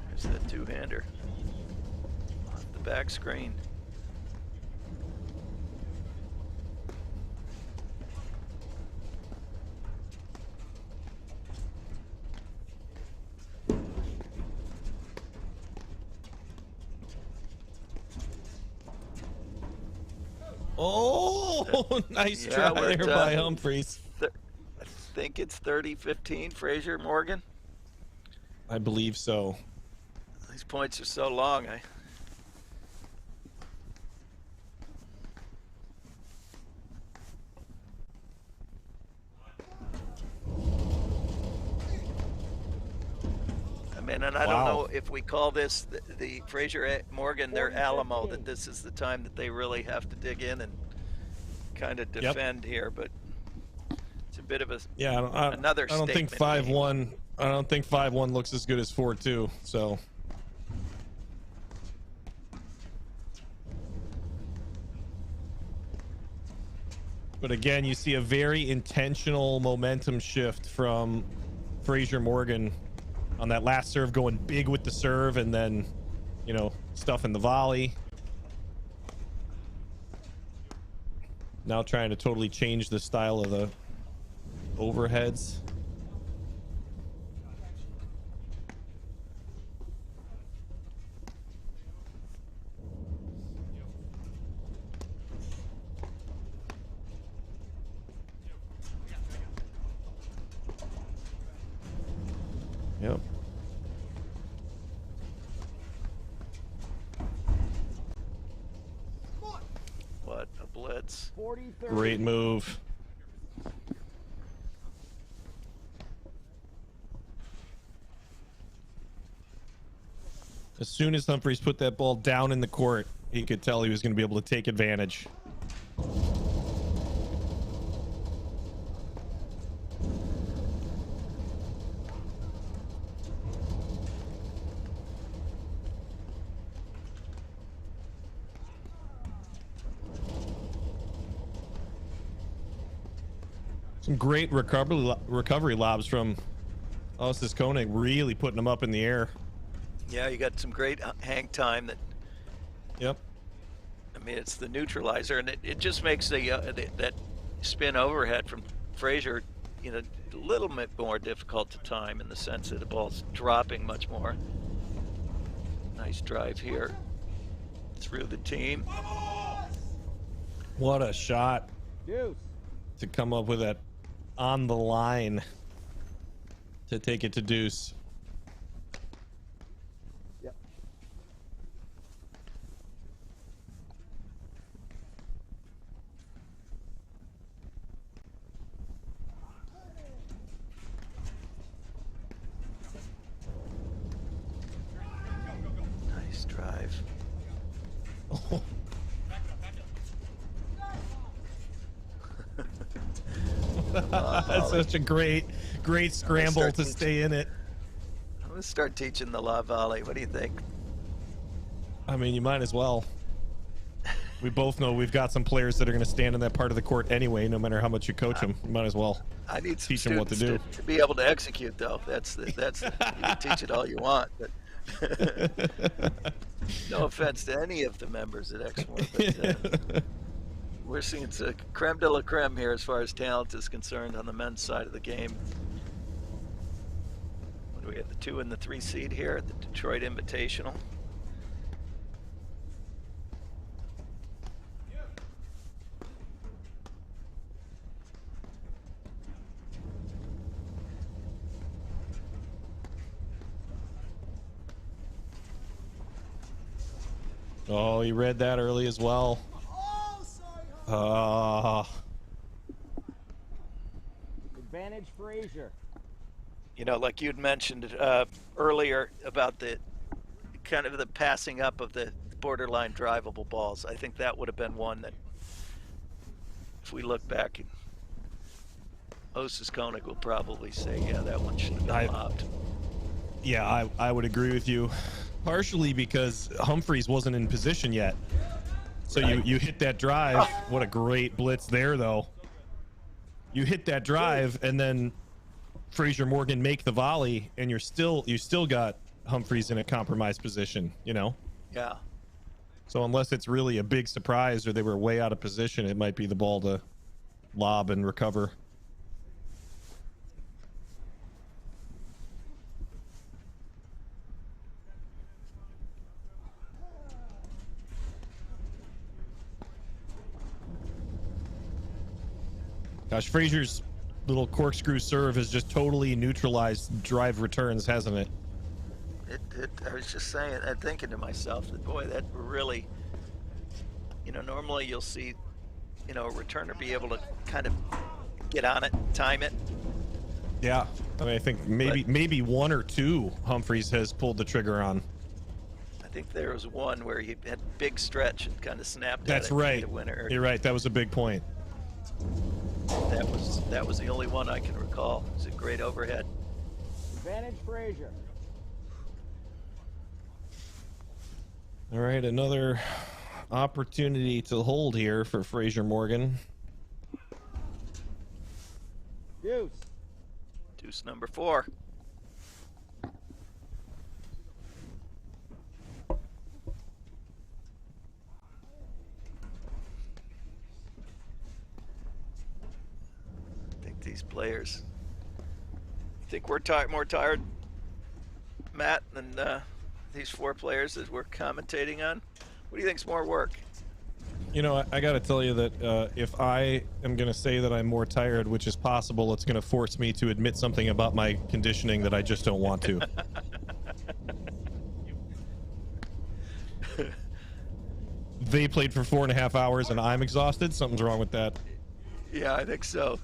There's that two-hander off the back screen. Oh, nice try there by Humphreys. I think it's 30-15, Frazier, Morgan. I believe so. These points are so long. I mean, and I don't know if we call this the Frazier Morgan their Alamo, that this is the time that they really have to dig in and kind of defend here, but it's a bit of a another I don't think 5-1. I don't think 5-1 looks as good as 4-2. So. But again, you see a very intentional momentum shift from Frazier Morgan on that last serve, going big with the serve and then, you know, stuff in the volley. Now trying to totally change the style of the overheads. Yep. What a blitz. Great move. As soon as Humphreys put that ball down in the court, he could tell he was going to be able to take advantage. Some great recovery lobs from Ossis Koenig, really putting them up in the air. Yeah, you got some great hang time that. Yep. I mean, it's the neutralizer, and it just makes that spin overhead from Frazier, you know, a little bit more difficult to time in the sense that the ball's dropping much more. Nice drive here through the team. What a shot Deuce. to come up with that on the line to take it to deuce. Yep. Nice drive. It's such a great scramble to stay in it. I'm gonna start teaching the lob volley. What do you think? I mean, you might as well. We both know we've got some players that are going to stand in that part of the court anyway, no matter how much you coach them. You might as well. I need some teach them what to do. to be able to execute, though. That's you can teach it all you want, but no offense to any of the members at Exmoor, but we're seeing it's a creme de la creme here as far as talent is concerned on the men's side of the game. What do we have, the 2 and the 3 seed here at the Detroit Invitational? Oh, he read that early as well. Advantage Frazier. You know, like you'd mentioned earlier about the kind of the passing up of the borderline drivable balls. I think that would have been one that, if we look back, Osis Koenig will probably say, yeah, that one should have been lobbed. Yeah, I would agree with you. Partially because Humphreys wasn't in position yet. So right. you hit that drive. What a great blitz there, though. You hit that drive, and then Frazier Morgan make the volley, and you still got Humphreys in a compromised position, you know? Yeah. So unless it's really a big surprise or they were way out of position, it might be the ball to lob and recover. Gosh, Frazier's little corkscrew serve has just totally neutralized drive returns, hasn't it? I was just saying, I'm thinking to myself that, boy, that really, you know, normally you'll see, you know, a returner be able to kind of get on it, time it. Yeah, I mean, I think maybe 1 or 2 Humphreys has pulled the trigger on. I think there was one where he had big stretch and kind of snapped. That's right. You're right. That was a big point. That was the only one I can recall. It was a great overhead. Advantage Frazier. All right, another opportunity to hold here for Frazier Morgan. Deuce number 4. These players, you think we're more tired, Matt, than these 4 players that we're commentating on? What do you think's more work? You know, I got to tell you that if I am going to say that I'm more tired, which is possible, it's going to force me to admit something about my conditioning that I just don't want to. They played for 4.5 hours and I'm exhausted. Something's wrong with that. Yeah, I think so.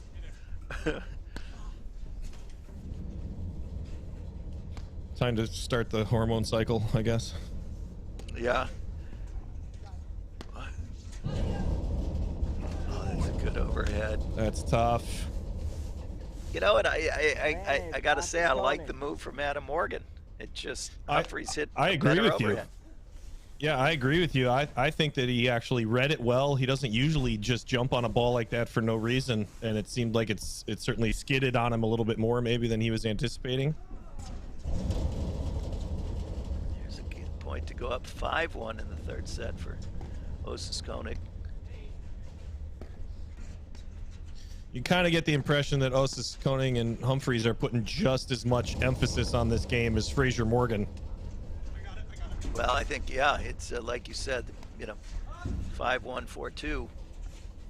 Time to start the hormone cycle, I guess. Yeah. Oh, that's a good overhead. That's tough. You know what? I gotta say, I like the move from Adam Morgan. It just Humphreys hit. I agree with you. Overhead. Yeah, I agree with you. I think that he actually read it well. He doesn't usually just jump on a ball like that for no reason, and it seemed like it certainly skidded on him a little bit more maybe than he was anticipating. Here's a good point to go up 5-1 in the 3rd set for Osis Koenig. You kind of get the impression that Osis Koenig and Humphreys are putting just as much emphasis on this game as Frazier Morgan. Well, I think, yeah, it's like you said, you know, 5-1, 4-2,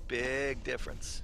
big difference.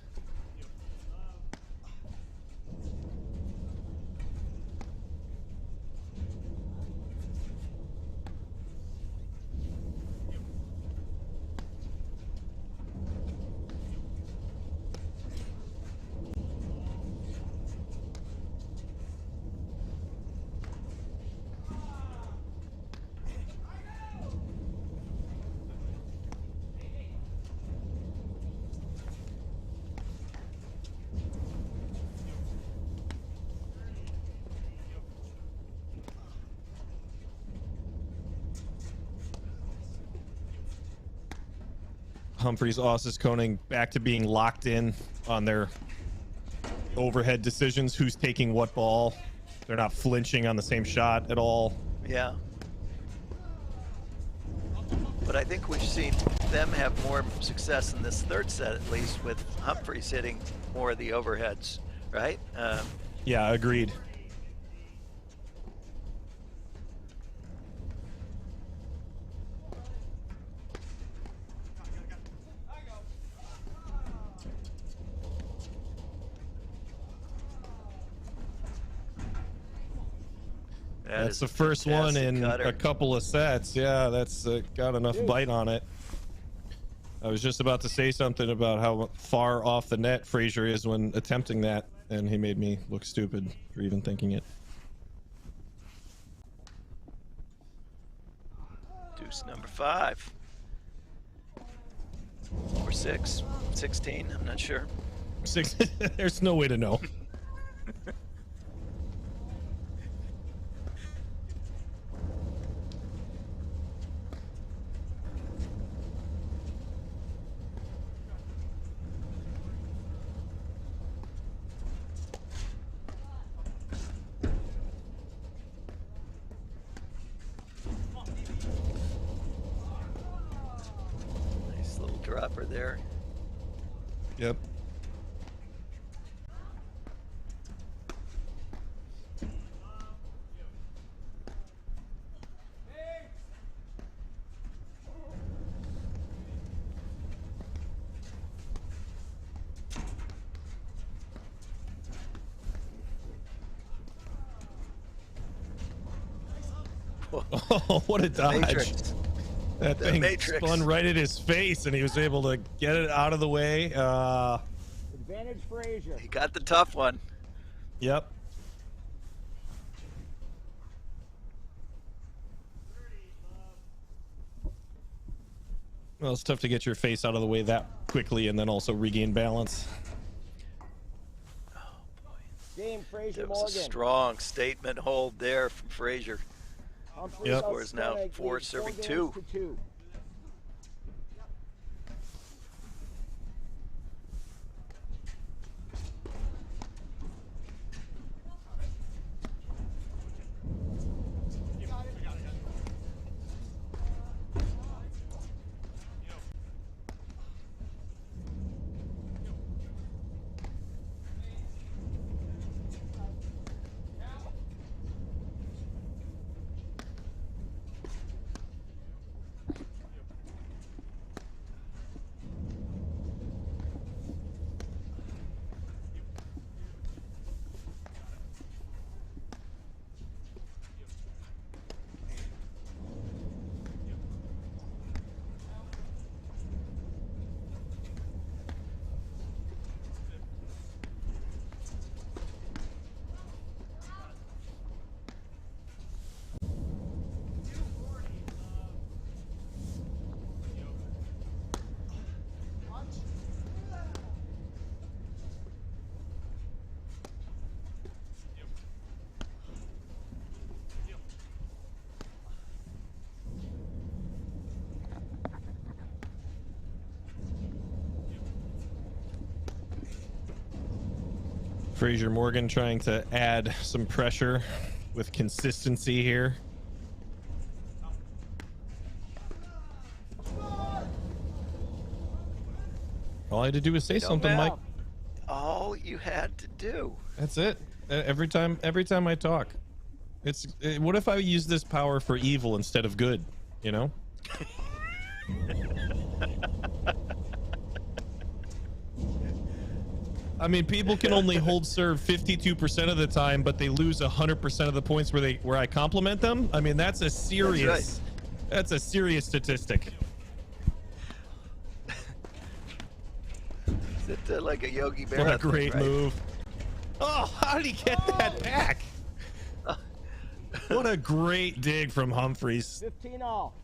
Humphries, Ossis, Koenig back to being locked in on their overhead decisions. Who's taking what ball? They're not flinching on the same shot at all. Yeah. But I think we've seen them have more success in this third set, at least, with Humphries hitting more of the overheads, right? Yeah, agreed. That's the first one in a couple of sets. Yeah, that's got enough bite on it. I was just about to say something about how far off the net Frazier is when attempting that, and he made me look stupid for even thinking it. Deuce number 5. Or 6. 16, I'm not sure. 6. There's no way to know. Dropper there. Yep. Oh, what a dodge. Matrix. That thing spun right at his face, and he was able to get it out of the way. Advantage Frazier. He got the tough one. Yep. Well, it's tough to get your face out of the way that quickly and then also regain balance. Oh, boy. Game Frazier That was Morgan. a strong statement hold there from Frazier. Yep. Score is now 4 serving 2. Frazier Morgan trying to add some pressure with consistency here. All I had to do was say something, Mike. All you had to do. That's it. Every time I talk, what if I use this power for evil instead of good? You know. I mean, people can only hold serve 52% of the time, but they lose 100% of the points where I compliment them. I mean, that's a serious statistic. Is it like a Yogi Berra? What a great move! Oh, how did he get that back? What a great dig from Humphries. 15-all.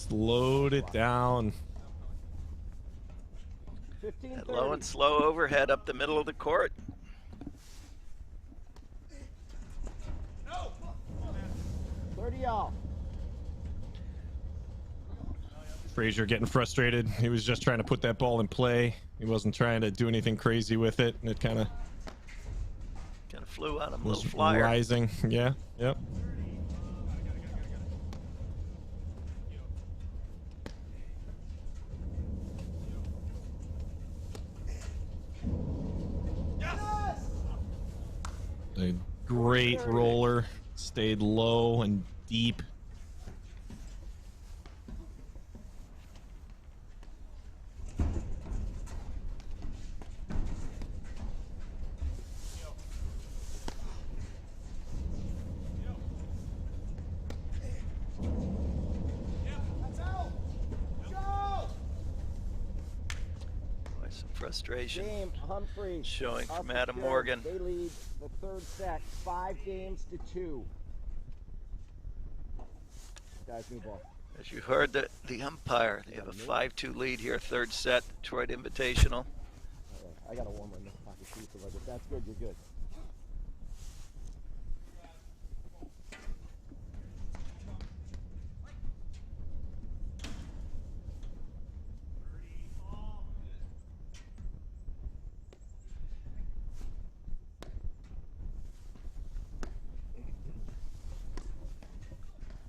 slowed it down. That low and slow overhead up the middle of the court. No. 30 all. Frazier getting frustrated. He was just trying to put that ball in play. He wasn't trying to do anything crazy with it, and it kind of flew on him. Was little flyer. Rising. Yeah. Yep. A great roller, stayed low and deep. Frustration Game Humphreys showing from Adam field. Morgan. They lead the third set 5-2. Guys, new ball. As you heard the umpire, they have a 5-2 lead here, third set, Detroit Invitational. I got a warmer in this pocket too, so if that's good, you're good.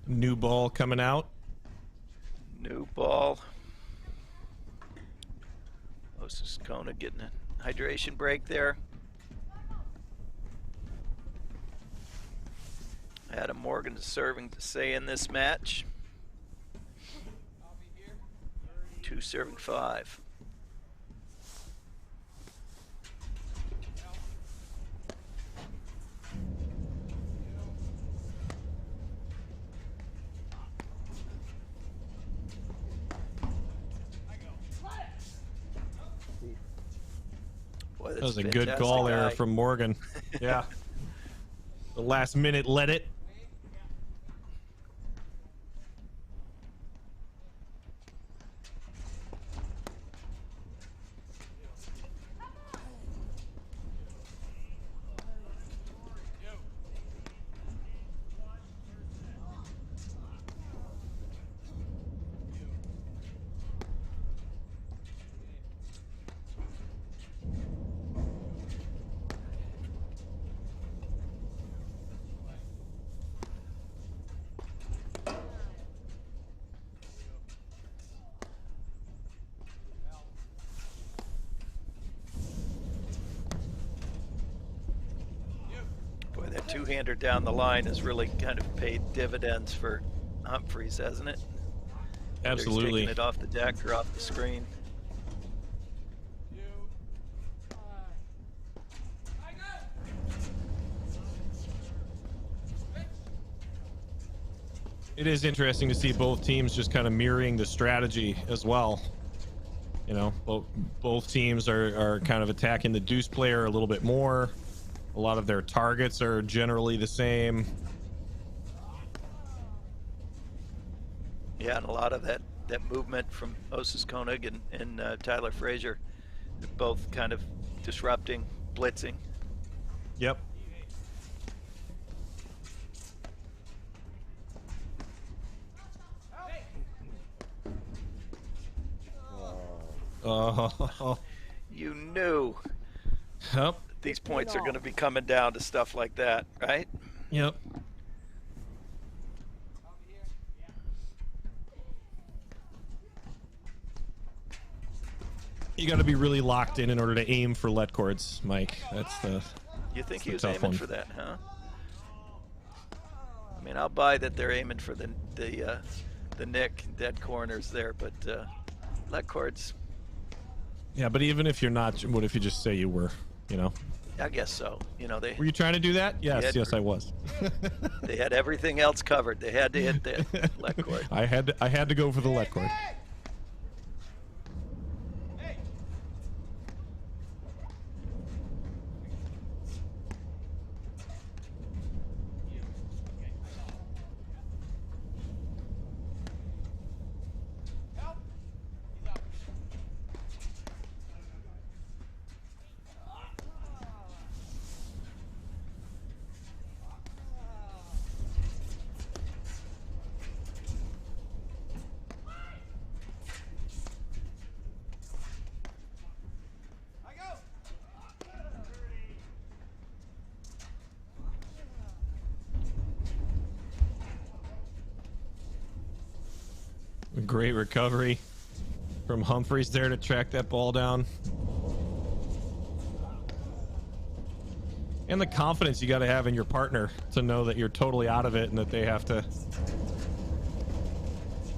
New ball coming out. New ball. Moses Kona getting a hydration break there. Adam Morgan is serving to say in this match. 2 serving 5. Boy, that was a good call there from Morgan. Yeah. The last minute let it. That two-hander down the line has really kind of paid dividends for Humphreys, hasn't it? Absolutely. Whether he's taking it off the deck or off the screen. It is interesting to see both teams just kind of mirroring the strategy as well. You know, both teams are kind of attacking the deuce player a little bit more. A lot of their targets are generally the same. Yeah, and a lot of that movement from Moses Koenig and Tyler Frazier, they're both kind of disrupting, blitzing. Yep. Oh. You knew. Yep. These points are going to be coming down to stuff like that, right? Yep. You got to be really locked in order to aim for let cords, Mike. That's the. You think he was tough aiming one. for that, huh? I mean, I'll buy that they're aiming for the nick dead corners there, but let cords. Yeah, but even if you're not, what if you just say you were? You know. I guess so. You know, Were you trying to do that? Yes, yes, I was. They had everything else covered. They had to hit the let cord. I had to go for the let cord. Great recovery from Humphries there to track that ball down. And the confidence you got to have in your partner to know that you're totally out of it and that they have to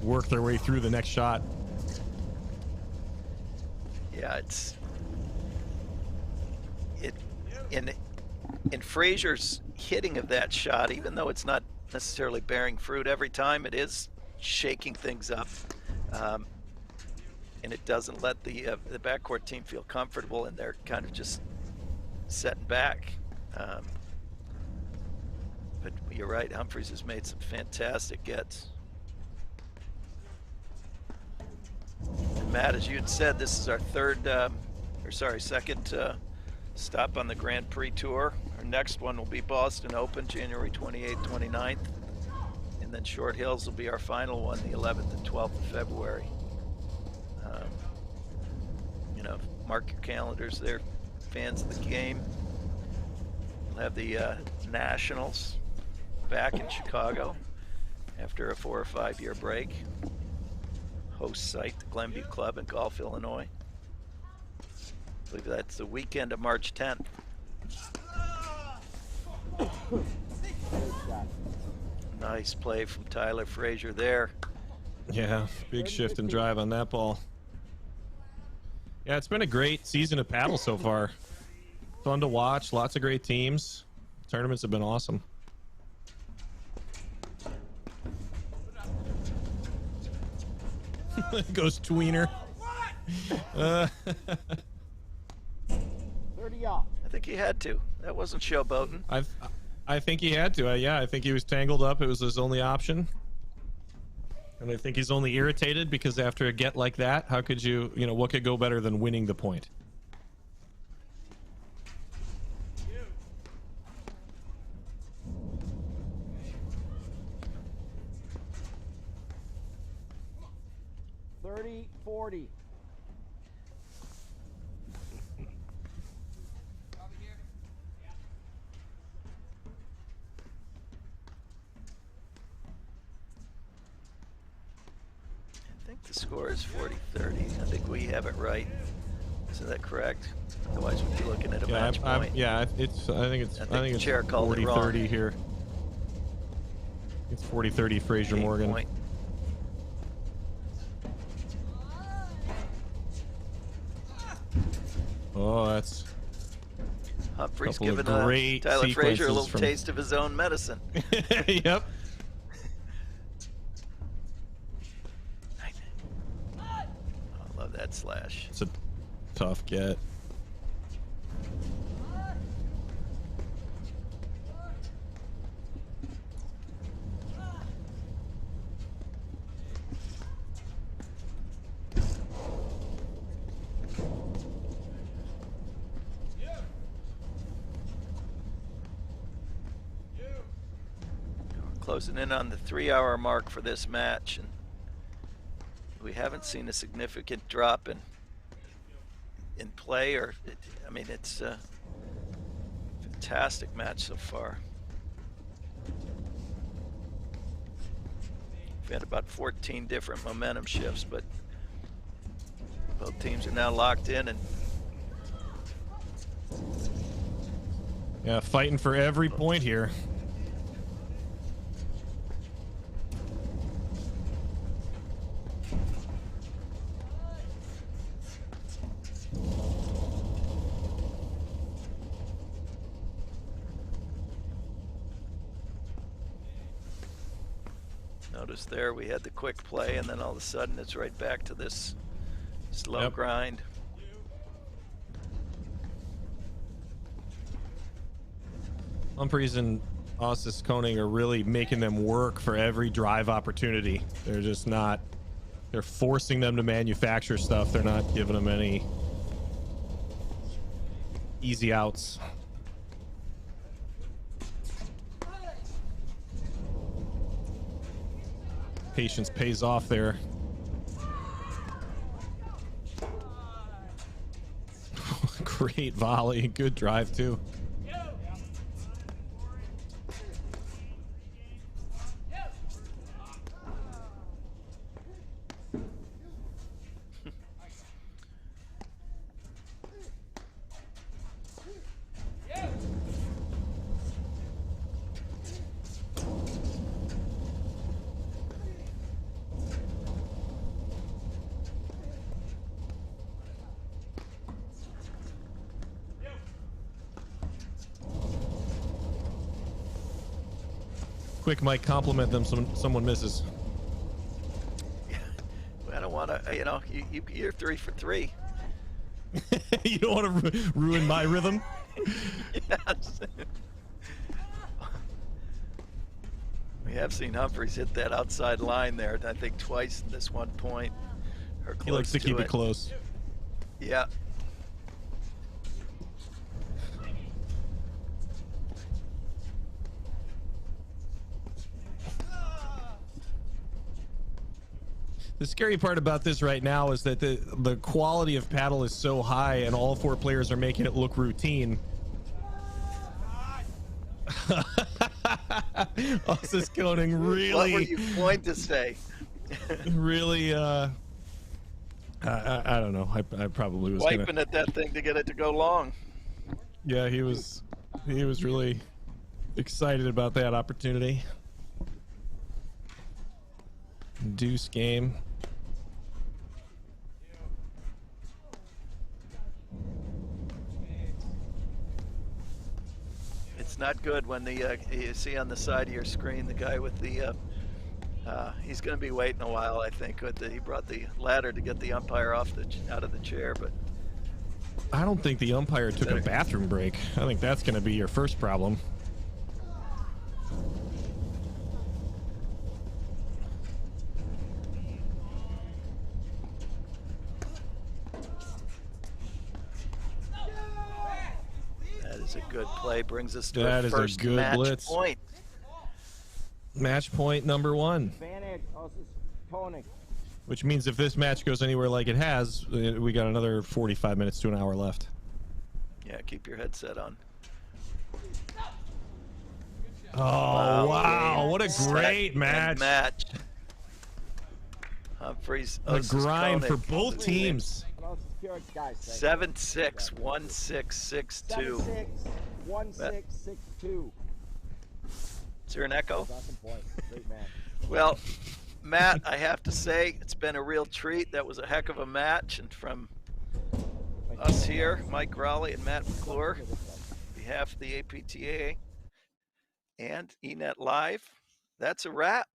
work their way through the next shot. Yeah, in Frazier's hitting of that shot, even though it's not necessarily bearing fruit every time, it is shaking things up, and it doesn't let the backcourt team feel comfortable, and they're kind of just setting back. But you're right, Humphries has made some fantastic gets. And Matt, as you had said, this is our second stop on the Grand Prix Tour. Our next one will be Boston Open, January 28th, 29th. And then Short Hills will be our final one, the 11th and 12th of February. You know, mark your calendars there, fans of the game. We'll have the Nationals back in Chicago after a 4 or 5 year break. Host site, the Glenview Club in Gulf, Illinois. I believe that's the weekend of March 10th. Nice play from Tyler Frazier there. Yeah, big shift and drive on that ball. Yeah, it's been a great season of paddle so far. Fun to watch, lots of great teams. Tournaments have been awesome. Goes tweener. 30 off. I think he had to. That wasn't showboating. I think he had to. Yeah, I think he was tangled up. It was his only option. And I think he's only irritated because after a get like that, how could you know, what could go better than winning the point? $40. I think the score is 40-30. I think we have it right. Is that correct? Otherwise, we'd be looking at a match point. Yeah, it's. I think it's 40-30 here. It's 40-30 Frazier Morgan. Point. Oh, that's Humphries giving Tyler Frazier a little taste of his own medicine. Yep. I love that slash. It's a tough get. Closing in on the 3-hour mark for this match, and we haven't seen a significant drop in play, or I mean, it's a fantastic match so far. We've had about 14 different momentum shifts, but both teams are now locked in, and yeah, fighting for every point here. notice there we had the quick play, and then all of a sudden it's right back to this slow grind. Humphries and Ossis Koning are really making them work for every drive opportunity. They're just not, they're forcing them to manufacture stuff. They're not giving them any easy outs. Patience pays off there. Great volley, good drive too. Quick, Mike, compliment them. Someone misses. I don't want to, you know, you're 3 for 3. You don't want to ruin my rhythm? Yes. We have seen Humphries hit that outside line there, I think twice in this one point. Or close He likes to keep it close. Yeah. The scary part about this right now is that the quality of paddle is so high and all 4 players are making it look routine. Ossis Koning really... What were you going to say? Really, I don't know. I probably was wiping at that thing to get it to go long. Yeah, he was really excited about that opportunity. Deuce game. It's not good when the you see on the side of your screen the guy with the he's going to be waiting a while, I think. He brought the ladder to get the umpire out of the chair, but I don't think the umpire took a bathroom break. I think that's going to be your first problem. a good play, brings us to that our is first a good match blitz. point. Match point number 1. Advantage, Ossis Koning. Which means if this match goes anywhere like it has, we got another 45 minutes to an hour left. Yeah, keep your headset on. Oh, wow. What a great match. Humphries. A grind for both teams. 7-6, 1-6, 6-2. 1-6-6-2. Is there an echo? Great match. Well, Matt, I have to say, it's been a real treat. That was a heck of a match. And from us here, Mike Raleigh and Matt McClure, on behalf of the APTA and eNet Live, that's a wrap.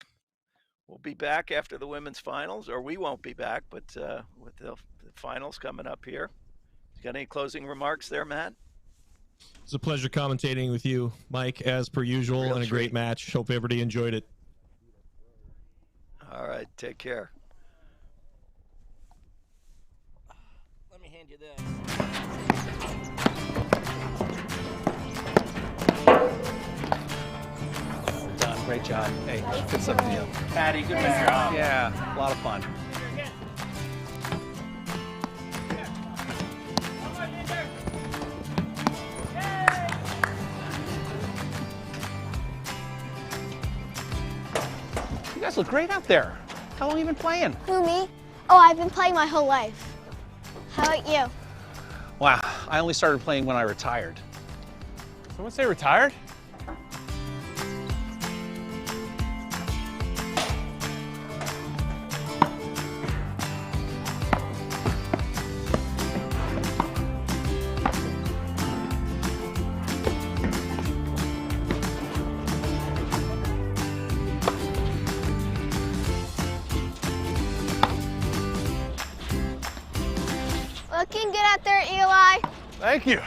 We'll be back after the women's finals, or we won't be back, but with the finals coming up here. You got any closing remarks there, Matt? It's a pleasure commentating with you, Mike, as per usual, and a great match. Hope everybody enjoyed it. All right, take care. Let me hand you this. Done. Great job. Hey, good stuff to you. Patty, good job. Yeah, a lot of fun. You guys look great out there. How long have you been playing? Who, me? Oh, I've been playing my whole life. How about you? Wow, I only started playing when I retired. Someone say retired? Looking good out there, Eli. Thank you.